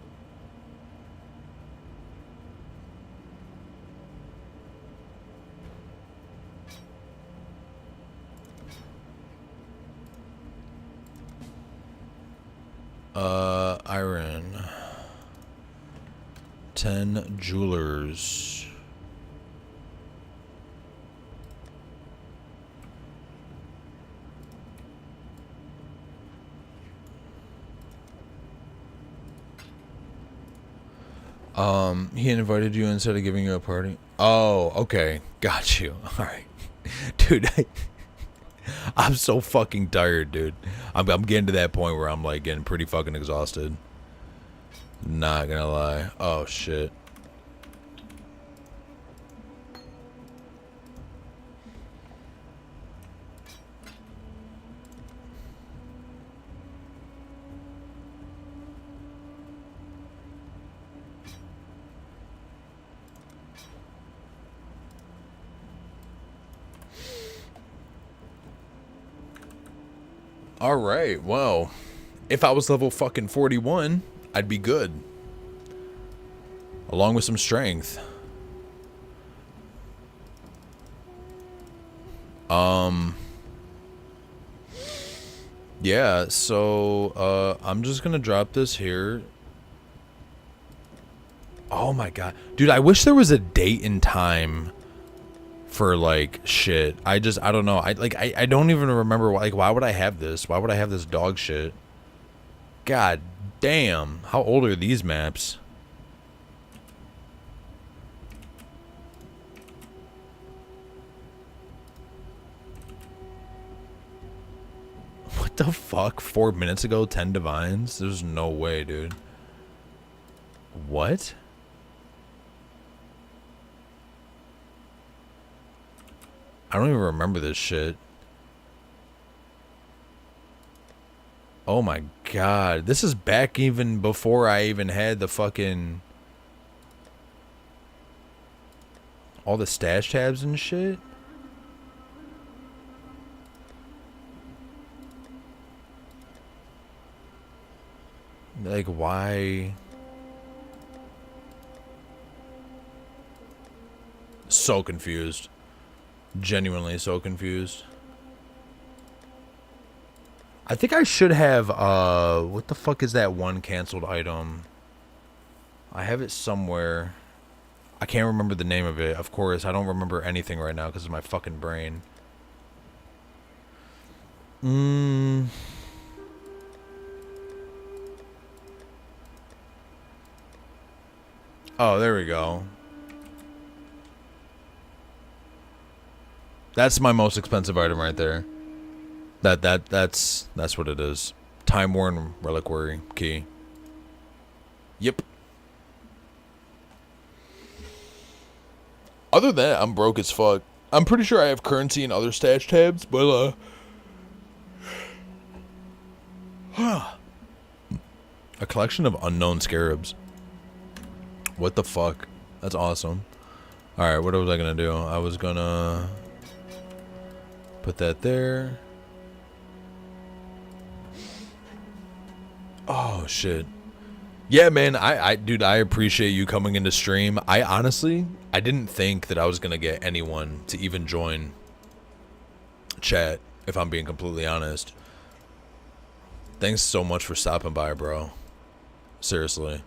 Iron. 10 jewelers. He invited you instead of giving you a party. Oh, okay. Got you. All right. Dude, I'm so fucking tired, dude. I'm getting to that point where I'm like getting pretty fucking exhausted. Not gonna lie. Oh shit. All right. Well, if I was level fucking 41, I'd be good. Along with some strength. Yeah, so I'm just gonna drop this here. Oh my god. Dude, I wish there was a date and time for like shit. I don't know. I don't even remember why would I have this? Why would I have this dog shit? God damn. How old are these maps? What the fuck? 4 minutes ago, 10 divines? There's no way, dude. What? I don't even remember this shit. Oh my god. This is back even before I even had the fucking... all the stash tabs and shit. Like, why? So confused. Genuinely so confused. I think I should have, what the fuck is that one canceled item? I have it somewhere. I can't remember the name of it. Of course, I don't remember anything right now because of my fucking brain. Oh, there we go. That's my most expensive item right there. That's what it is. Time worn reliquary key. Yep. Other than that, I'm broke as fuck. I'm pretty sure I have currency in other stash tabs, but a collection of unknown scarabs. What the fuck? That's awesome. Alright, what was I gonna do? I was gonna put that there. Oh shit. Yeah, man, dude, I appreciate you coming into stream. I didn't think that I was gonna get anyone to even join chat, if I'm being completely honest. Thanks so much for stopping by, bro. Seriously.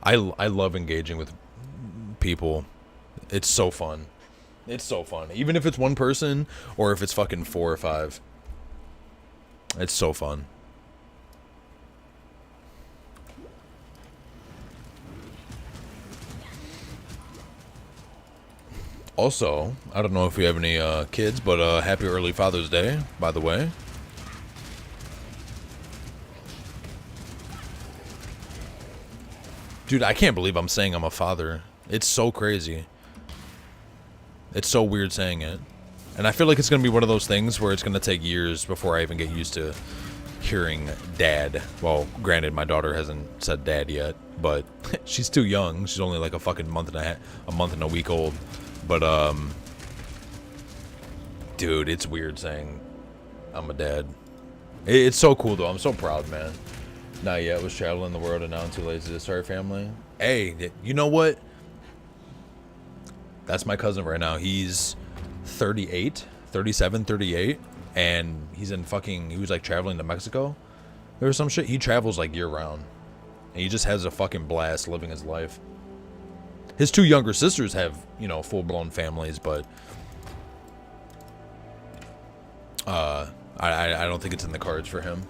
I love engaging with people. It's so fun. It's so fun. Even if it's one person or if it's fucking 4 or 5. It's so fun. Also, I don't know if we have any kids, but happy early Father's Day, by the way. Dude, I can't believe I'm saying I'm a father. It's so crazy. It's so weird saying it. And I feel like it's going to be one of those things where it's going to take years before I even get used to hearing dad. Well, granted, my daughter hasn't said dad yet, but she's too young. She's only like a fucking month and a week old. But, dude, it's weird saying I'm a dad. It's so cool, though. I'm so proud, man. Not yet. Was traveling the world and now I'm too lazy to start a family. Hey, you know what? That's my cousin right now. He's 38, 37, 38. And he's in fucking, he was like traveling to Mexico or some shit. He travels like year round. And he just has a fucking blast living his life. His 2 younger sisters have, you know, full-blown families, but I don't think it's in the cards for him.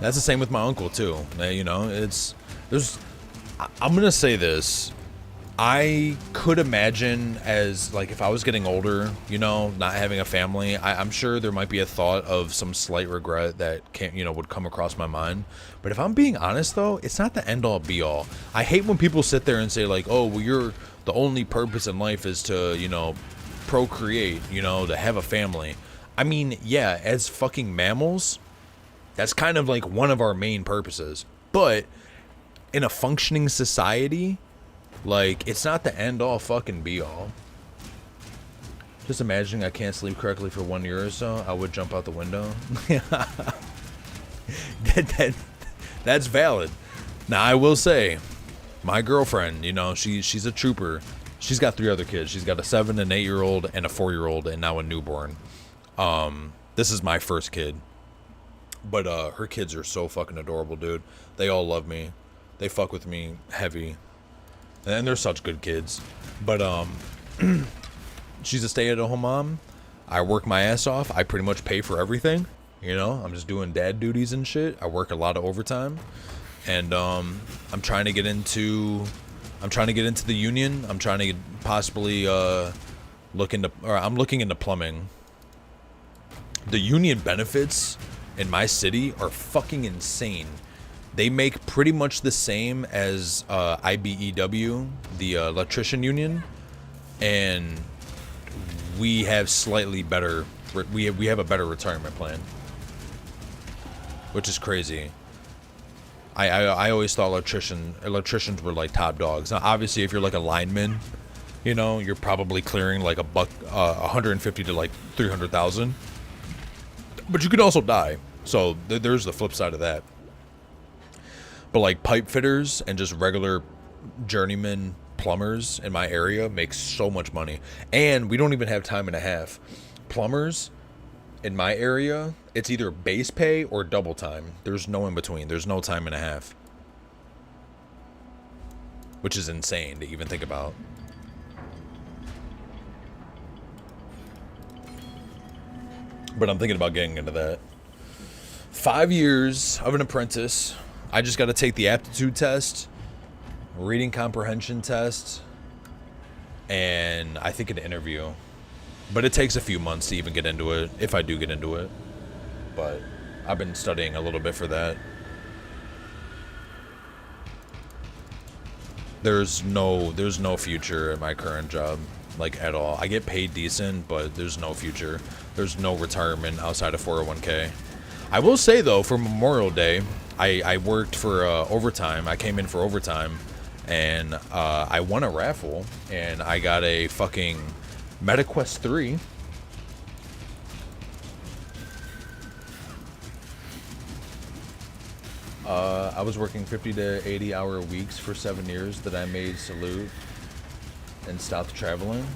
That's the same with my uncle too. You know, I'm gonna say this. I could imagine as like if I was getting older, you know, not having a family, I'm sure there might be a thought of some slight regret that would come across my mind. But if I'm being honest though, it's not the end all be all. I hate when people sit there and say like, oh, well, the only purpose in life is to, you know, procreate, you know, to have a family. I mean, yeah, as fucking mammals, that's kind of like one of our main purposes. But in a functioning society, like, it's not the end-all fucking be-all. Just imagining I can't sleep correctly for 1 year or so, I would jump out the window. That's valid. Now, I will say, my girlfriend, you know, she's a trooper. She's got 3 other kids. She's got a 7, an 8-year-old, and a 4-year-old, and now a newborn. This is my first kid. But her kids are so fucking adorable, dude. They all love me. They fuck with me heavy. And they're such good kids. But she's a stay-at-home mom. I work my ass off. I pretty much pay for everything. You know, I'm just doing dad duties and shit. I work a lot of overtime. And I'm trying to get into the union. I'm trying to possibly I'm looking into plumbing. The union benefits in my city are fucking insane. They make pretty much the same as IBEW, the electrician union, and we have slightly better. We have a better retirement plan, which is crazy. I always thought electricians were like top dogs. Now, obviously, if you're like a lineman, you know, you're probably clearing like $150 to like 300,000. But you could also die. So there's the flip side of that. But like pipe fitters and just regular journeyman plumbers in my area make so much money. And we don't even have time and a half. Plumbers in my area, it's either base pay or double time. There's no in between. There's no time and a half. Which is insane to even think about. But I'm thinking about getting into that. 5 years of an apprentice. I just got to take the aptitude test, reading comprehension test, and I think an interview. But it takes a few months to even get into it, if I do get into it. But I've been studying a little bit for that. There's no future at my current job, like at all. I get paid decent, but there's no future. There's no retirement outside of 401k. I will say though, for Memorial Day, I worked for overtime. I came in for overtime, and I won a raffle, and I got a fucking MetaQuest 3. I was working 50 to 80 hour weeks for 7 years that I made salute and stopped traveling.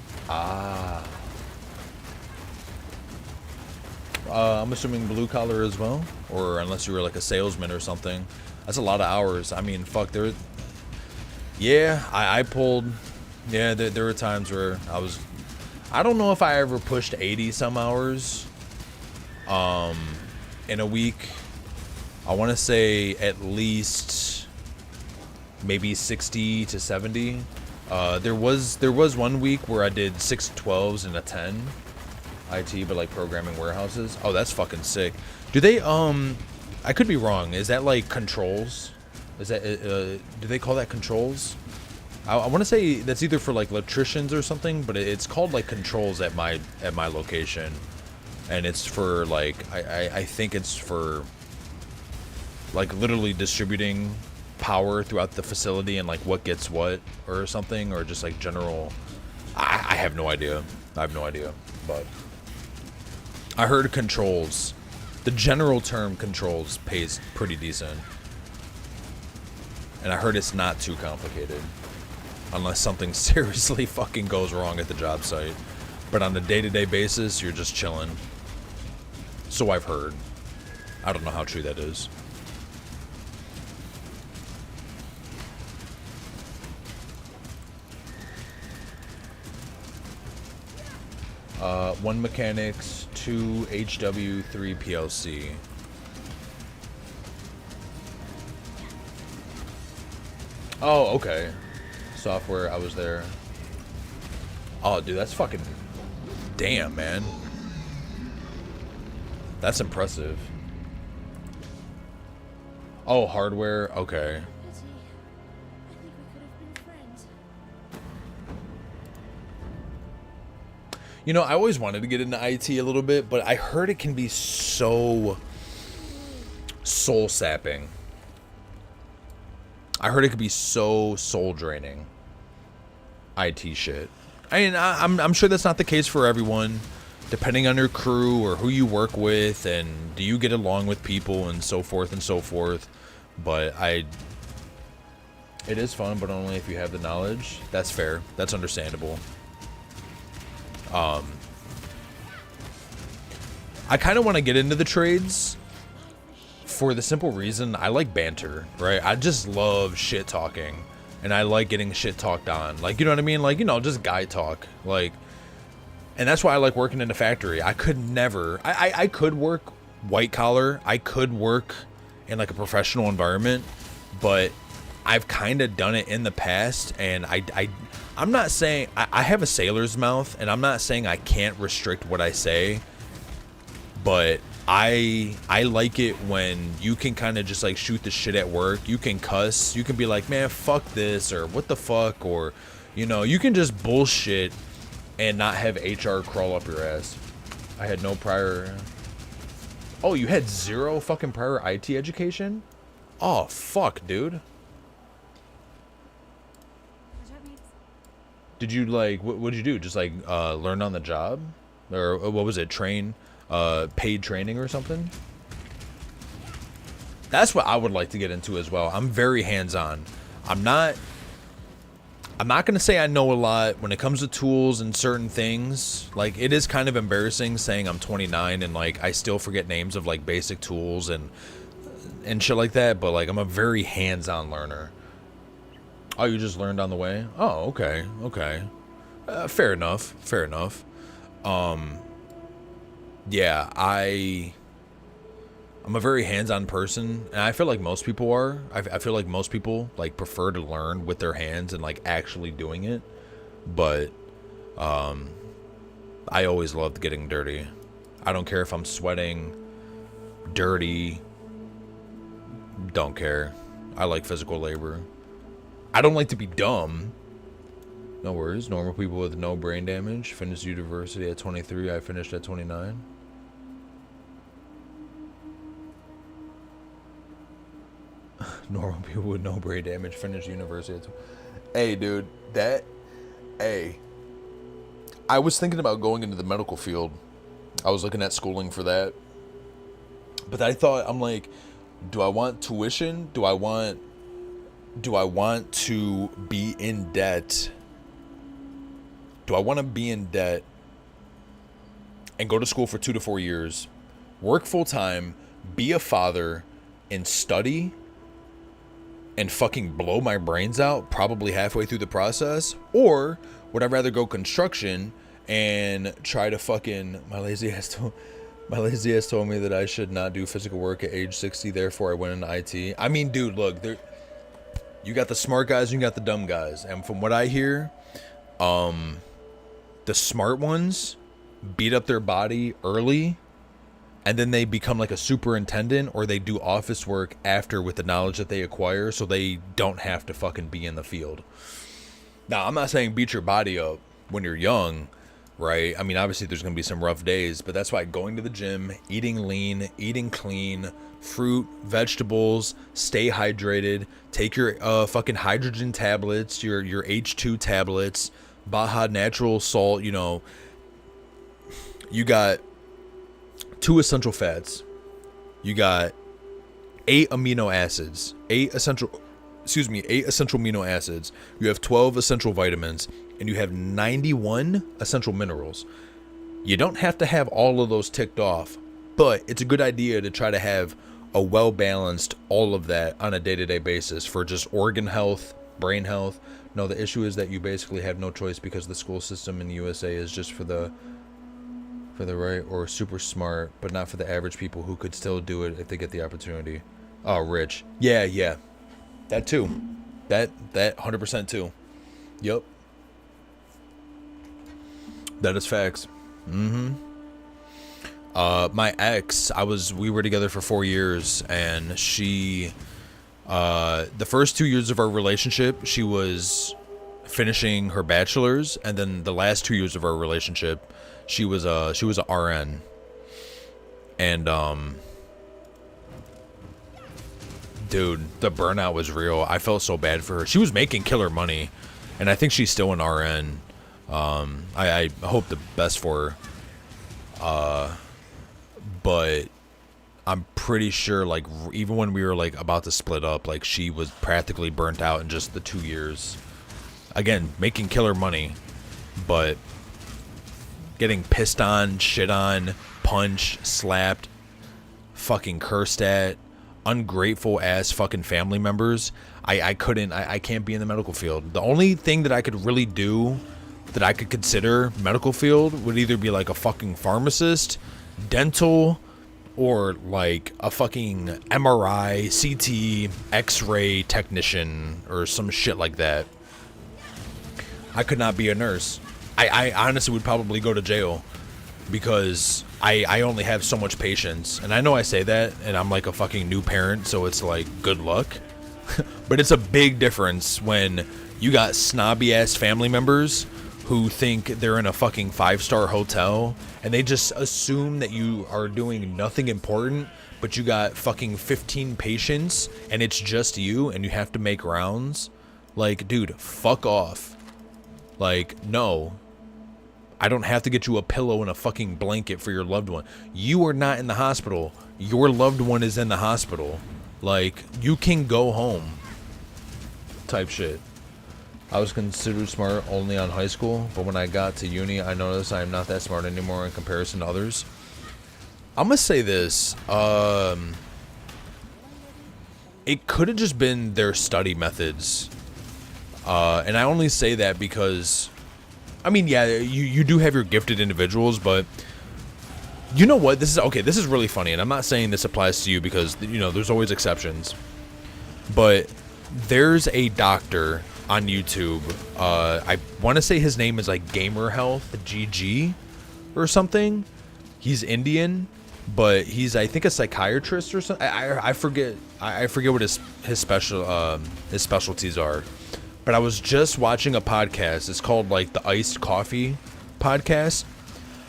I'm assuming blue collar as well, or unless you were like a salesman or something. That's a lot of hours. I mean, fuck, I pulled, there were times where I don't know if I ever pushed 80 some hours in a week. I want to say at least maybe 60 to 70. There was 1 week where I did 6 12s and a 10 IT, but like programming warehouses. Oh, that's fucking sick. Do they I could be wrong. Is that like controls? Is that do they call that controls? I want to say that's either for like electricians or something, but it's called like controls at my location, and it's for like I think it's for like literally distributing power throughout the facility and like what gets what or something, or just like general. I have no idea. But I heard controls. The general term controls pays pretty decent, and I heard it's not too complicated unless something seriously fucking goes wrong at the job site. But on a day-to-day basis, you're just chilling. So I've heard. I don't know how true that is. One mechanics, 2 HW, 3 PLC. Oh, okay. Software, I was there. Oh, dude, that's fucking... Damn, man. That's impressive. Oh, hardware, okay. Pity. I think we could have been friends. You know, I always wanted to get into IT a little bit, but I heard it can be so soul sapping. I heard it could be so soul draining. IT shit. I mean, I'm sure that's not the case for everyone, depending on your crew or who you work with, and do you get along with people and so forth and so forth. But it is fun, but only if you have the knowledge. That's fair. That's understandable. I kind of want to get into the trades for the simple reason I like banter, right? I just love shit talking, and I like getting shit talked on. Like, you know what I mean? Like, you know, just guy talk. Like, and that's why I like working in a factory. I could never, I could work white collar. I could work in like a professional environment, but I've kind of done it in the past, and I'm not saying I have a sailor's mouth, and I'm not saying I can't restrict what I say, but I like it when you can kind of just like shoot the shit at work. You can cuss. You can be like, man, fuck this, or what the fuck, or, you know, you can just bullshit and not have HR crawl up your ass. I had no prior. Oh, you had 0 fucking prior IT education? Oh, fuck, dude. Did you like, what did you do? Just like learn on the job? Or what was it? Paid training or something? That's what I would like to get into as well. I'm very hands-on. I'm not going to say I know a lot when it comes to tools and certain things. Like, it is kind of embarrassing saying I'm 29 and like I still forget names of like basic tools and shit like that, but like I'm a very hands-on learner. Oh, you just learned on the way? Oh, okay. Fair enough. Yeah, I'm a very hands-on person, and I feel like most people are. I feel like most people like prefer to learn with their hands and like actually doing it. But I always loved getting dirty. I don't care if I'm sweating, dirty. Don't care. I like physical labor. I don't like to be dumb. No worries. Normal people with no brain damage. Finished university at 23. I finished at 29. Normal people with no brain damage finish university. Hey, dude, hey, I was thinking about going into the medical field. I was looking at schooling for that, but I thought, I'm like, do I want tuition? Do I want to be in debt? Do I want to be in debt and go to school for 2 to 4 years, work full time, be a father, and study? And fucking blow my brains out probably halfway through the process? Or would I rather go construction and try to fucking... My lazy ass told me that I should not do physical work at age 60, therefore I went into IT. I mean, dude, look, you got the smart guys and you got the dumb guys. And from what I hear, the smart ones beat up their body early, and then they become like a superintendent, or they do office work after with the knowledge that they acquire, so they don't have to fucking be in the field. Now, I'm not saying beat your body up when you're young, right? I mean, obviously there's going to be some rough days, but that's why going to the gym, eating lean, eating clean, fruit, vegetables, stay hydrated, take your fucking hydrogen tablets, your H2 tablets, Baja natural salt, you know, you got 2 essential fats, you got 8 essential amino acids, you have 12 essential vitamins, and you have 91 essential minerals. You don't have to have all of those ticked off, but it's a good idea to try to have a well-balanced all of that on a day-to-day basis for just organ health, brain health. No, the issue is that you basically have no choice because the school system in the USA is just for the right or super smart, but not for the average people who could still do it if they get the opportunity. Oh, rich. Yeah. That too. That 100% too. Yep. That is facts. My ex, we were together for 4 years, and she, the first 2 years of our relationship, she was finishing her bachelor's, and then the last 2 years of our relationship, she was a RN. And dude, the burnout was real. I felt so bad for her. She was making killer money, and I think she's still an RN. I hope the best for her. But I'm pretty sure, like, even when we were like about to split up, like, she was practically burnt out in just the 2 years. Again, making killer money, but getting pissed on, shit on, punched, slapped, fucking cursed at, ungrateful ass fucking family members. I can't be in the medical field. The only thing that I could really do that I could consider medical field would either be like a fucking pharmacist, dental, or like a fucking MRI, CT, X-ray technician, or some shit like that. I could not be a nurse. I honestly would probably go to jail because I only have so much patience. And I know I say that, and I'm like a fucking new parent, so it's like, good luck. But it's a big difference when you got snobby ass family members who think they're in a fucking 5-star hotel, and they just assume that you are doing nothing important, but you got fucking 15 patients, and it's just you, and you have to make rounds. Like, dude, fuck off. Like, no. I don't have to get you a pillow and a fucking blanket for your loved one. You are not in the hospital. Your loved one is in the hospital. Like, you can go home. Type shit. I was considered smart only on high school, but when I got to uni, I noticed I am not that smart anymore in comparison to others. I'm gonna say this. It could have just been their study methods. And I only say that because, I mean, yeah, you do have your gifted individuals, but You know what? This is okay. This is really funny, and I'm not saying this applies to you because you know there's always exceptions. But there's a doctor on YouTube. I want to say his name is like Gamer Health GG or something. He's Indian, but he's I think a psychiatrist or something. I forget. I forget what his specialties are. But I was just watching a podcast. It's called like the Iced Coffee podcast.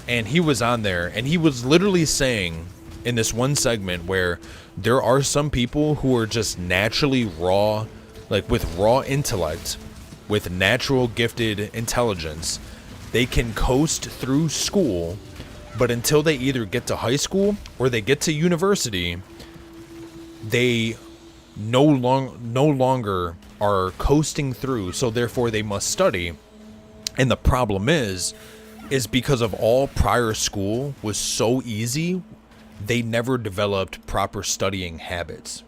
And he was on there, and he was literally saying in this one segment where there are some people who are just naturally raw, like with raw intellect, with natural gifted intelligence. They can coast through school, but until they either get to high school or they get to university, they no longer are coasting through, so therefore they must study. And the problem is because of all prior school was so easy, they never developed proper studying habits.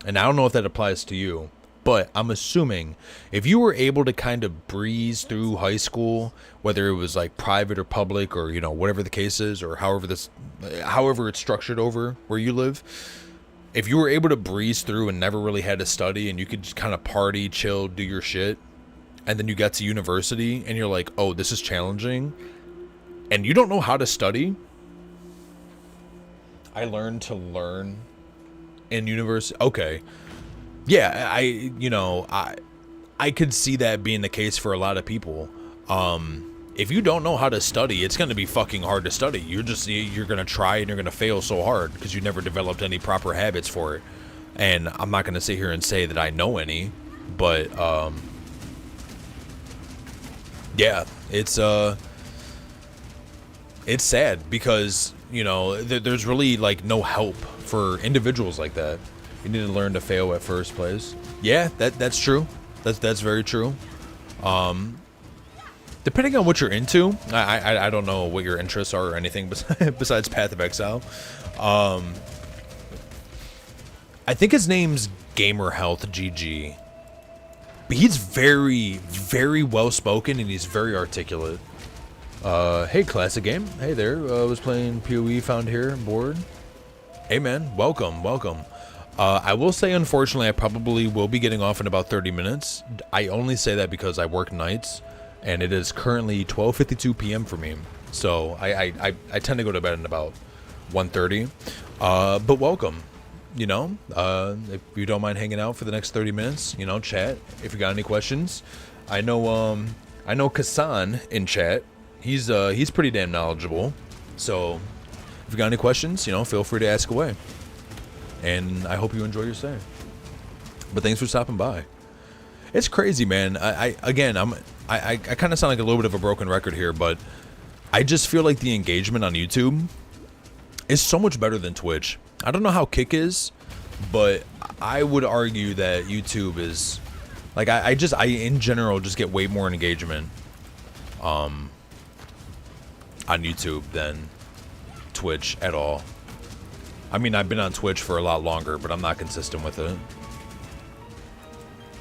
And I don't know if that applies to you, but I'm assuming if you were able to kind of breeze through high school, whether it was like private or public or, you know, whatever the case is, or however it's structured over where you live, if you were able to breeze through and never really had to study and you could just kind of party, chill, do your shit, and then you get to university and you're like, oh, this is challenging, and you don't know how to study. I learned to learn in university. Okay. Yeah, I could see that being the case for a lot of people. If you don't know how to study, it's going to be fucking hard to study. You're going to try and you're going to fail so hard because you never developed any proper habits for it. And I'm not going to sit here and say that I know any, but yeah, it's sad because, you know, there's really like no help for individuals like that. You need to learn to fail at first place. Yeah, that's true. That's very true. Depending on what you're into, I don't know what your interests are or anything besides Path of Exile. I think his name's Gamer Health GG. But he's very, very well spoken and he's very articulate. Hey, classic game. Hey there. Was playing POE, found here, bored. Hey man, welcome. I will say, unfortunately, I probably will be getting off in about 30 minutes. I only say that because I work nights, and it is currently 12:52 p.m. for me. So I tend to go to bed at about 1:30. But welcome. You know, if you don't mind hanging out for the next 30 minutes, you know, chat. If you got any questions, I know Kassan in chat. He's pretty damn knowledgeable. So if you got any questions, you know, feel free to ask away. And I hope you enjoy your stay. But thanks for stopping by. It's crazy, man. I kind of sound like a little bit of a broken record here, but I just feel like the engagement on YouTube is so much better than Twitch. I don't know how Kick is, but I would argue that YouTube is like I in general just get way more engagement on YouTube than Twitch at all. I mean, I've been on Twitch for a lot longer, but I'm not consistent with it.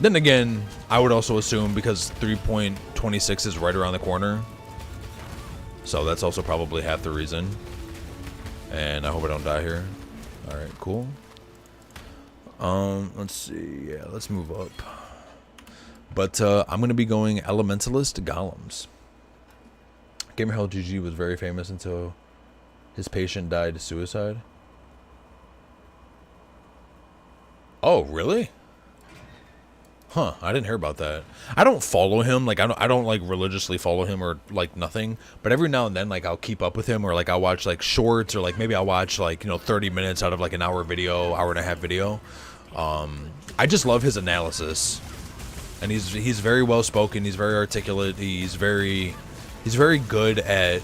Then again, I would also assume because 3.26 is right around the corner. So that's also probably half the reason. And I hope I don't die here. Alright, cool. Let's see. Yeah, let's move up. But I'm going to be going Elementalist Golems. Gamer Hell GG was very famous until his patient died of suicide. Oh, really? Huh, I didn't hear about that. I don't follow him, like I don't like religiously follow him or like nothing, but every now and then like I'll keep up with him, or like I'll watch like shorts, or like maybe I'll watch like, you know, 30 minutes out of like an hour video, hour and a half video. I just love his analysis. And he's very well spoken, he's very articulate, he's very good at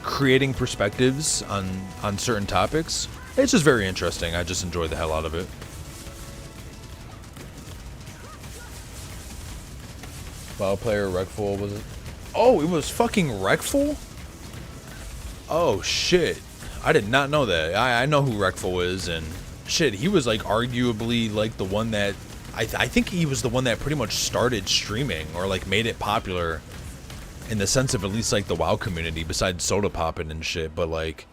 creating perspectives on certain topics. It's just very interesting. I just enjoy the hell out of it. WoW player Wreckful, was it? Oh, it was fucking Wreckful? Oh shit, I did not know that. I know who Wreckful is, and shit, he was like arguably like the one that I think he was the one that pretty much started streaming or like made it popular in the sense of at least like the WoW community, besides soda popping and shit. But like,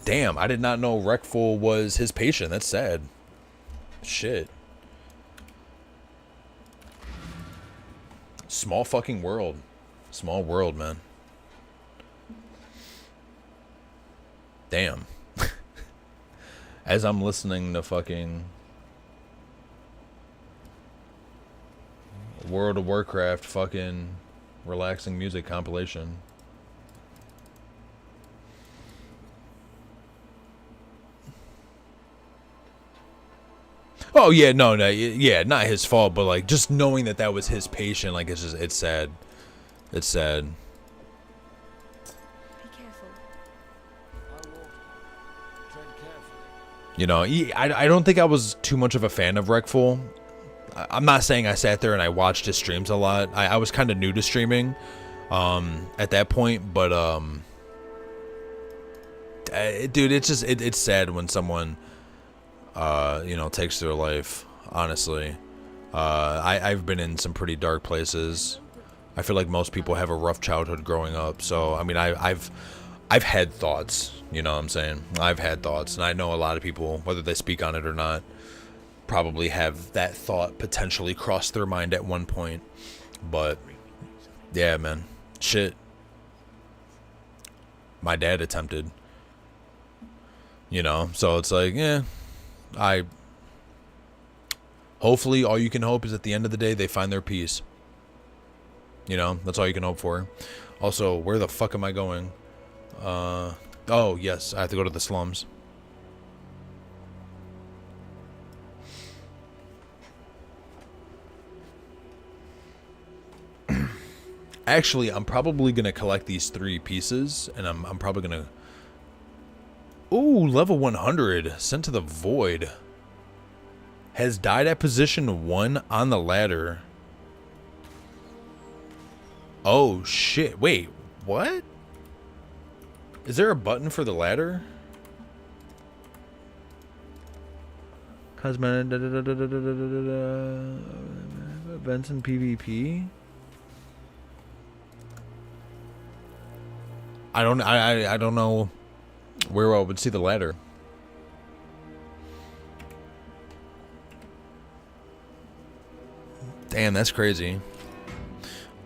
damn, I did not know Wreckful was his patient. That's sad. Shit. Small fucking world. Small world, man. Damn. As I'm listening to fucking World of Warcraft fucking relaxing music compilation. Oh yeah, no, yeah, not his fault, but like just knowing that that was his patient, like it's just, it's sad. It's sad. Be careful. You know, I don't think I was too much of a fan of Wreckful. I'm not saying I sat there and I watched his streams a lot. I was kind of new to streaming at that point, but dude, it's just it's sad when someone you know, takes their life. Honestly, I've been in some pretty dark places. I feel like most people have a rough childhood growing up, so I mean, I've had thoughts. You know what I'm saying? I've had thoughts, and I know a lot of people, whether they speak on it or not, probably have that thought potentially cross their mind at one point. But yeah, man, shit. My dad attempted. You know, so it's like, yeah, hopefully all you can hope is at the end of the day they find their peace. You know, that's all you can hope for. Also, where the fuck am I going? Oh yes, I have to go to the slums. Actually, I'm probably gonna collect these 3 pieces, and I'm probably gonna. Ooh, level 100, sent to the void. Has died at position 1 on the ladder. Oh shit! Wait, what? Is there a button for the ladder? Cosmetic events in PvP. I don't know where I would see the ladder. Damn, that's crazy.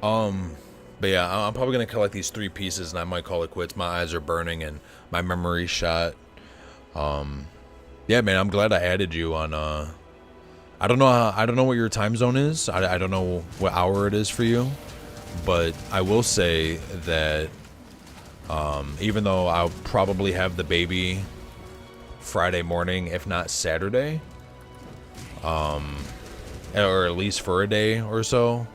But yeah, I'm probably gonna collect these 3 pieces, and I might call it quits. My eyes are burning, and my memory's shot. Yeah, man, I'm glad I added you on. I don't know what your time zone is. I don't know what hour it is for you, but I will say that even though I'll probably have the baby Friday morning, if not Saturday, or at least for a day or so.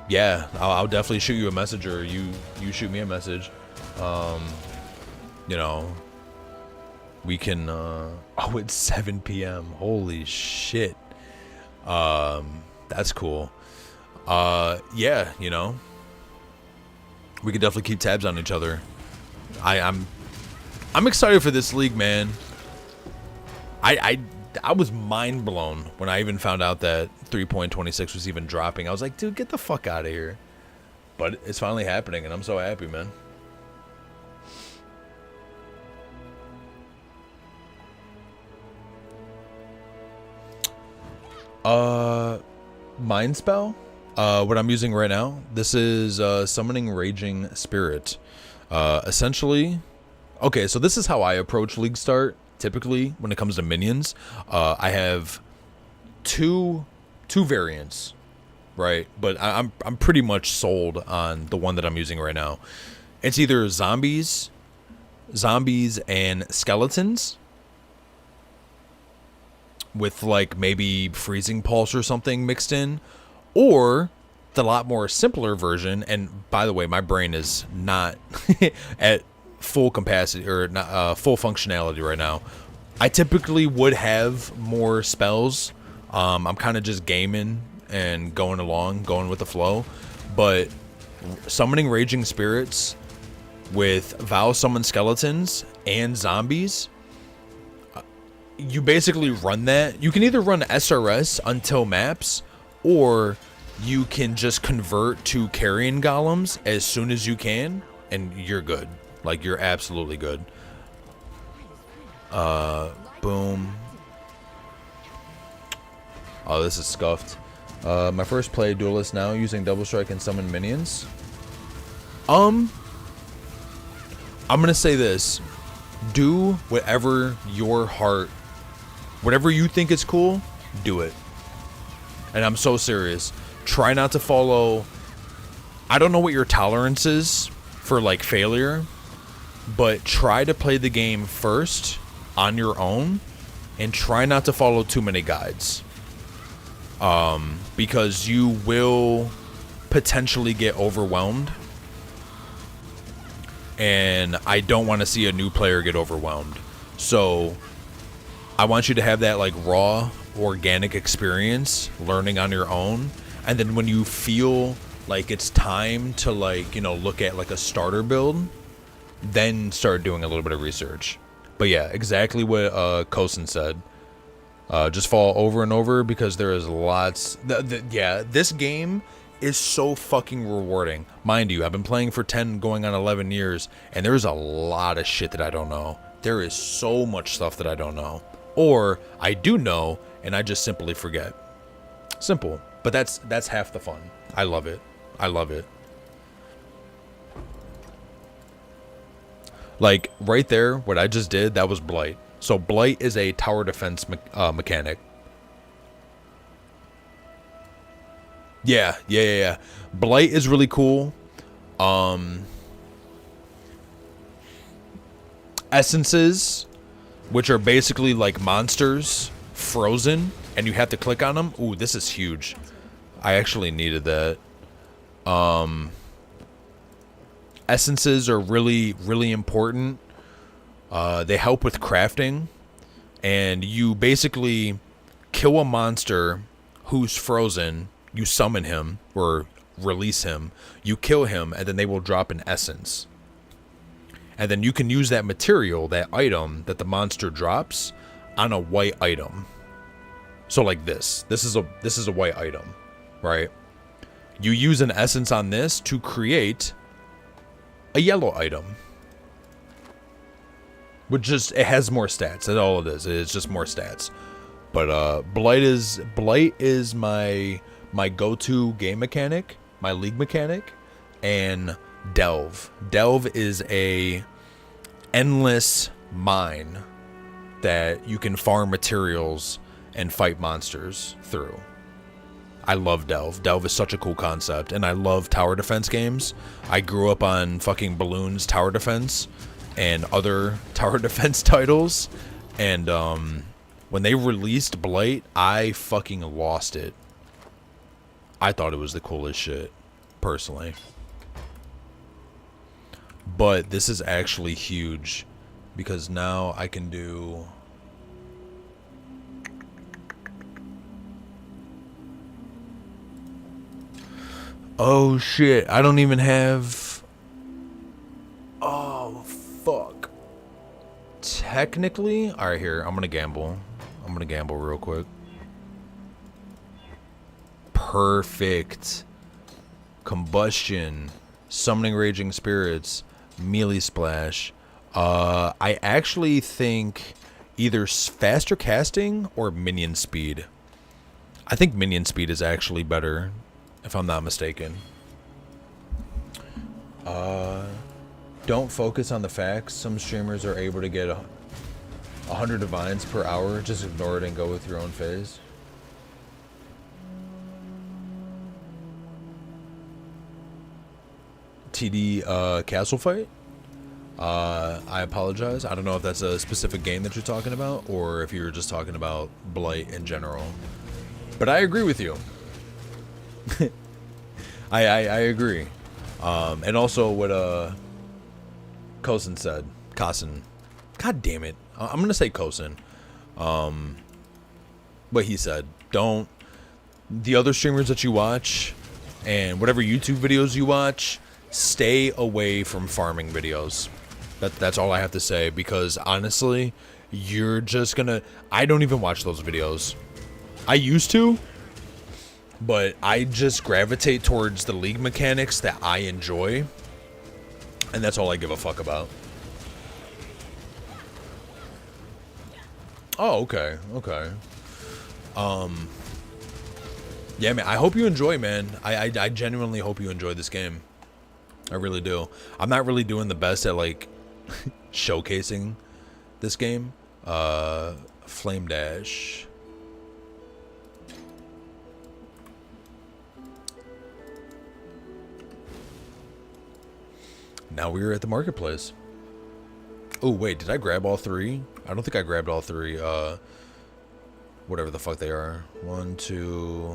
Yeah, I'll definitely shoot you a message, or you shoot me a message. You know, we can, oh, it's 7 p.m. Holy shit. That's cool. Yeah, you know, we could definitely keep tabs on each other. I'm excited for this league, man. I was mind blown when I even found out that 3.26 was even dropping. I was like, dude, get the fuck out of here. But it's finally happening, and I'm so happy, man. Mind Spell? What I'm using right now, this is Summoning Raging Spirit. Essentially, okay, so this is how I approach League Start. Typically, when it comes to minions, I have two variants, right? But I'm pretty much sold on the one that I'm using right now. It's either zombies and skeletons, with like maybe freezing pulse or something mixed in, or the lot more simpler version. And by the way, my brain is not at full capacity or not full functionality right now. I typically would have more spells. I'm kind of just gaming and going with the flow. But summoning raging spirits with vow summon skeletons and zombies, you basically run that. You can either run SRS until maps, or you can just convert to carrion golems as soon as you can, and you're good. Like, you're absolutely good. Boom. Oh, this is scuffed. My first play, duelist now, using double strike and summon minions. I'm gonna say this. Do whatever your heart, whatever you think is cool, do it. And I'm so serious. Try not to follow, I don't know what your tolerance is for like failure, but try to play the game first on your own and try not to follow too many guides. Because you will potentially get overwhelmed. And I don't want to see a new player get overwhelmed. So I want you to have that like raw, organic experience, learning on your own. And then when you feel like it's time to like, you know, look at like a starter build, then start doing a little bit of research. But yeah, exactly what Kosen said. Just fall over and over because there is lots. Yeah, this game is so fucking rewarding. Mind you, I've been playing for 10 going on 11 years, and there's a lot of shit that I don't know. There is so much stuff that I don't know. Or I do know, and I just simply forget. Simple. But that's half the fun. I love it. I love it. Like, right there, what I just did, that was Blight. So Blight is a tower defense mechanic. Yeah. Blight is really cool. Essences, which are basically like monsters, frozen, and you have to click on them. Ooh, this is huge. I actually needed that. Essences are really, really important. They help with crafting, and you basically kill a monster who's frozen, you summon him or release him, you kill him, and then they will drop an essence. And then you can use that material, that item that the monster drops, on a white item. So like this is a white item, right? You use an essence on this to create a yellow item. Which just, it has more stats. That's all it is. It's just more stats. But Blight is my go-to game mechanic, my league mechanic, and Delve. Delve is a endless mine that you can farm materials and fight monsters through. I love Delve. Delve is such a cool concept, and I love tower defense games. I grew up on fucking Balloons Tower Defense and other tower defense titles, and when they released Blight, I fucking lost it. I thought it was the coolest shit, personally. But this is actually huge, because now I can do... Oh shit, I don't even have... Oh fuck. Technically, alright, here, I'm gonna gamble. I'm gonna gamble real quick. Perfect. Combustion, summoning raging spirits, melee splash. I actually think either faster casting or minion speed. I think minion speed is actually better, if I'm not mistaken. Don't focus on the facts. Some streamers are able to get 100 divines per hour. Just ignore it and go with your own phase. TD castle fight? I apologize. I don't know if that's a specific game that you're talking about, or if you're just talking about Blight in general. But I agree with you. I agree. And also what Kosen said. Kosen. God damn it. I'm gonna say Kosen. What he said. Don't, the other streamers that you watch and whatever YouTube videos you watch, stay away from farming videos. That's all I have to say, because honestly, you're just gonna... I don't even watch those videos. I used to, but I just gravitate towards the League mechanics that I enjoy, and that's all I give a fuck about. Oh, okay, okay. Yeah, man, I hope you enjoy, man. I genuinely hope you enjoy this game. I really do. I'm not really doing the best at, like, showcasing this game. Flame Dash. Now we're at the marketplace. Oh, wait, did I grab all three? I don't think I grabbed all three. Whatever the fuck they are. 1, 2...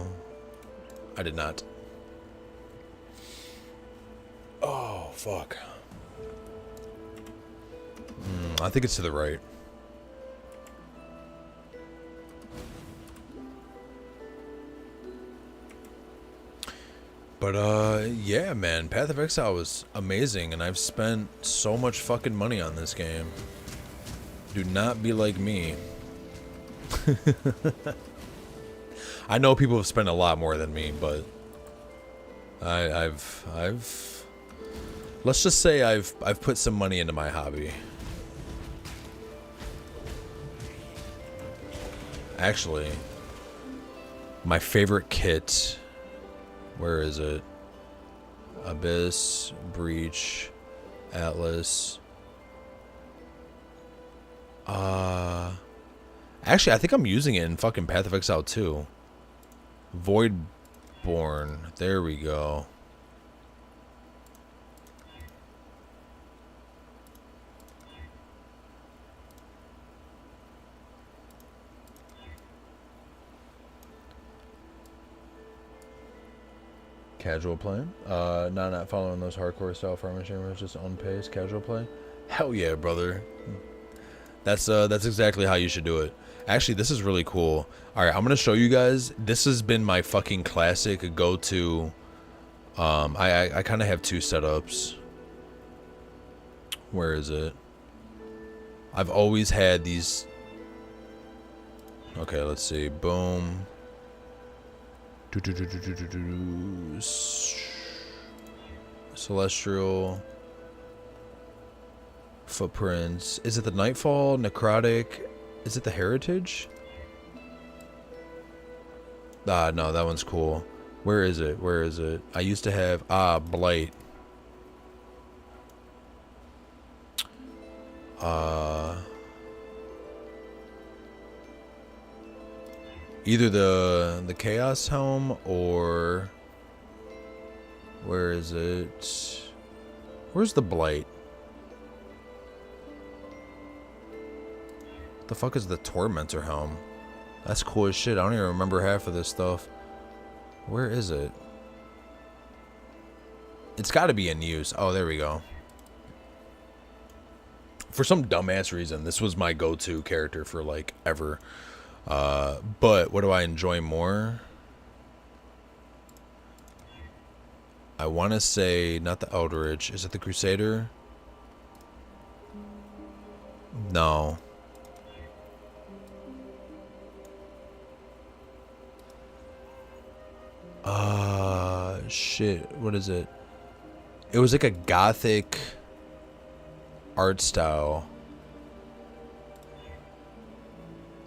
I did not. Oh, fuck. I think it's to the right. But, yeah, man. Path of Exile was amazing, and I've spent so much fucking money on this game. Do not be like me. I know people have spent a lot more than me, but I've let's just say I've put some money into my hobby. Actually, my favorite kit, where is it? Abyss, Breach, Atlas. Actually, I think I'm using it in fucking Path of Exile 2. Voidborn. There we go. Casual play? Not following those hardcore style farming chambers, just on pace, casual play. Hell yeah, brother. That's exactly how you should do it. Actually, this is really cool. All right, I'm gonna show you guys. This has been my fucking classic go-to. I kind of have two setups. Where is it? I've always had these. Okay, let's see. Boom. Celestial. Footprints. Is it the Nightfall? Necrotic? Is it the Heritage? Ah, no, that one's cool. Where is it? Where is it? I used to have... Blight. Either the Chaos Helm or... Where is it? Where's the Blight? The fuck is the Tormentor Helm? That's cool as shit. I don't even remember half of this stuff. Where is it? It's got to be in use. Oh, there we go. For some dumbass reason, this was my go-to character for like ever. But what do I enjoy more? I want to say not the Eldritch. Is it the Crusader? No. Shit. What is it? It was like a gothic art style.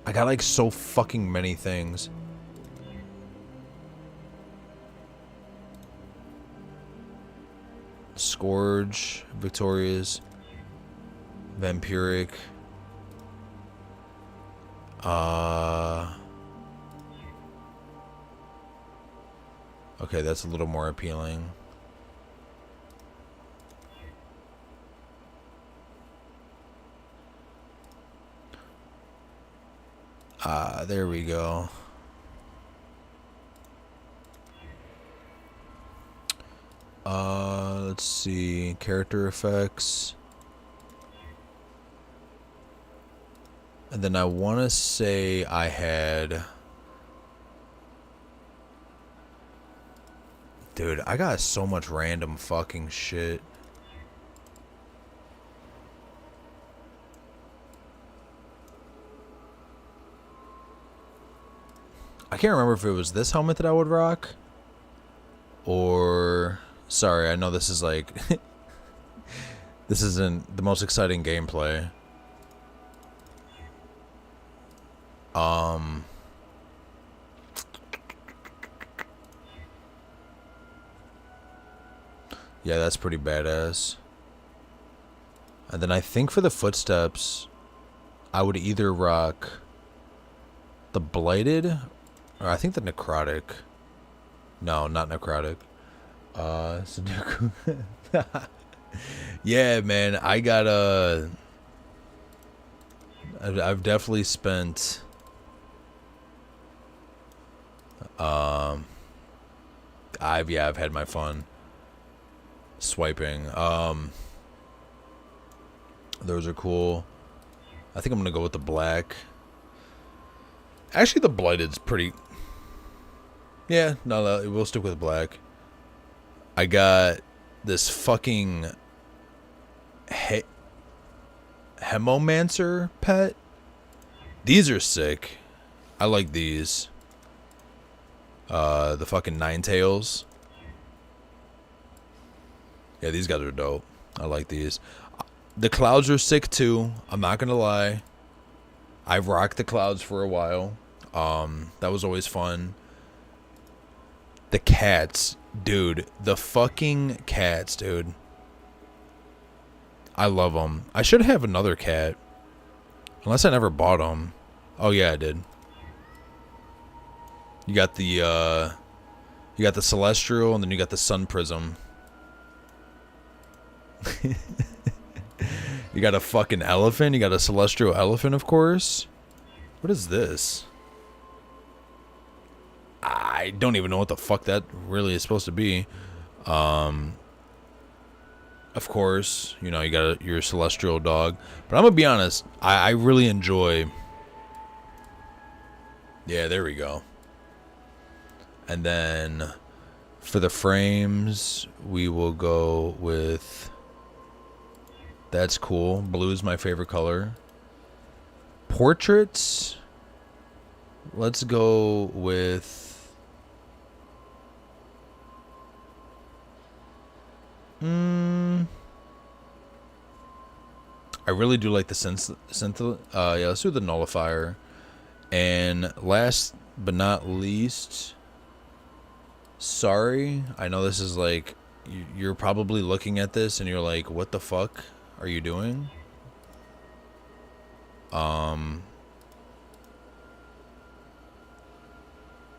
I got like so fucking many things. Scourge, Victorious, Vampiric. Okay, that's a little more appealing. There we go. Let's see. Character effects. And then I want to say I had... Dude, I got so much random fucking shit. I can't remember if it was this helmet that I would rock. Or... Sorry, I know this is like... this isn't the most exciting gameplay. Yeah, that's pretty badass. And then I think for the footsteps, I would either rock the blighted, or I think the necrotic. No, not necrotic. Sudoku. Yeah, man, I got I've definitely spent I've had my fun swiping. Those are cool. I think I'm gonna go with the black. Actually, the blighted's pretty. Yeah, no, we'll stick with black. I got this fucking Hemomancer pet. These are sick. I like these. The fucking Ninetales. Yeah, these guys are dope. I like these. The clouds are sick too. I'm not gonna lie. I've rocked the clouds for a while. That was always fun. The cats, dude. The fucking cats, dude. I love them. I should have another cat. Unless I never bought them. Oh yeah, I did. You got the Celestial, and then you got the Sun Prism. You got a fucking elephant. You got a Celestial Elephant, of course. What is this? I don't even know what the fuck that really is supposed to be. Of course, you know, you got your Celestial dog. But I'm gonna be honest, I really enjoy... Yeah, there we go. And then for the frames, we will go with... That's cool. Blue is my favorite color. Portraits. Let's go with... I really do like the yeah, let's do the nullifier. And last but not least, sorry, I know this is like, you're probably looking at this and you're like, what the fuck are you doing?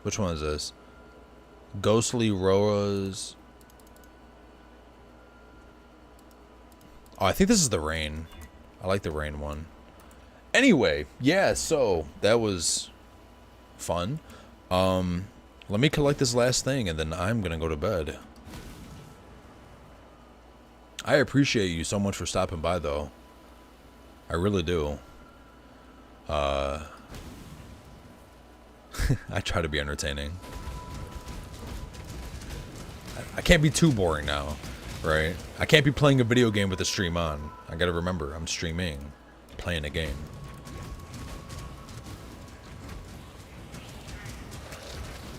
Which one is this? Ghostly Roa's. Oh, I think this is the rain. I like the rain one. Anyway, yeah, so that was fun. Let me collect this last thing and then I'm gonna go to bed. I appreciate you so much for stopping by though. I really do. I try to be entertaining. I can't be too boring now, right? I can't be playing a video game with the stream on. I gotta remember, I'm streaming, playing a game.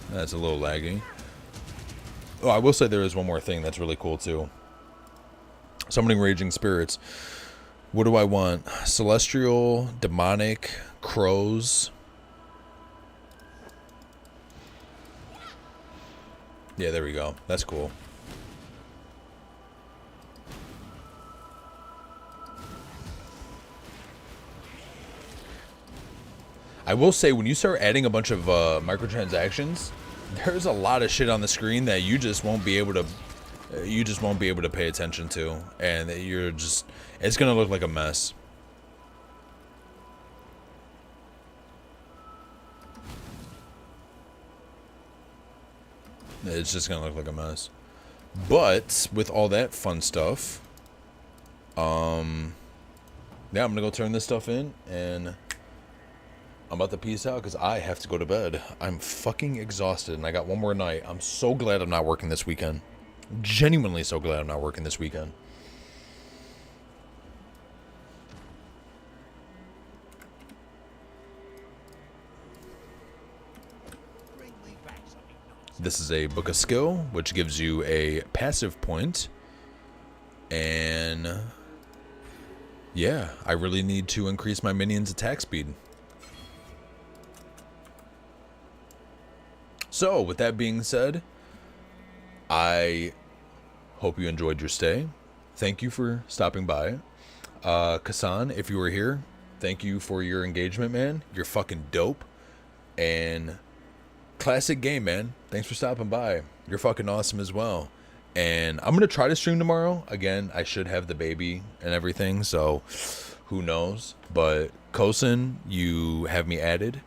That's a little laggy. Oh, I will say there is one more thing that's really cool too. Summoning Raging Spirits. What do I want? Celestial, Demonic, Crows. Yeah, there we go. That's cool. I will say, when you start adding a bunch of microtransactions, there's a lot of shit on the screen that you just won't be able to pay attention to, and it's gonna look like a mess. It's just gonna look like a mess. But with all that fun stuff, yeah, I'm gonna go turn this stuff in, and I'm about to peace out because I have to go to bed. I'm fucking exhausted, and I got one more night. I'm so glad I'm not working this weekend. Genuinely so glad I'm not working this weekend. This is a book of skill, which gives you a passive point. And yeah, I really need to increase my minions' attack speed. So, with that being said, I hope you enjoyed your stay. Thank you for stopping by. Kasan, if you were here, thank you for your engagement, man. You're fucking dope. And classic game, man. Thanks for stopping by. You're fucking awesome as well. And I'm going to try to stream tomorrow. Again, I should have the baby and everything, so who knows. But Kosin, you have me added.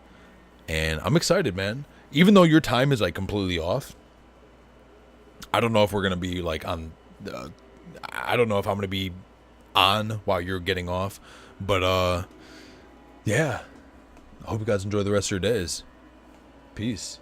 And I'm excited, man. Even though your time is like completely off, I don't know if we're going to be like on... I don't know if I'm going to be on while you're getting off. But, yeah. I hope you guys enjoy the rest of your days. Peace.